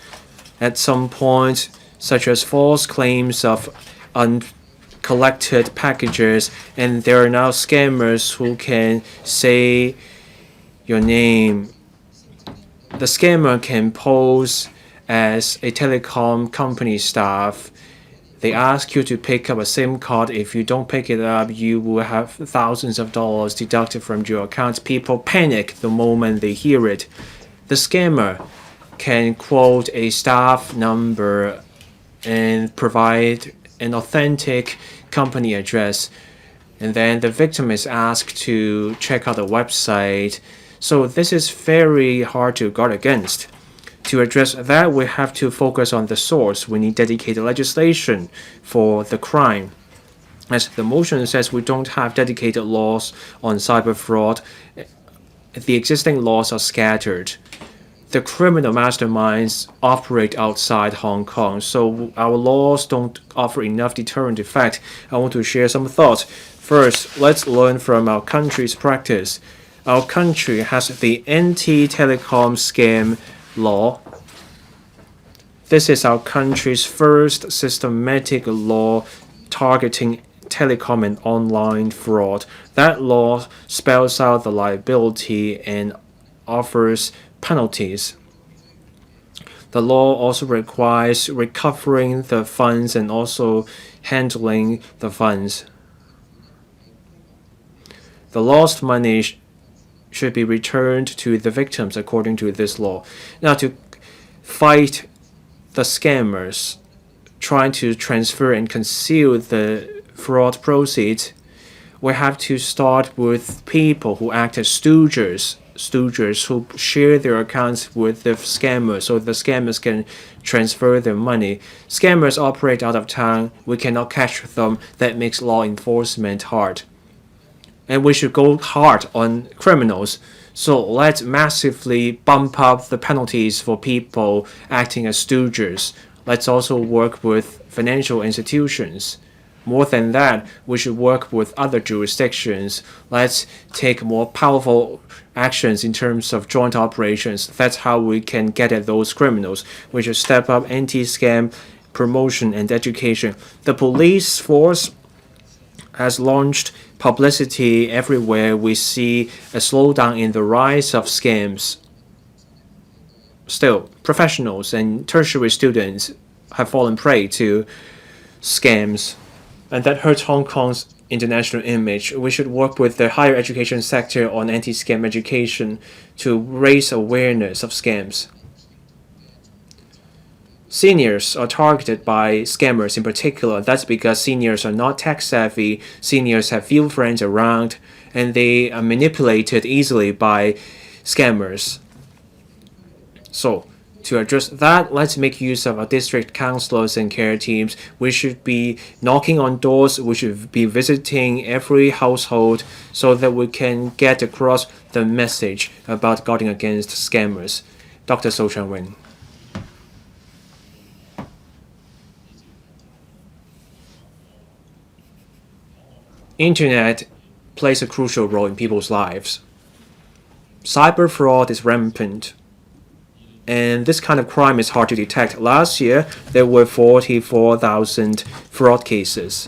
Speaker 1: at some point, such as false claims of uncollected packages, and there are now scammers who can say your name. The scammer can pose as a telecom company staff. They ask you to pick up a SIM card. If you don't pick it up, you will have thousands of dollars deducted from your account. People panic the moment they hear it. The scammer can quote a staff number and provide an authentic company address, and then the victim is asked to check out the website. So this is very hard to guard against. To address that, we have to focus on the source. We need dedicated legislation for the crime. As the motion says, we don't have dedicated laws on cyber fraud. The existing laws are scattered. The criminal masterminds operate outside Hong Kong, so our laws don't offer enough deterrent effect. I want to share some thoughts. First, let's learn from our country's practice. Our country has the anti-telecom scam law. This is our country's first systematic law targeting telecom and online fraud. That law spells out the liability and offers penalties. The law also requires recovering the funds and also handling the funds. The lost money should be returned to the victims according to this law. Now, to fight the scammers trying to transfer and conceal the fraud proceeds, we have to start with people who act as stooges who share their accounts with the scammers so the scammers can transfer their money. Scammers operate out of town. We cannot catch them. That makes law enforcement hard. And we should go hard on criminals. So let's massively bump up the penalties for people acting as stooges. Let's also work with financial institutions. More than that, we should work with other jurisdictions. Let's take more powerful actions in terms of joint operations. That's how we can get at those criminals. We should step up anti-scam promotion and education. The police force has launched publicity everywhere. We see a slowdown in the rise of scams. Still, professionals and tertiary students have fallen prey to scams, and that hurts Hong Kong's international image. We should work with the higher education sector on anti-scam education to raise awareness of scams. Seniors are targeted by scammers in particular. That's because seniors are not tech savvy, seniors have few friends around, and they are manipulated easily by scammers. So, to address that, let's make use of our district councillors and care teams. We should be knocking on doors, we should be visiting every household so that we can get across the message about guarding against scammers. Dr. So Chan-wing. Internet plays a crucial role in people's lives. Cyber fraud is rampant, and this kind of crime is hard to detect. Last year, there were 44,000 fraud cases.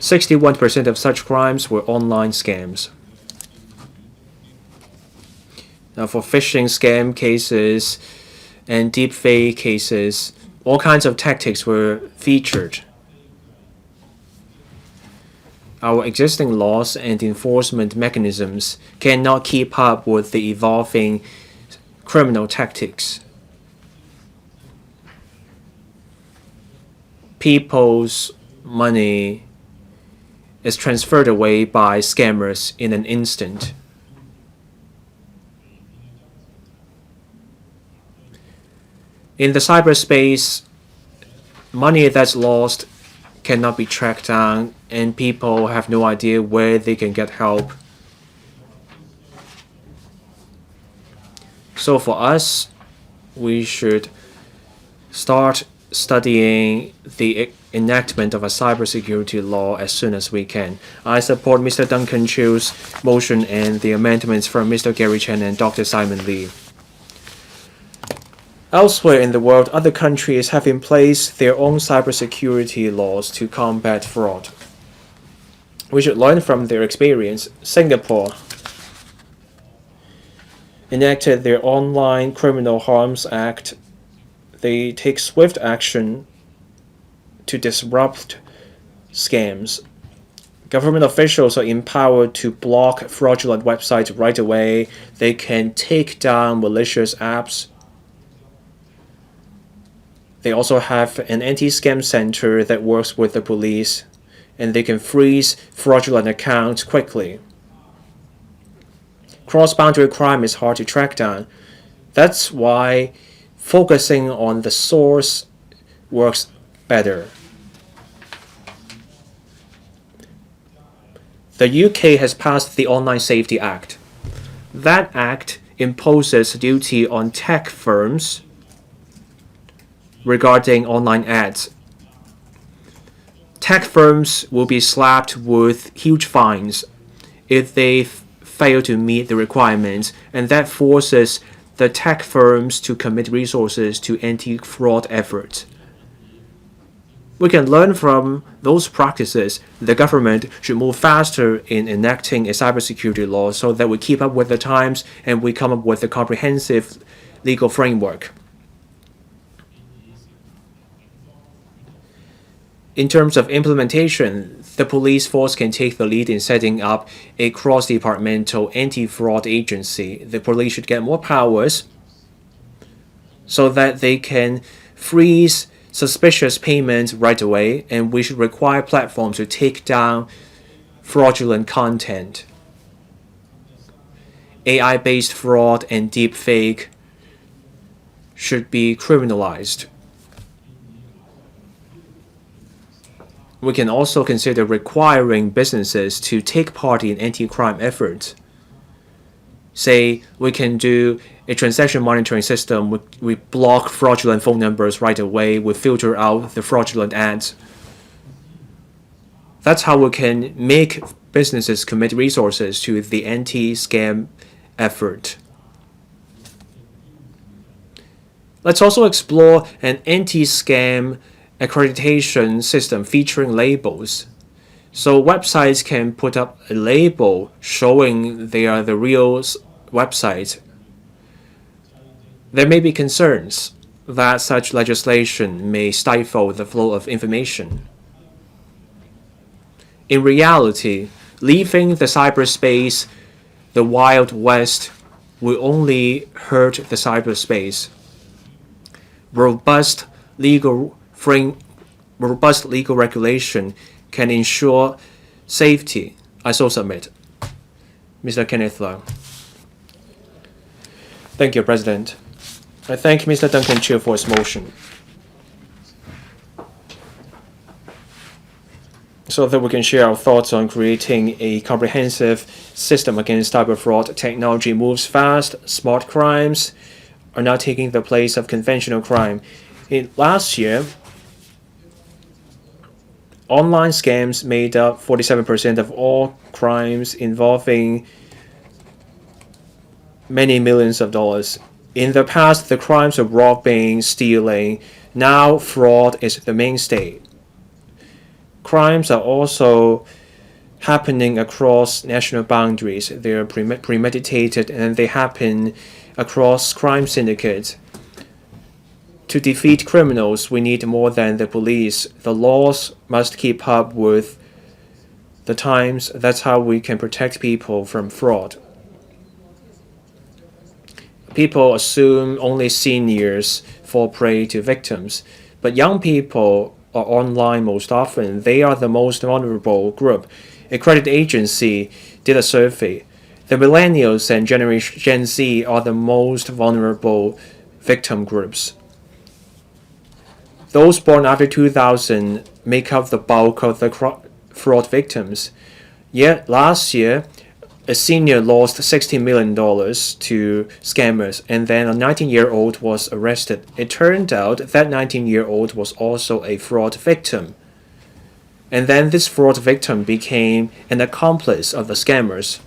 Speaker 1: 61% of such crimes were online scams. Now, for phishing scam cases and deepfake cases, all kinds of tactics were featured. Our existing laws and enforcement mechanisms cannot keep up with the evolving criminal tactics. people's money is transferred away by scammers in an instant. In the cyberspace, money that's lost cannot be tracked down, and people have no idea where they can get help. So for us, we should start studying the enactment of a cybersecurity law as soon as we can. I support Mr. Duncan Chiu's motion and the amendments from Mr. Gary Chen and Dr. Simon Lee. Elsewhere in the world, other countries have in place their own cybersecurity laws to combat fraud. We should learn from their experience. Singapore enacted their Online Criminal Harms Act. They take swift action to disrupt scams. Government officials are empowered to block fraudulent websites right away. They can take down malicious apps. They also have an anti-scam center that works with the police, and they can freeze fraudulent accounts quickly. Cross-boundary crime is hard to track down. That's why focusing on the source works better. The UK has passed the Online Safety Act. That act imposes duty on tech firms regarding online ads. Tech firms will be slapped with huge fines if they fail to meet the requirements, and that forces the tech firms to commit resources to anti-fraud efforts. We can learn from those practices. The government should move faster in enacting a cybersecurity law so that we keep up with the times and we come up with a comprehensive legal framework. In terms of implementation, the police force can take the lead in setting up a cross-departmental anti-fraud agency. The police should get more powers so that they can freeze suspicious payments right away, and we should require platforms to take down fraudulent content. AI-based fraud and deepfake should be criminalized. We can also consider requiring businesses to take part in anti-crime efforts. Say, we can do a transaction monitoring system. We block fraudulent phone numbers right away. We filter out the fraudulent ads. That's how we can make businesses commit resources to the anti-scam effort. Let's also explore an anti-scam accreditation system featuring labels. So websites can put up a label showing they are the real website. There may be concerns that such legislation may stifle the flow of information. In reality, leaving the cyberspace, the Wild West, will only hurt the cyberspace. Robust legal regulation can ensure safety. I so submit. Mr. Kenneth Leung. Thank you, President. I thank Mr. Duncan Chiu for his motion, so that we can share our thoughts on creating a comprehensive system against cyber fraud. Technology moves fast. Smart crimes are now taking the place of conventional crime. Last year, online scams made up 47% of all crimes involving many millions of dollars. In the past, the crimes of robbing, stealing. Now, fraud is the mainstay. Crimes are also happening across national boundaries. They are premeditated, and they happen across crime syndicates. To defeat criminals, we need more than the police. The laws must keep up with the times. That's how we can protect people from fraud. People assume only seniors fall prey to victims, but young people are online most often, they are the most vulnerable group. A credit agency did a survey. The millennials and Generation Gen Z are the most vulnerable victim groups. Those born after 2000 make up the bulk of the fraud victims. Yet last year, a senior lost $60 million to scammers, and then a 19-year-old was arrested. It turned out that 19-year-old was also a fraud victim. And then this fraud victim became an accomplice of the scammers.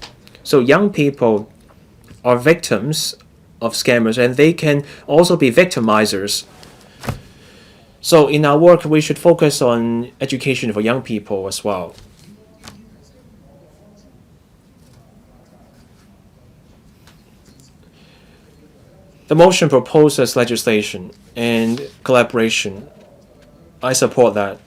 Speaker 1: So young people are victims of scammers, and they can also be victimizers. So in our work, we should focus on education for young people as well. The motion proposes legislation and collaboration. I support that.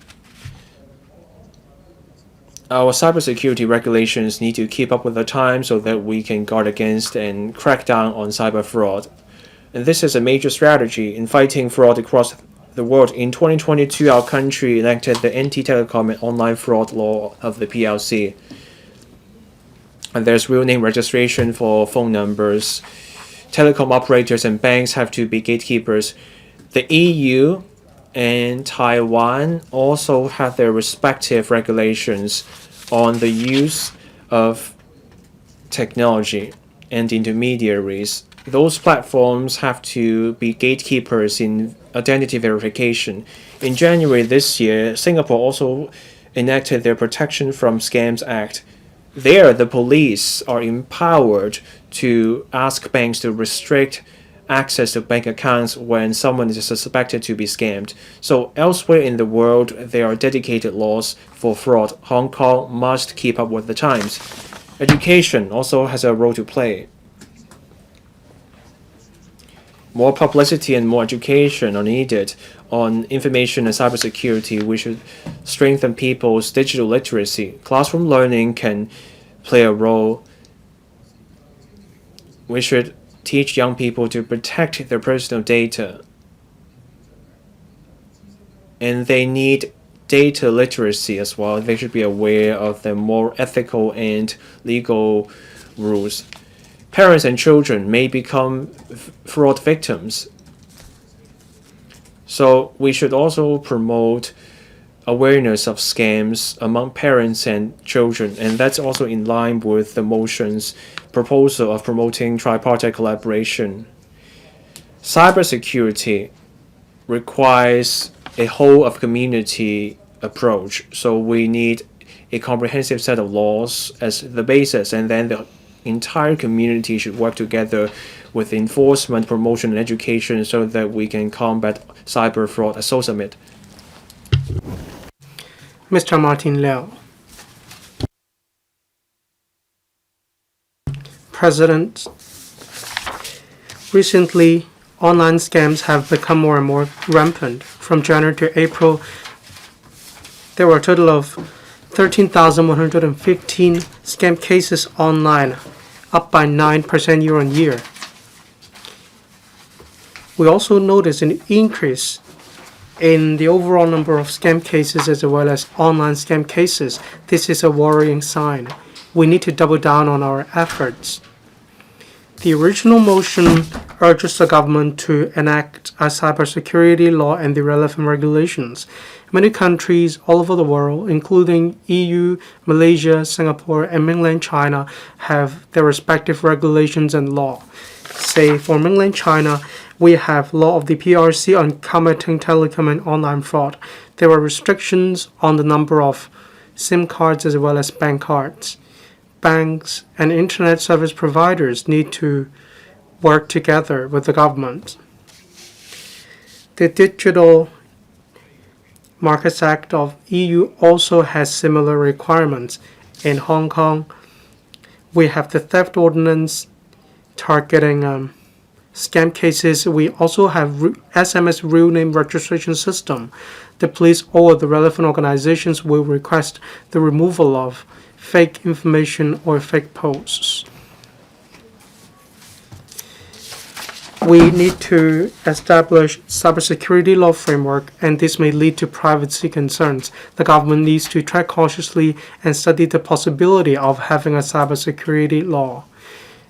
Speaker 1: Our cybersecurity regulations need to keep up with the times so that we can guard against and crack down on cyber fraud. And this is a major strategy in fighting fraud across the world. In 2022, our country enacted the Anti-Telecom and Online Fraud Law of the PLC. And there's real name registration for phone numbers. Telecom operators and banks have to be gatekeepers. The EU and Taiwan also have their respective regulations on the use of technology and intermediaries. Those platforms have to be gatekeepers in identity verification. In January this year, Singapore also enacted their Protection from Scams Act. There, the police are empowered to ask banks to restrict access to bank accounts when someone is suspected to be scammed. So elsewhere in the world, there are dedicated laws for fraud. Hong Kong must keep up with the times. Education also has a role to play. More publicity and more education are needed on information and cybersecurity. We should strengthen people's digital literacy. Classroom learning can play a role. We should teach young people to protect their personal data. And they need data literacy as well. They should be aware of the more ethical and legal rules. Parents and children may become fraud victims. So we should also promote awareness of scams among parents and children, and that's also in line with the motion's proposal of promoting tripartite collaboration. Cybersecurity requires a whole of community approach, so we need a comprehensive set of laws as the basis, and then the entire community should work together with enforcement, promotion, and education so that we can combat cyber fraud. I so submit.
Speaker 4: Mr. Martin Liao. President, recently, online scams have become more and more rampant. From January to April, there were a total of 13,115 scam cases online, up by 9% year on year. We also noticed an increase in the overall number of scam cases as well as online scam cases. This is a worrying sign. We need to double down on our efforts. The original motion urges the government to enact a cybersecurity law and the relevant regulations. Many countries all over the world, including EU, Malaysia, Singapore, and mainland China, have their respective regulations and law. Say, for mainland China, we have law of the PRC on combating telecom and online fraud. There are restrictions on the number of SIM cards as well as bank cards. Banks and internet service providers need to work together with the government. The Digital Markets Act of EU also has similar requirements. In Hong Kong, we have the theft ordinance targeting scam cases. We also have SMS real name registration system. The police or the relevant organizations will request the removal of fake information or fake posts. We need to establish cybersecurity law framework, and this may lead to privacy concerns. The government needs to tread cautiously and study the possibility of having a cybersecurity law.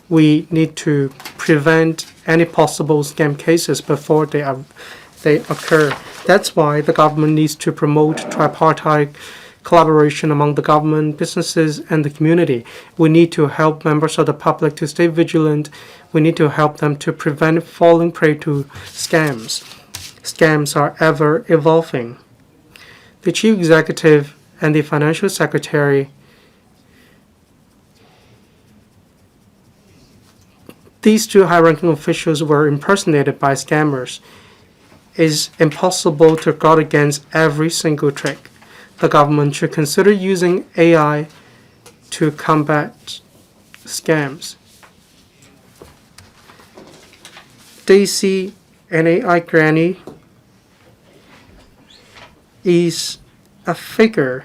Speaker 4: We need to prevent any possible scam cases before they occur. That's why the government needs to promote tripartite collaboration among the government, businesses, and the community. We need to help members of the public to stay vigilant. We need to help them to prevent falling prey to scams. Scams are ever evolving. The chief executive and the financial secretary, these two high-ranking officials were impersonated by scammers. It's impossible to guard against every single trick. The government should consider using AI to combat scams. Daisy, an AI granny, is a figure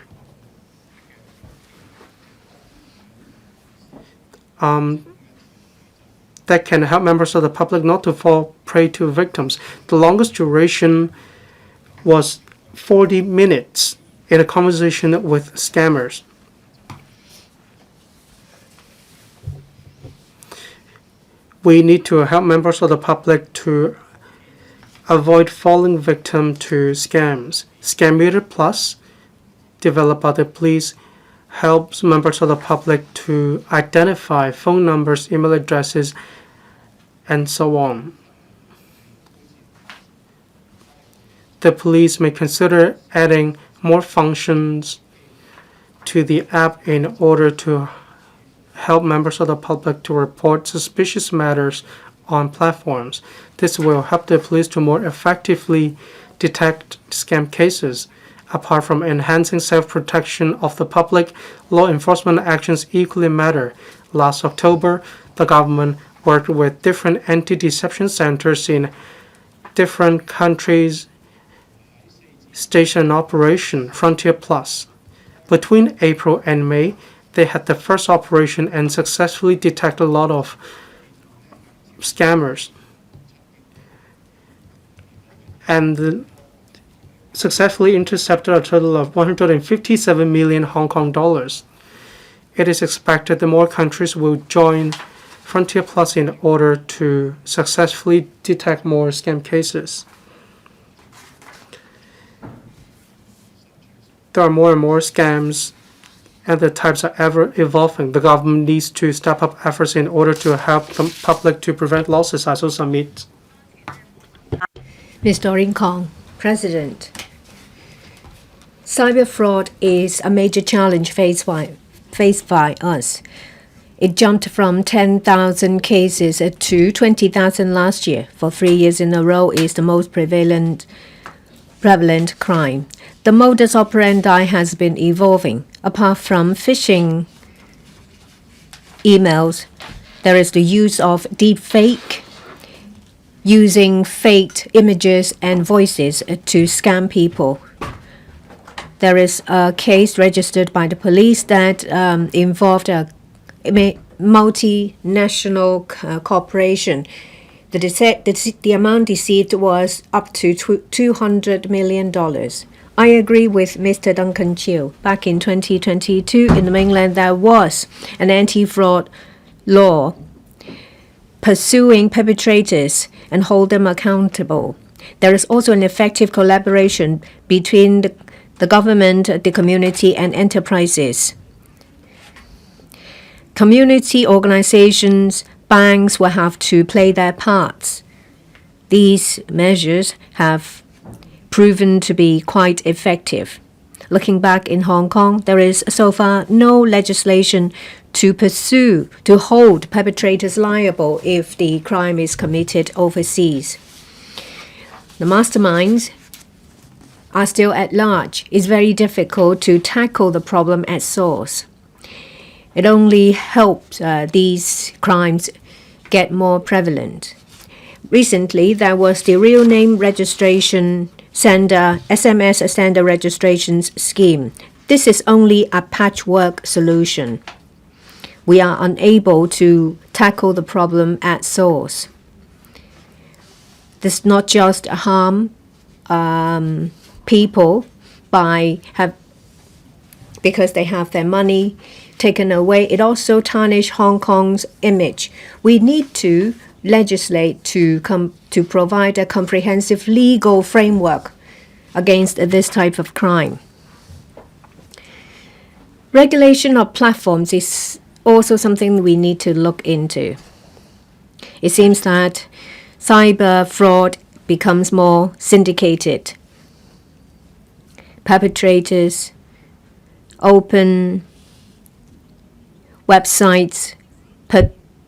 Speaker 4: that can help members of the public not to fall prey to victims. The longest duration was 40 minutes in a conversation with scammers. We need to help members of the public to avoid falling victim to scams. Scammeter Plus, developed by the police, helps members of the public to identify phone numbers, email addresses, and so on. The police may consider adding more functions to the app in order to help members of the public to report suspicious matters on platforms. This will help the police to more effectively detect scam cases. Apart from enhancing self-protection of the public, law enforcement actions equally matter. Last October, the government worked with different anti-deception centers in different countries station operation Frontier Plus. Between April and May, they had the first operation and successfully detected a lot of scammers and successfully intercepted a total of 157 million Hong Kong dollars. It is expected that more countries will join Frontier Plus in order to successfully detect more scam cases. There are more and more scams, and the types are ever evolving. The government needs to step up efforts in order to help the public to prevent losses. I also submit.
Speaker 5: Ms. Doreen Kong, President. Cyber fraud is a major challenge faced by us. It jumped from 10,000 cases to 20,000 last year. For 3 years in a row, is the most prevalent crime. The modus operandi has been evolving. Apart from phishing emails, there is the use of deepfake, using fake images and voices to scam people. There is a case registered by the police that involved a multinational corporation. The amount deceived was up to $200 million. I agree with Mr. Duncan Chiu. Back in 2022, in the mainland, there was an anti-fraud law pursuing perpetrators and hold them accountable. There is also an effective collaboration between the government, the community, and enterprises. Community organizations, banks will have to play their parts. These measures have proven to be quite effective. Looking back in Hong Kong, there is so far no legislation to hold perpetrators liable if the crime is committed overseas. The masterminds are still at large. It's very difficult to tackle the problem at source. It only helps these crimes get more prevalent. Recently, there was the real name registration sender, SMS sender registrations scheme. This is only a patchwork solution. We are unable to tackle the problem at source. This not just harm people because they have their money taken away. It also tarnish Hong Kong's image. We need to legislate to provide a comprehensive legal framework against this type of crime. Regulation of platforms is also something we need to look into. It seems that cyber fraud becomes more syndicated. Perpetrators open websites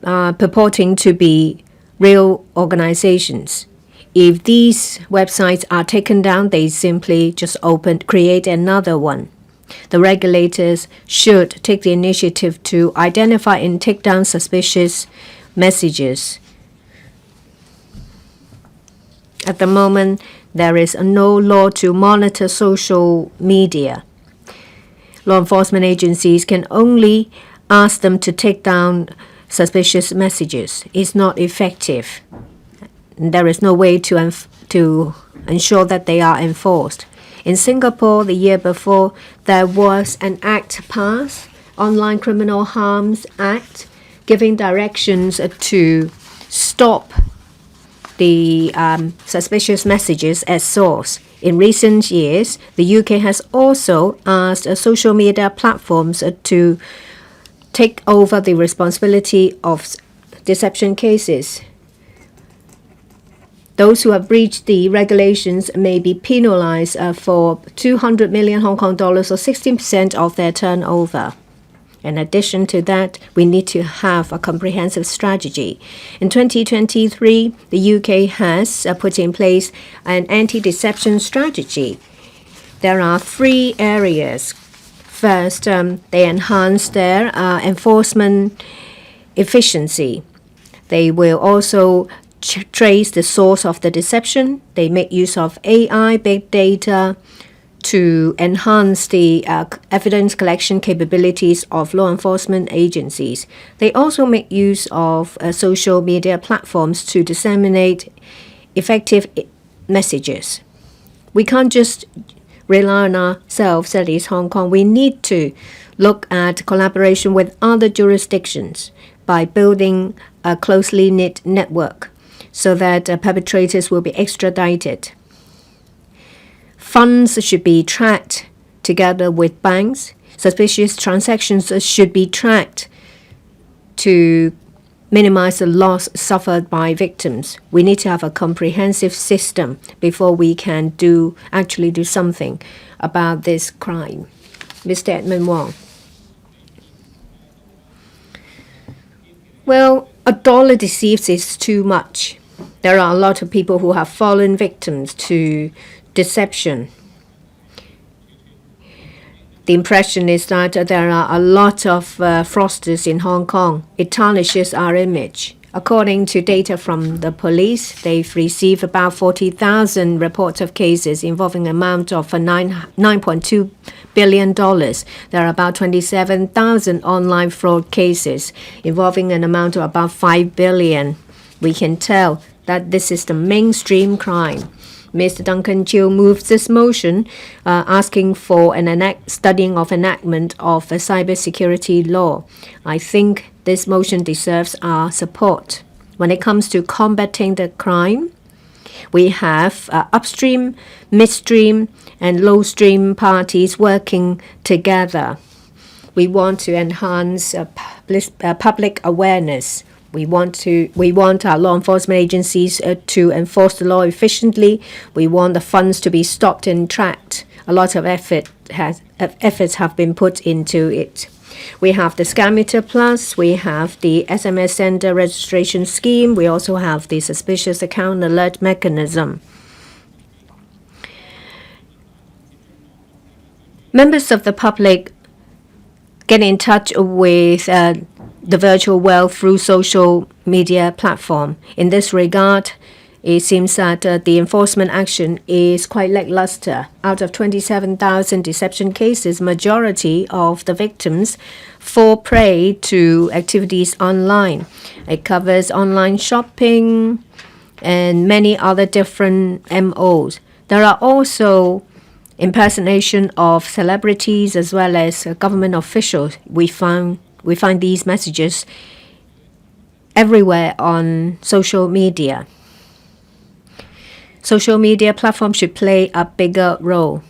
Speaker 5: purporting to be real organizations. If these websites are taken down, they simply just create another one. The regulators should take the initiative to identify and take down suspicious messages. At the moment, there is no law to monitor social media. Law enforcement agencies can only ask them to take down suspicious messages. It's not effective. There is no way to ensure that they are enforced. In Singapore, the year before, there was an act passed, Online Criminal Harms Act, giving directions to stop the suspicious messages at source. In recent years, the UK has also asked social media platforms to take over the responsibility of deception cases. Those who have breached the regulations may be penalized for 200 million Hong Kong dollars or 16% of their turnover. In addition to that, we need to have a comprehensive strategy. In 2023, the UK has put in place an anti-deception strategy. There are 3 areas. First, they enhance their enforcement efficiency. They will also trace the source of the deception. They make use of AI, big data, to enhance the evidence collection capabilities of law enforcement agencies. They also make use of social media platforms to disseminate effective messages. We can't just rely on ourselves, that is Hong Kong. We need to look at collaboration with other jurisdictions by building a closely knit network so that perpetrators will be extradited. Funds should be tracked together with banks. Suspicious transactions should be tracked to minimize the loss suffered by victims. We need to have a comprehensive system before we can actually do something about this crime. Mr. Edmund Wong. Well, a dollar deceives is too much. There are a lot of people who have fallen victims to deception. The impression is that there are a lot of fraudsters in Hong Kong. It tarnishes our image. According to data from the police, they've received about 40,000 reports of cases involving an amount of $9.2 billion. There are about 27,000 online fraud cases involving an amount of about $5 billion. We can tell that this is the mainstream crime. Mr. Duncan Chiu moves this motion asking for studying of enactment of a cybersecurity law. I think this motion deserves our support. When it comes to combating the crime, we have upstream, midstream, and lowstream parties working together. We want to enhance public awareness. We want our law enforcement agencies to enforce the law efficiently. We want the funds to be stopped and tracked. A lot of efforts have been put into it. We have the Scammeter Plus. We have the SMS sender registration scheme. We also have the suspicious account alert mechanism. Members of the public get in touch with the virtual world through social media platform. In this regard, it seems that the enforcement action is quite lackluster. Out of 27,000 deception cases, majority of the victims fall prey to activities online. It covers online shopping, and many other different MOs. There are also impersonation of celebrities as well as government officials. We find these messages everywhere on social media. Social media platforms should play a bigger role.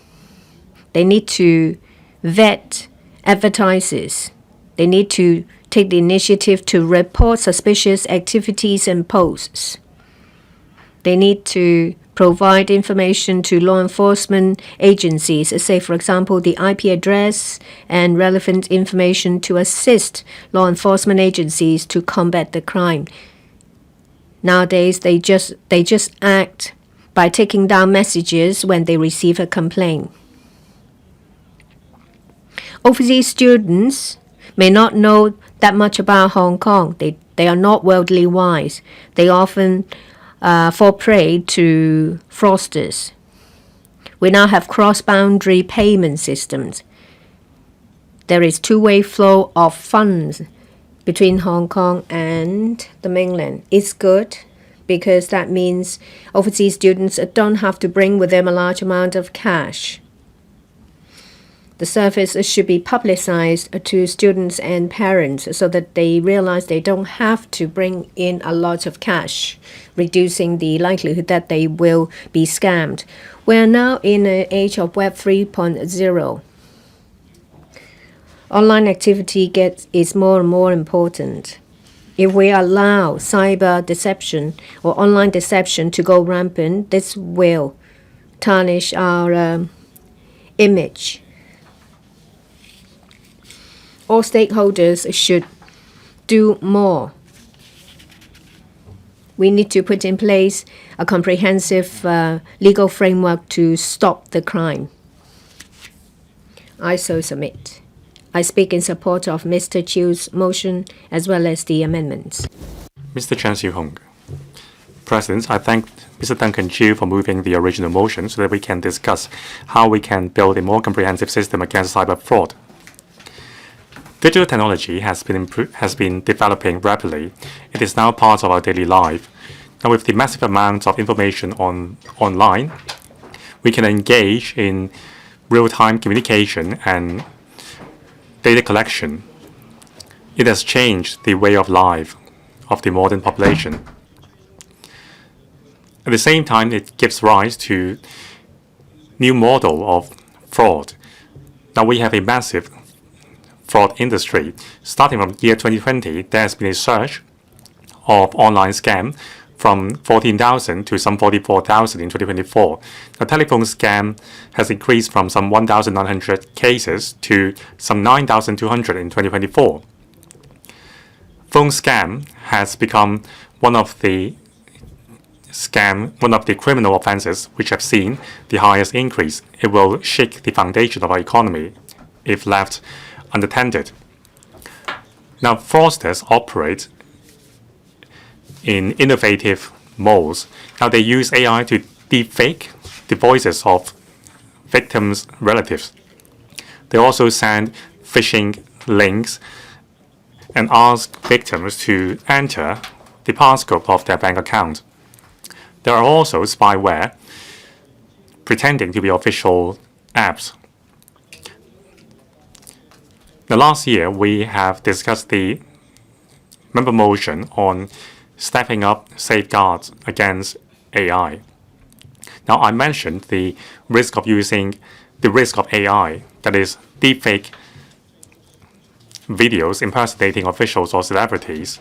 Speaker 5: They need to vet advertisers. They need to take the initiative to report suspicious activities and posts. They need to provide information to law enforcement agencies, say, for example, the IP address and relevant information to assist law enforcement agencies to combat the crime. Nowadays, they just act by taking down messages when they receive a complaint. Overseas students may not know that much about Hong Kong. They are not worldly wise. They often fall prey to fraudsters. We now have cross-boundary payment systems. There is two-way flow of funds between Hong Kong and the mainland. It's good because that means overseas students don't have to bring with them a large amount of cash. The service should be publicized to students and parents so that they realize they don't have to bring in a lot of cash, reducing the likelihood that they will be scammed. We are now in an age of Web 3.0. Online activity is more and more important. If we allow cyber deception or online deception to go rampant, this will tarnish our image. All stakeholders should do more. We need to put in place a comprehensive legal framework to stop the crime. I so submit. I speak in support of Mr. Chiu's motion as well as the amendments.
Speaker 6: Mr. Chan Siew-hung. President, I thank Mr. Duncan Chiu for moving the original motion so that we can discuss how we can build a more comprehensive system against cyber fraud. Digital technology has been developing rapidly. It is now part of our daily life. Now, with the massive amounts of information online, we can engage in real-time communication and data collection. It has changed the way of life of the modern population. At the same time, it gives rise to new model of fraud. Now we have a massive fraud industry. Starting from year 2020, there has been a surge of online scam from 14,000 to some 44,000 in 2024. The telephone scam has increased from some 1,900 cases to some 9,200 in 2024. Phone scam has become one of the criminal offenses which have seen the highest increase. It will shake the foundation of our economy if left unattended. Now, fraudsters operate in innovative modes. Now, they use AI to deepfake the voices of victims' relatives. They also send phishing links and ask victims to enter the passcode of their bank account. There are also spyware pretending to be official apps. Now, last year, we have discussed the member motion on stepping up safeguards against AI. Now, I mentioned the risk of AI, that is, deepfake videos impersonating officials or celebrities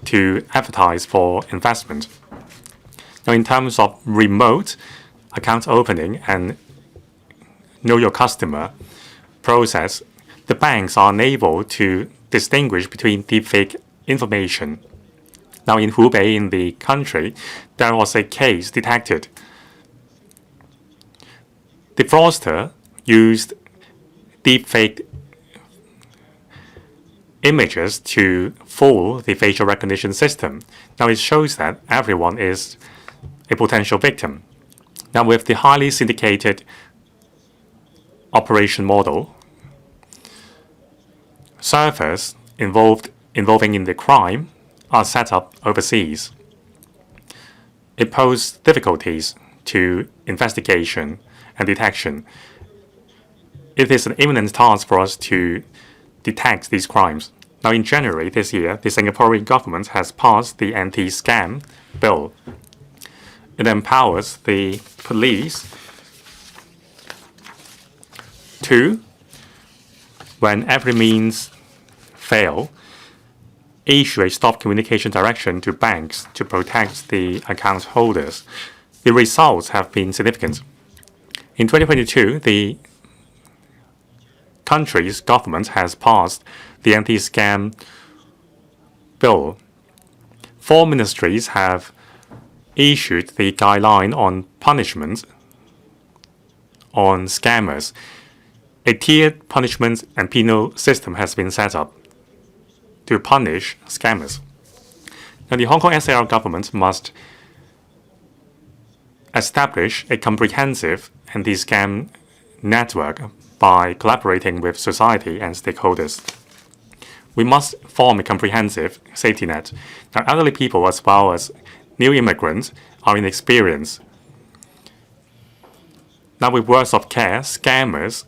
Speaker 6: to advertise for investment. Now, in terms of remote account opening and know your customer process, the banks are unable to distinguish between deepfake information. Now, in Hubei, in the country, there was a case detected. The fraudster used deepfake images to fool the facial recognition system. Now, it shows that everyone is a potential victim. Now, with the highly syndicated operation model, servers involving in the crime are set up overseas. it poses difficulties to investigation and detection. It is an imminent task for us to detect these crimes. Now, in January this year, the Singaporean government has passed the anti-scam bill. It empowers the police to, when every means fail, issue a stop communication direction to banks to protect the account holders. The results have been significant. In 2022, the country's government has passed the anti-scam bill. 4 ministries have issued the guideline on punishment on scammers. A tiered punishment and penal system has been set up to punish scammers. Now, the Hong Kong SAR government must establish a comprehensive anti-scam network by collaborating with society and stakeholders. We must form a comprehensive safety net. Now, elderly people as well as new immigrants are inexperienced. Now, with words of care, scammers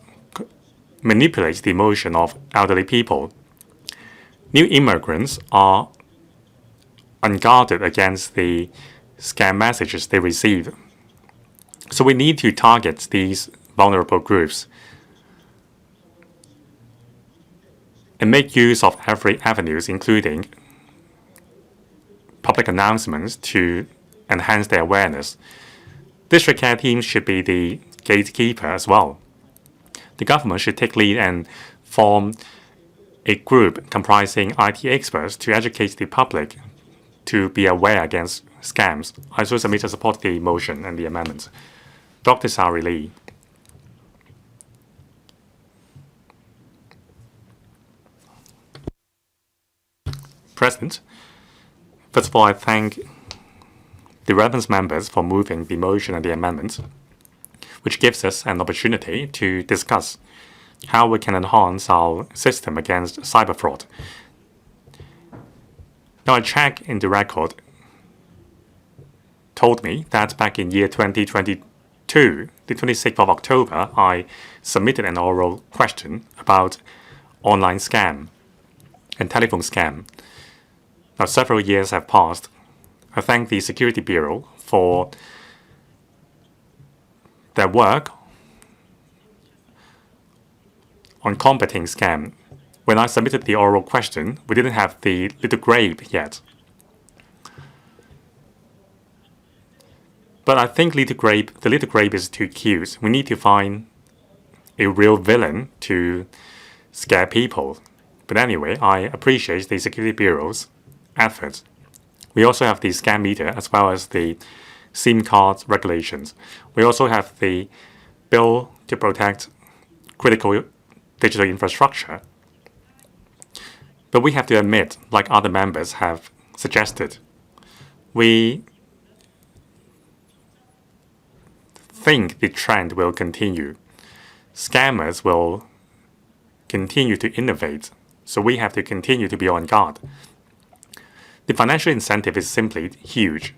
Speaker 6: manipulate the emotion of elderly people. New immigrants are unguarded against the scam messages they receive. So we need to target these vulnerable groups and make use of every avenues, including public announcements to enhance their awareness. District care teams should be the gatekeeper as well. The government should take lead and form a group comprising IT experts to educate the public to be aware against scams. I also submit to support the motion and the amendments. Dr. Sari Lee. President, first of all, I thank the relevant members for moving the motion and the amendments, which gives us an opportunity to discuss how we can enhance our system against cyber fraud. Now, a check in the record told me that back in year 2022, the 26th of October, I submitted an oral question about online scam and telephone scam. Now, several years have passed. I thank the Security Bureau for their work on combating scam. When I submitted the oral question, we didn't have the little grape yet. But I think the little grape is too cute. We need to find a real villain to scare people. But anyway, I appreciate the Security Bureau's efforts. We also have the scam meter as well as the SIM card regulations. We also have the bill to protect critical digital infrastructure. But we have to admit, like other members have suggested, we think the trend will continue. Scammers will continue to innovate, so we have to continue to be on guard. The financial incentive is simply huge.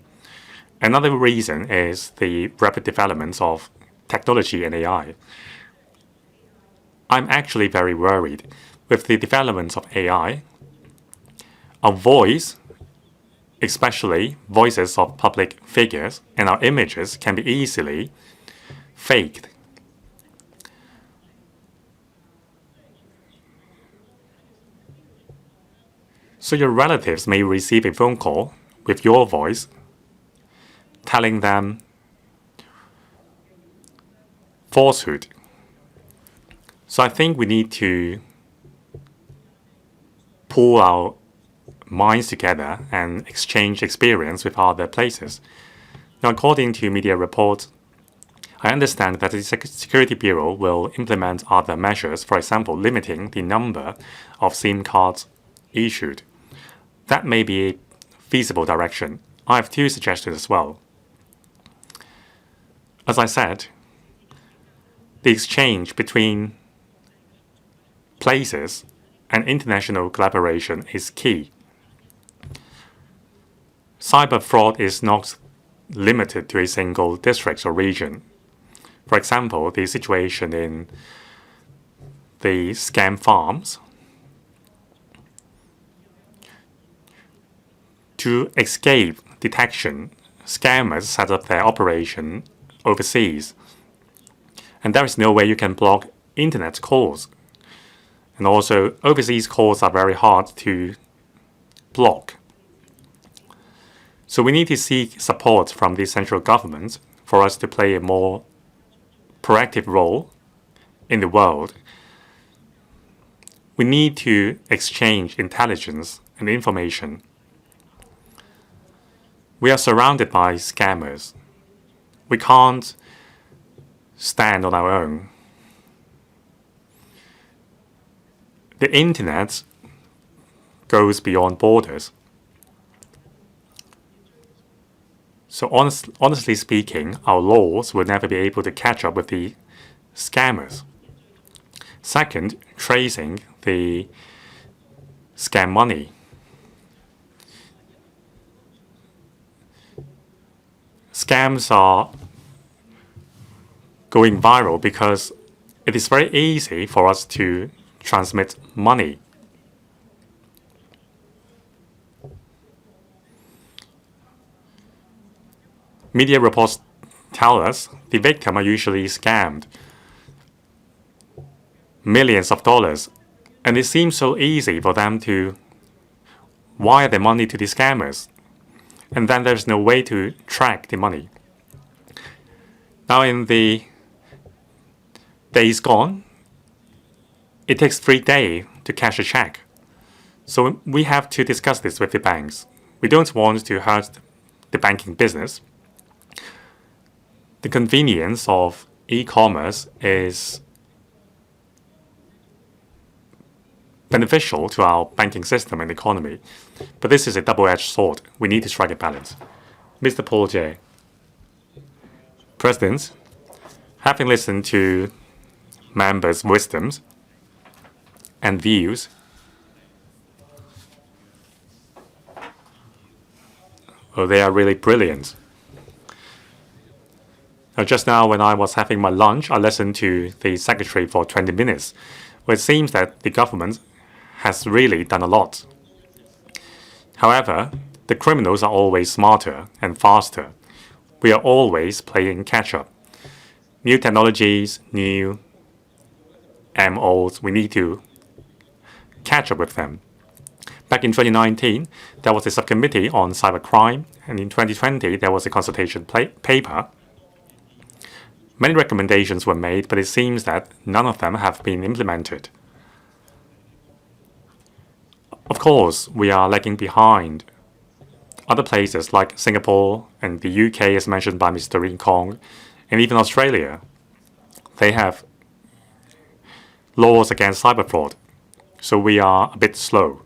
Speaker 6: Another reason is the rapid developments of technology and AI. I'm actually very worried. With the developments of AI, our voice, especially voices of public figures, and our images can be easily faked. So your relatives may receive a phone call with your voice telling them falsehood. So I think we need to pull our minds together and exchange experience with other places. Now, according to media reports, I understand that the Security Bureau will implement other measures, for example, limiting the number of SIM cards issued. That may be a feasible direction. I have 2 suggestions as well. As I said, the exchange between places and international collaboration is key. Cyber fraud is not limited to a single district or region. For example, the situation in the scam farms. To escape detection, scammers set up their operation overseas. And there is no way you can block internet calls. And also, overseas calls are very hard to block. So we need to seek support from the central government for us to play a more proactive role in the world. We need to exchange intelligence and information. We are surrounded by scammers. We can't stand on our own. The internet goes beyond borders. So honestly speaking, our laws will never be able to catch up with the scammers. Second, tracing the scam money. Scams are going viral because it is very easy for us to transmit money. Media reports tell us the victims are usually scammed millions of dollars, and it seems so easy for them to wire their money to the scammers, and then there's no way to track the money. Now, in the days gone, it takes 3 days to cash a check. So we have to discuss this with the banks. We don't want to hurt the banking business. The convenience of e-commerce is beneficial to our banking system and economy, but this is a double-edged sword. We need to strike a balance. Mr. Paul J. President, having listened to members' wisdoms and views, they are really brilliant. Just now, when I was having my lunch, I listened to the secretary for 20 minutes. Well, it seems that the government has really done a lot. However, the criminals are always smarter and faster. We are always playing catch-up. New technologies, new MOs, we need to catch up with them. Back in 2019, there was a subcommittee on cybercrime, and in 2020, there was a consultation paper. Many recommendations were made, but it seems that none of them have been implemented. Of course, we are lagging behind other places like Singapore and the UK, as mentioned by Mr. Rin Kong, and even Australia. They have laws against cyber fraud, so we are a bit slow.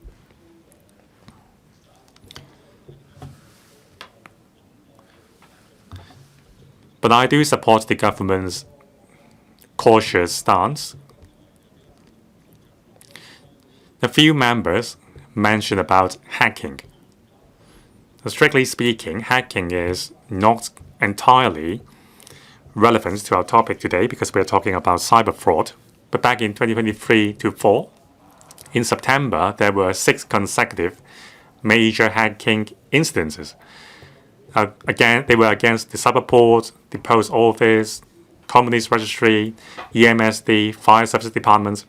Speaker 6: But I do support the government's cautious stance. A few members mentioned about hacking. Strictly speaking, hacking is not entirely relevant to our topic today because we are talking about cyber fraud. But back in 2023-4, in September, there were 6 consecutive major hacking incidences. Again, they were against the Cyberport, the Post Office, Companies Registry, EMSD, Fire Services Departments.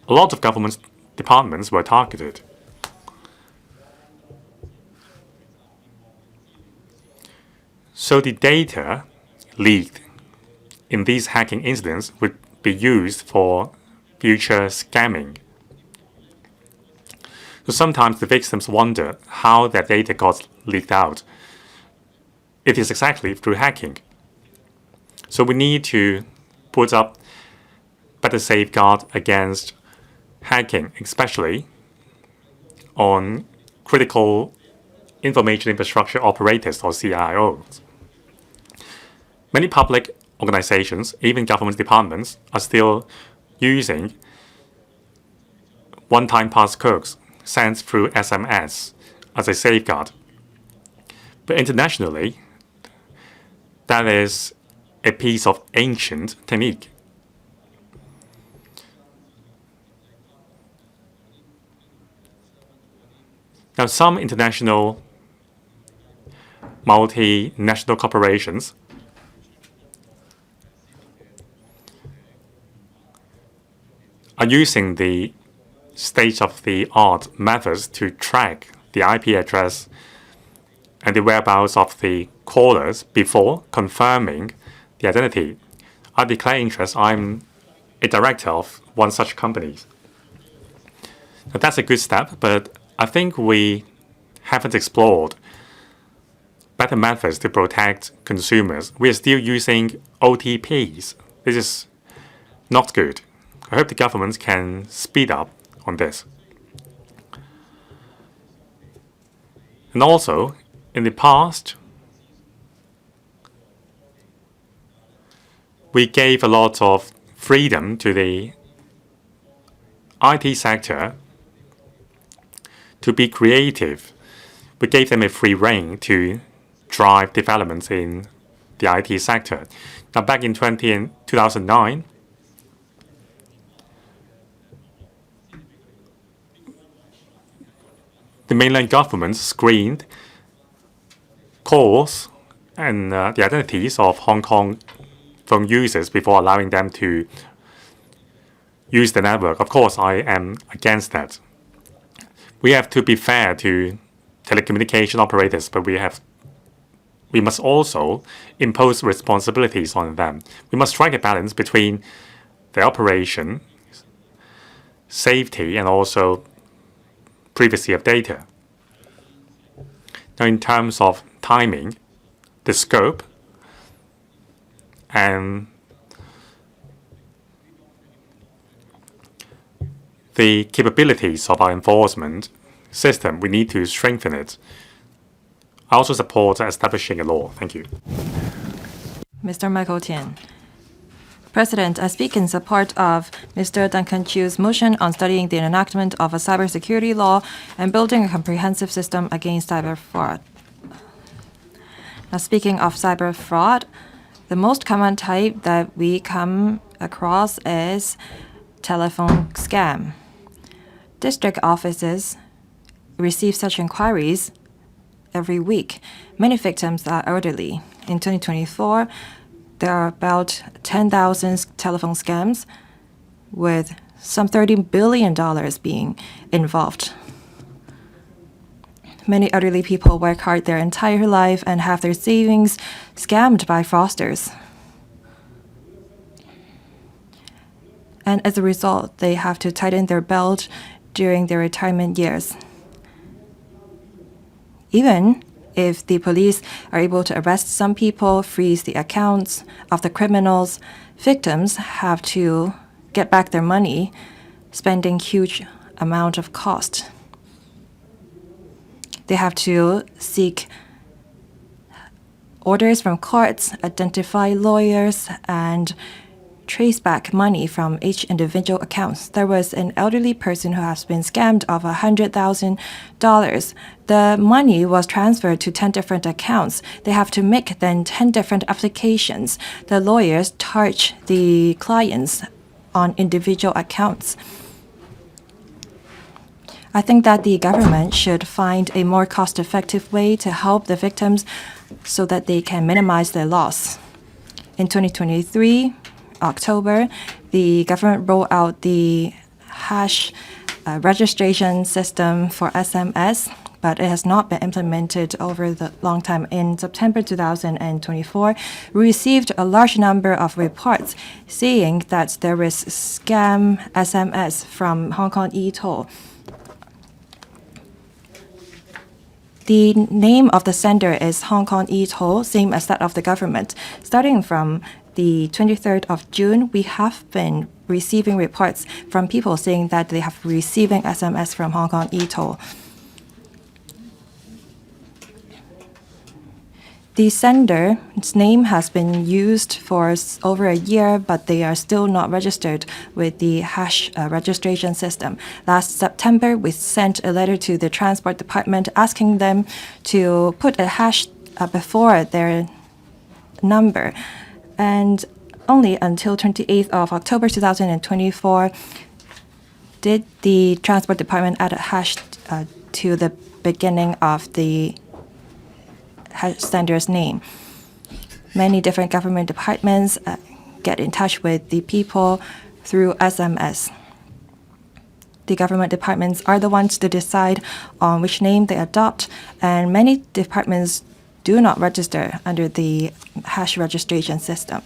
Speaker 6: A lot of government departments were targeted. So the data leaked in these hacking incidents would be used for future scamming. So sometimes the victims wonder how their data got leaked out. It is exactly through hacking. So we need to put up better safeguard against hacking, especially on critical information infrastructure operators, or CIOs. Many public organizations, even government departments, are still using one-time passcodes sent through SMS as a safeguard. But internationally, that is a piece of ancient technique. Now, some international multinational corporations are using the state-of-the-art methods to track the IP address and the whereabouts of the callers before confirming the identity. I declare interest. I'm a director of one such company. Now, that's a good step, but I think we haven't explored better methods to protect consumers. We are still using OTPs. This is not good. I hope the government can speed up on this. And also, in the past, we gave a lot of freedom to the IT sector to be creative. We gave them a free rein to drive developments in the IT sector. Now, back in 2009, the mainland government screened calls and the identities of Hong Kong phone users before allowing them to use the network. Of course, I am against that. We have to be fair to telecommunication operators, but we must also impose responsibilities on them. We must strike a balance between the operation, safety, and also privacy of data. Now, in terms of timing, the scope, and the capabilities of our enforcement system, we need to strengthen it. I also support establishing a law. Thank you.
Speaker 7: Mr. Michael Tian. President, I speak in support of Mr. Duncan Chiu's motion on studying the enactment of a cybersecurity law and building a comprehensive system against cyber fraud. Now, speaking of cyber fraud, the most common type that we come across is telephone scam. District offices receive such inquiries every week. Many victims are elderly. In 2024, there are about 10,000 telephone scams with some $30 billion being involved. Many elderly people work hard their entire life and have their savings scammed by fraudsters. And as a result, they have to tighten their belt during their retirement years. Even if the police are able to arrest some people, freeze the accounts of the criminals, victims have to get back their money, spending huge amount of cost. They have to seek orders from courts, identify lawyers, and trace back money from each individual account. There was an elderly person who has been scammed of $100,000. The money was transferred to 10 different accounts. They have to make then 10 different applications. The lawyers charge the clients on individual accounts. I think that the government should find a more cost-effective way to help the victims so that they can minimize their loss. In 2023, October, the government rolled out the hash registration system for SMS, but it has not been implemented over the long time. In September 2024, we received a large number of reports saying that there is scam SMS from Hong Kong e-toll. The name of the sender is Hong Kong e-toll, same as that of the government. Starting from the 23rd of June, we have been receiving reports from people saying that they have receiving SMS from Hong Kong e-toll. The sender's name has been used for over a year, but they are still not registered with the hash registration system. Last September, we sent a letter to the Transport Department asking them to put a hash before their number. And only until 28th of October 2024 did the Transport Department add a hash to the beginning of the hash sender's name. Many different government departments get in touch with the people through SMS. The government departments are the ones to decide on which name they adopt, and many departments do not register under the hash registration system.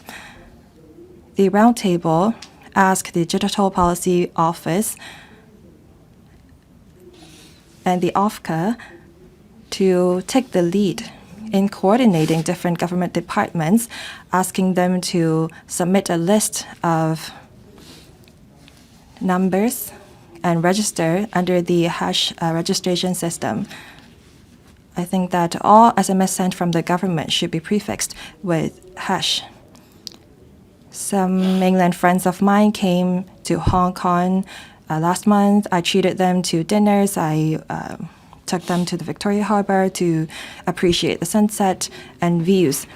Speaker 7: The roundtable asked the Digital Policy Office and the OFCA to take the lead in coordinating different government departments, asking them to submit a list of numbers and register under the hash registration system. I think that all SMS sent from the government should be prefixed with hash. Some mainland friends of mine came to Hong Kong last month. I treated them to dinners. I took them to the Victoria Harbour to appreciate the sunset and views.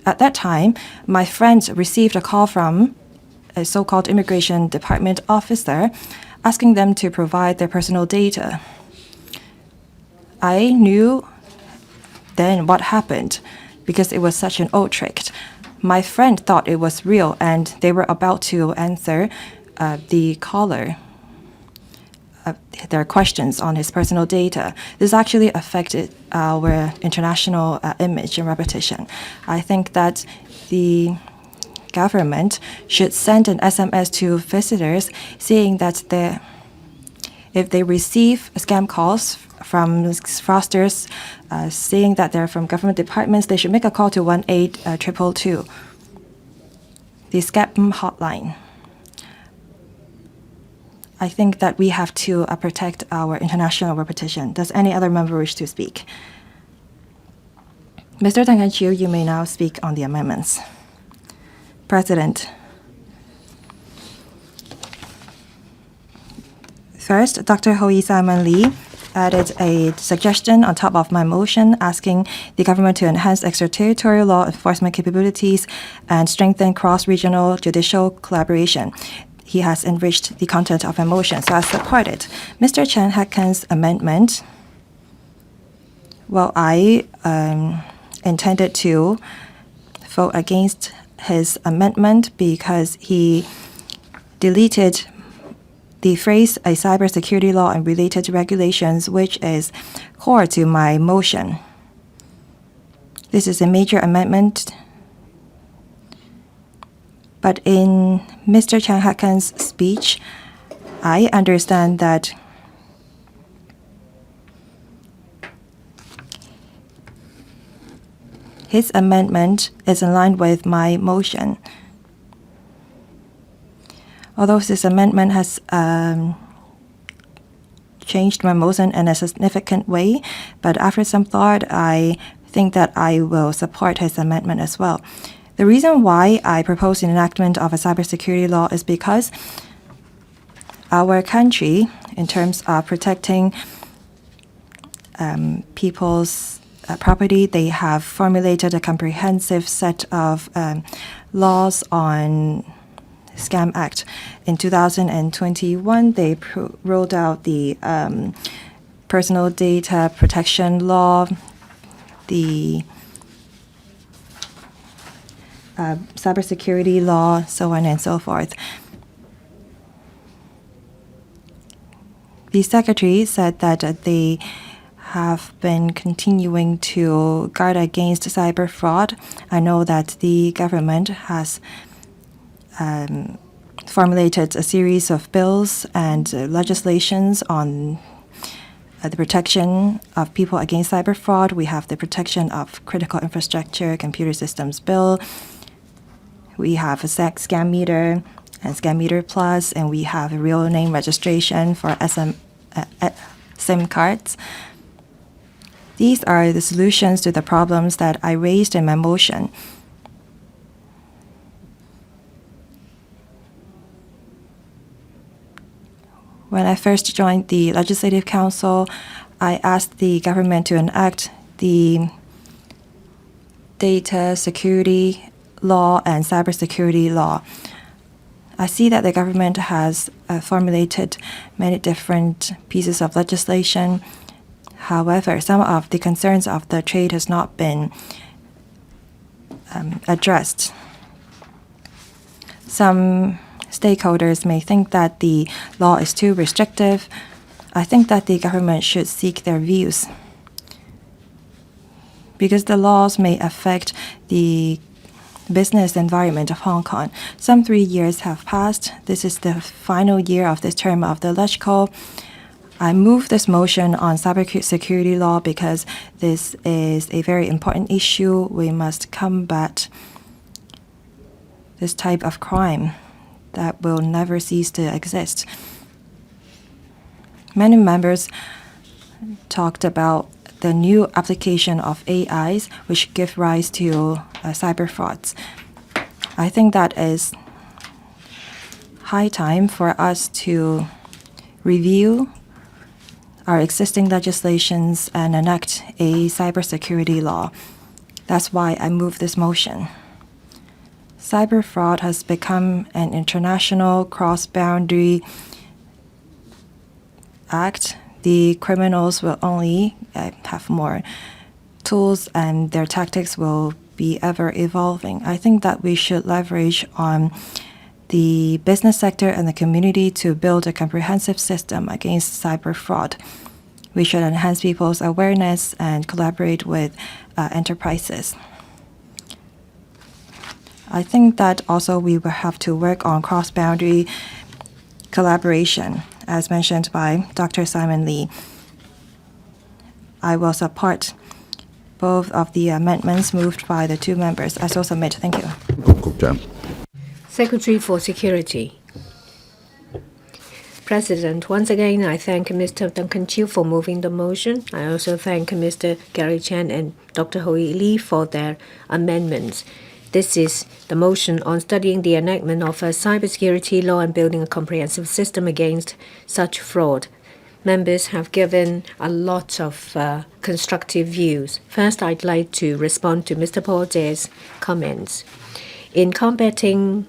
Speaker 7: At that time, my friend received a call from a so-called immigration department officer asking them to provide their personal data. I knew then what happened because it was such an old trick. My friend thought it was real and they were about to answer the caller their questions on his personal data. This actually affected our international image and reputation. I think that the government should send an SMS to visitors saying that if they receive scam calls from fraudsters saying that they're from government departments, they should make a call to 1-822, the scam hotline. I think that we have to protect our international reputation. Does any other member wish to speak? Mr. Duncan CHIU, you may now speak on the amendments. President. First, Dr. Hoey Simon Lee added a suggestion on top of my motion asking the government to enhance extraterritorial law enforcement capabilities and strengthen cross-regional judicial collaboration. He has enriched the content of my motion, so I support it. Mr. Chen Hak-kan's amendment, well, I intended to vote against his amendment because he deleted the phrase a cybersecurity law and related regulations, which is core to my motion. This is a major amendment, but in Mr. Chen Hak-kan's speech, I understand that his amendment is in line with my motion. Although this amendment has changed my motion in a significant way, but after some thought, I think that I will support his amendment as well. The reason why I propose an enactment of a cybersecurity law is because our country, in terms of protecting people's property, they have formulated a comprehensive set of laws on Scam Act. In 2021, they rolled out the personal data protection law, the cybersecurity law, so on and so forth. The secretary said that they have been continuing to guard against cyber fraud. I know that the government has formulated a series of bills and legislations on the protection of people against cyber fraud. We have the protection of critical infrastructure, computer systems bill. We have a scam meter and scam meter plus, and we have a real name registration for SIM cards. These are the solutions to the problems that I raised in my motion. When I first joined the Legislative Council, I asked the government to enact the data security law and cybersecurity law. I see that the government has formulated many different pieces of legislation. However, some of the concerns of the trade has not been addressed. Some stakeholders may think that the law is too restrictive. I think that the government should seek their views, because the laws may affect the business environment of Hong Kong. Some 3 years have passed. This is the final year of this term of the LegCo. I move this motion on cybersecurity law because this is a very important issue. We must combat this type of crime that will never cease to exist. Many members talked about the new application of AIs, which give rise to cyber frauds. I think that is high time for us to review our existing legislations and enact a cybersecurity law. That's why I move this motion. Cyber fraud has become an international cross-boundary act. The criminals will only have more tools and their tactics will be ever evolving. I think that we should leverage on the business sector and the community to build a comprehensive system against cyber fraud. We should enhance people's awareness and collaborate with enterprises. I think that also we will have to work on cross-boundary collaboration, as mentioned by Dr. Simon Lee. I will support both of the amendments moved by the two members. I so submit. Thank you.
Speaker 8: 局長。
Speaker 5: Secretary for Security. President, once again, I thank Mr. Duncan Chiu for moving the motion. I also thank Mr. Gary Chan and Dr. Hoey Lee for their amendments. This is the motion on studying the enactment of a cybersecurity law and building a comprehensive system against such fraud. Members have given a lot of constructive views. First, I'd like to respond to Mr. Paul Tse's comments. In combating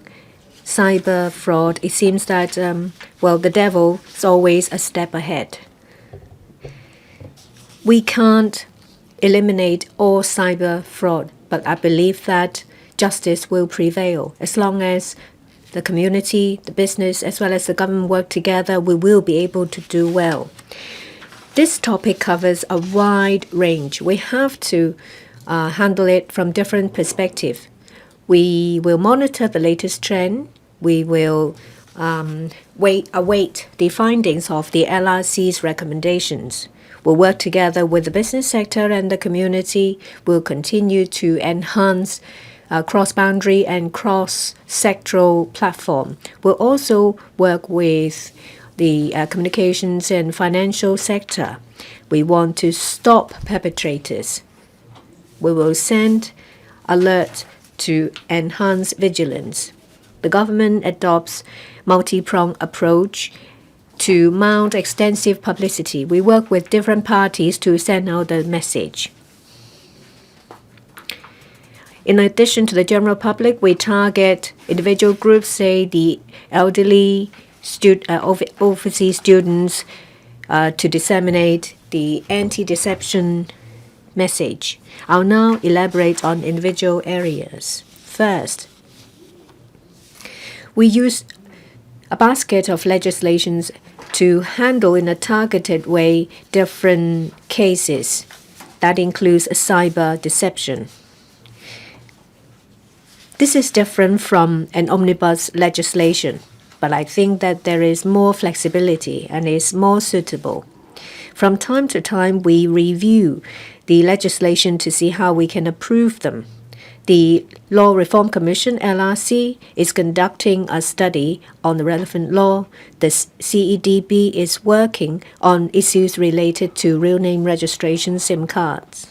Speaker 5: cyber fraud, it seems that, the devil is always a step ahead. We can't eliminate all cyber fraud, but I believe that justice will prevail. As long as the community, the business, as well as the government work together, we will be able to do well. This topic covers a wide range. We have to handle it from different perspectives. We will monitor the latest trend. We will await the findings of the LRC's recommendations. We'll work together with the business sector and the community. We'll continue to enhance cross-boundary and cross-sectoral platform. We'll also work with the communications and financial sector. We want to stop perpetrators. We will send alert to enhance vigilance. The government adopts multi-pronged approach to mount extensive publicity. We work with different parties to send out the message. In addition to the general public, we target individual groups, say the elderly, overseas students, to disseminate the anti-deception message. I'll now elaborate on individual areas. First, we use a basket of legislations to handle in a targeted way different cases. That includes cyber deception. This is different from an omnibus legislation, but I think that there is more flexibility and is more suitable. From time to time, we review the legislation to see how we can improve them. The Law Reform Commission, LRC, is conducting a study on the relevant law. The CEDB is working on issues related to real name registration SIM cards.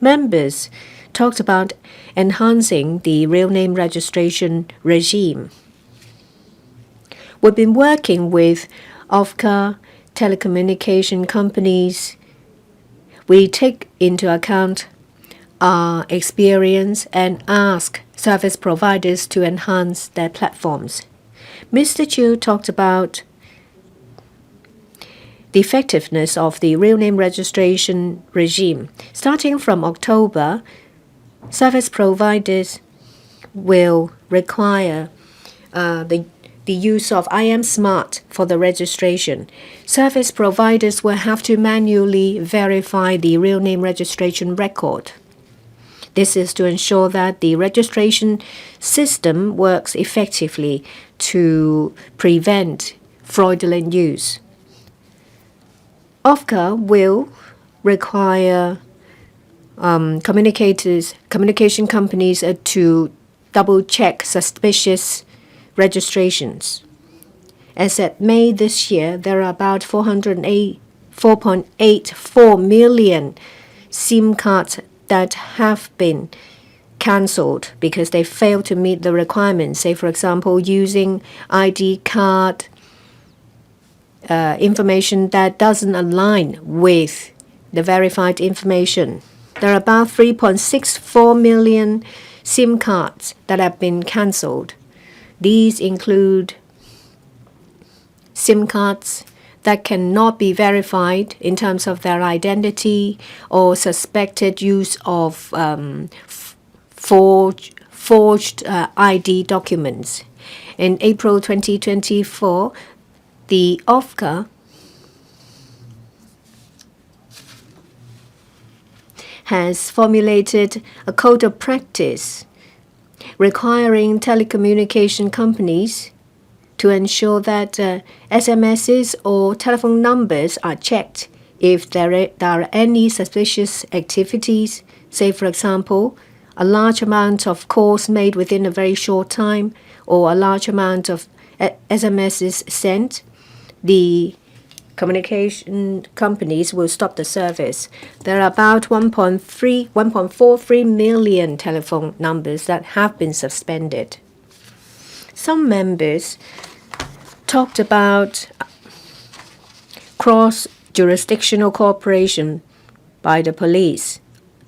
Speaker 5: Members talked about enhancing the real name registration regime. We've been working with telecommunication companies. We take into account our experience and ask service providers to enhance their platforms. Mr. Chiu talked about the effectiveness of the real name registration regime. Starting from October, service providers will require the use of IM Smart for the registration. Service providers will have to manually verify the real name registration record. This is to ensure that the registration system works effectively to prevent fraudulent use. OFCA will require communication companies to double-check suspicious registrations. As at May this year, there are about 4.84 million SIM cards that have been cancelled because they failed to meet the requirements. Say, for example, using ID card information that doesn't align with the verified information. There are about 3.64 million SIM cards that have been cancelled. These include SIM cards that cannot be verified in terms of their identity or suspected use of forged ID documents. In April 2024, the OFCA has formulated a code of practice requiring telecommunication companies to ensure that SMSs or telephone numbers are checked if there are any suspicious activities, say, for example, a large amount of calls made within a very short time or a large amount of SMSs sent. The communication companies will stop the service. There are about 1.43 million telephone numbers that have been suspended. Some members talked about cross-jurisdictional cooperation by the police.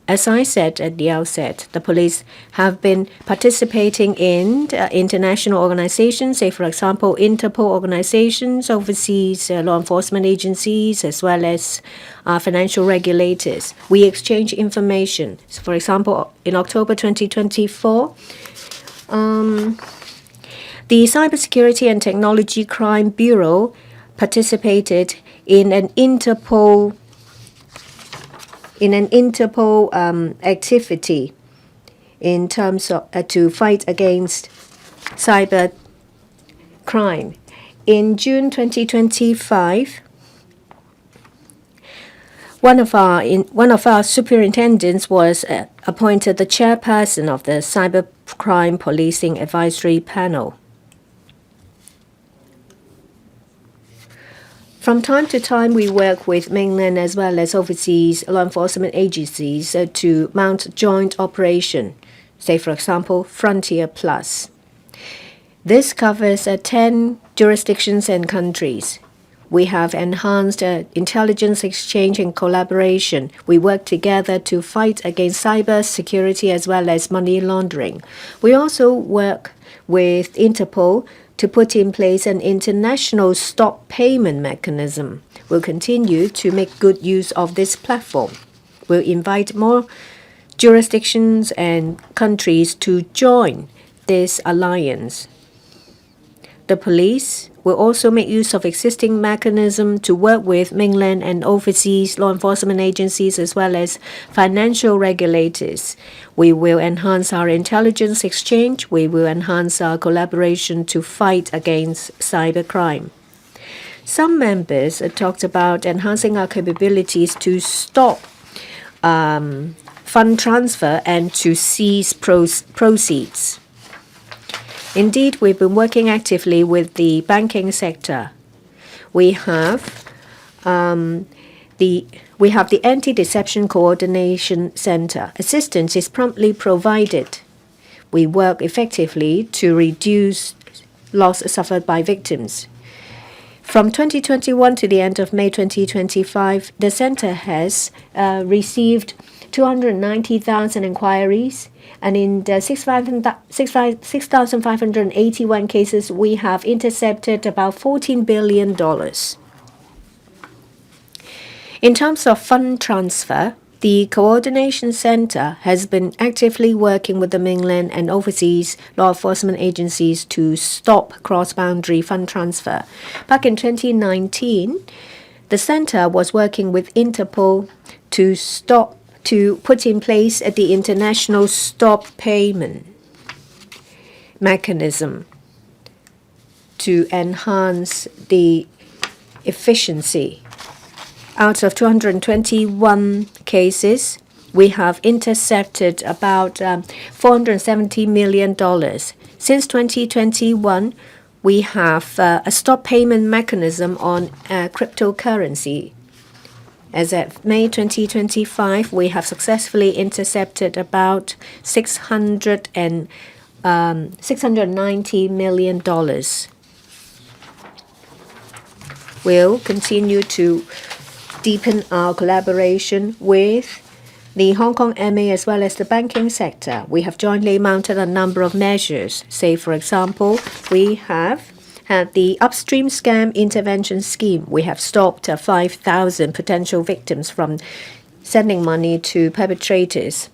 Speaker 5: As I said at the outset, the police have been participating in international organizations, say, for example, Interpol organizations, overseas law enforcement agencies, as well as financial regulators. We exchange information. So, for example, in October 2024, the Cybersecurity and Technology Crime Bureau participated in an Interpol activity in terms of to fight against cyber crime. In June 2025, one of our superintendents was appointed the chairperson of the Cybercrime Policing Advisory Panel. From time to time, we work with mainland as well as overseas law enforcement agencies to mount joint operation, say, for example, Frontier Plus. This covers 10 jurisdictions and countries. We have enhanced intelligence exchange and collaboration. We work together to fight against cyber security as well as money laundering. We also work with Interpol to put in place an international stop payment mechanism. We'll continue to make good use of this platform. We'll invite more jurisdictions and countries to join this alliance. The police will also make use of existing mechanisms to work with mainland and overseas law enforcement agencies as well as financial regulators. We will enhance our intelligence exchange. We will enhance our collaboration to fight against cybercrime. Some members talked about enhancing our capabilities to stop fund transfer and to seize proceeds. Indeed, we've been working actively with the banking sector. We have the Anti-Deception Coordination Center. Assistance is promptly provided. We work effectively to reduce loss suffered by victims. From 2021 to the end of May 2025, the Center has received 290,000 inquiries, and in the 6,581 cases, we have intercepted about $14 billion. In terms of fund transfer, the Coordination Center has been actively working with the mainland and overseas law enforcement agencies to stop cross-boundary fund transfer. Back in 2019, the Center was working with Interpol to put in place the international stop payment mechanism to enhance the efficiency. Out of 221 cases, we have intercepted about $470 million. Since 2021, we have a stop payment mechanism on cryptocurrency. As of May 2025, we have successfully intercepted about $690 million. We'll continue to deepen our collaboration with the Hong Kong MA as well as the banking sector. We have jointly mounted a number of measures. Say, for example, we have had the upstream scam intervention scheme. We have stopped 5,000 potential victims from sending money to perpetrators.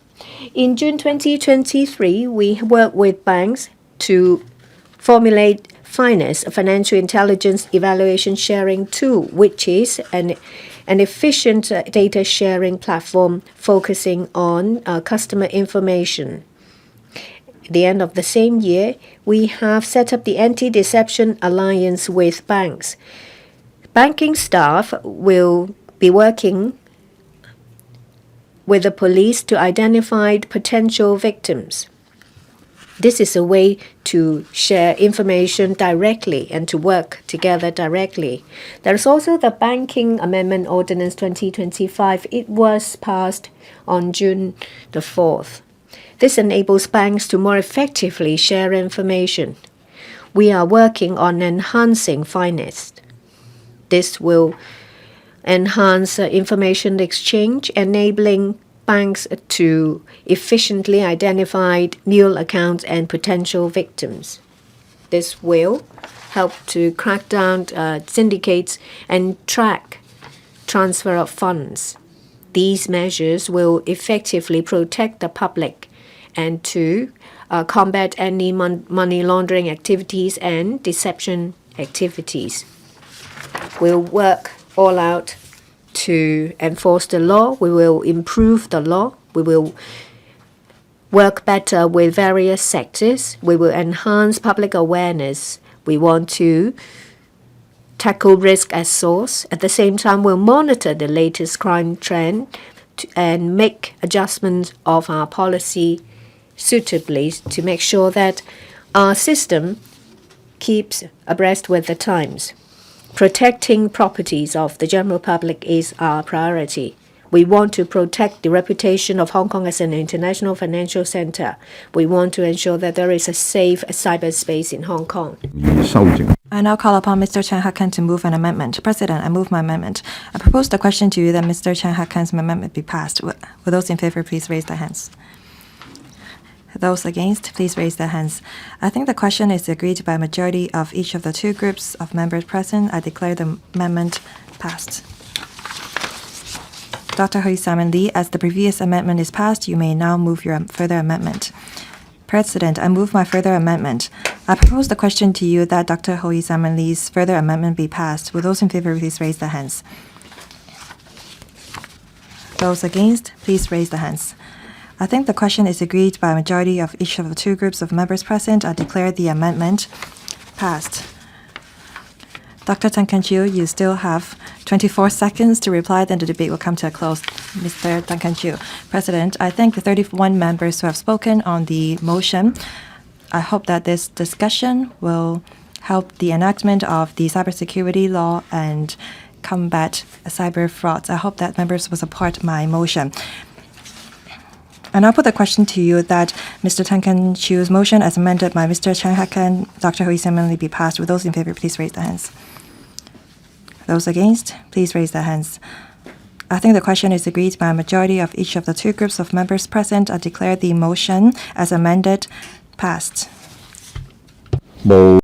Speaker 5: In June 2023, we worked with banks to formulate FINEST, a financial intelligence evaluation sharing tool, which is an efficient data sharing platform focusing on customer information. At the end of the same year, we have set up the Anti-Deception Alliance with banks. Banking staff will be working with the police to identify potential victims. This is a way to share information directly and to work together directly. There is also the Banking Amendment Ordinance 2025. It was passed on June the 4th. This enables banks to more effectively share information. We are working on enhancing FINEST. This will enhance information exchange, enabling banks to efficiently identify mule accounts and potential victims. This will help to crack down syndicates and track transfer of funds. These measures will effectively protect the public and to combat any money laundering activities and deception activities. We'll work all out to enforce the law. We will improve the law. We will work better with various sectors. We will enhance public awareness. We want to tackle risk at source. At the same time, we'll monitor the latest crime trend and make adjustments of our policy suitably to make sure that our system keeps abreast with the times. Protecting properties of the general public is our priority. We want to protect the reputation of Hong Kong as an international financial center. We want to ensure that there is a safe cyberspace in Hong Kong.
Speaker 7: I now call upon Mr. Hak-kan to move an amendment. President, I move my amendment. I propose the question to you that Mr. Hak-kan's amendment be passed. Will those in favor please raise their hands? Those against, please raise their hands. I think the question is agreed by a majority of each of the two groups of members present. I declare the amendment passed. Dr. Hoey Simon Lee, as the previous amendment is passed, you may now move your further amendment. President, I move my further amendment. I propose the question to you that Dr. Hoey Simon Lee's further amendment be passed. Will those in favor please raise their hands? Those against, please raise their hands. I think the question is agreed by a majority of each of the two groups of members present. I declare the amendment passed. Dr. Duncan, you still have 24 seconds to reply, then the debate will come to a close. Mr. Duncan, President, I thank the 31 members who have spoken on the motion. I hope that this discussion will help the enactment of the cybersecurity law and combat cyber frauds. I hope that members will support my motion. And I'll put the question to you that Mr. Duncan Chiu's motion as amended by Mr. Hak-kan, Dr. Hoey Simon Lee be passed. Will those in favor please raise their hands? Those against, please raise their hands. I think the question is agreed by a majority of each of the two groups of members present. I declare the motion as amended passed.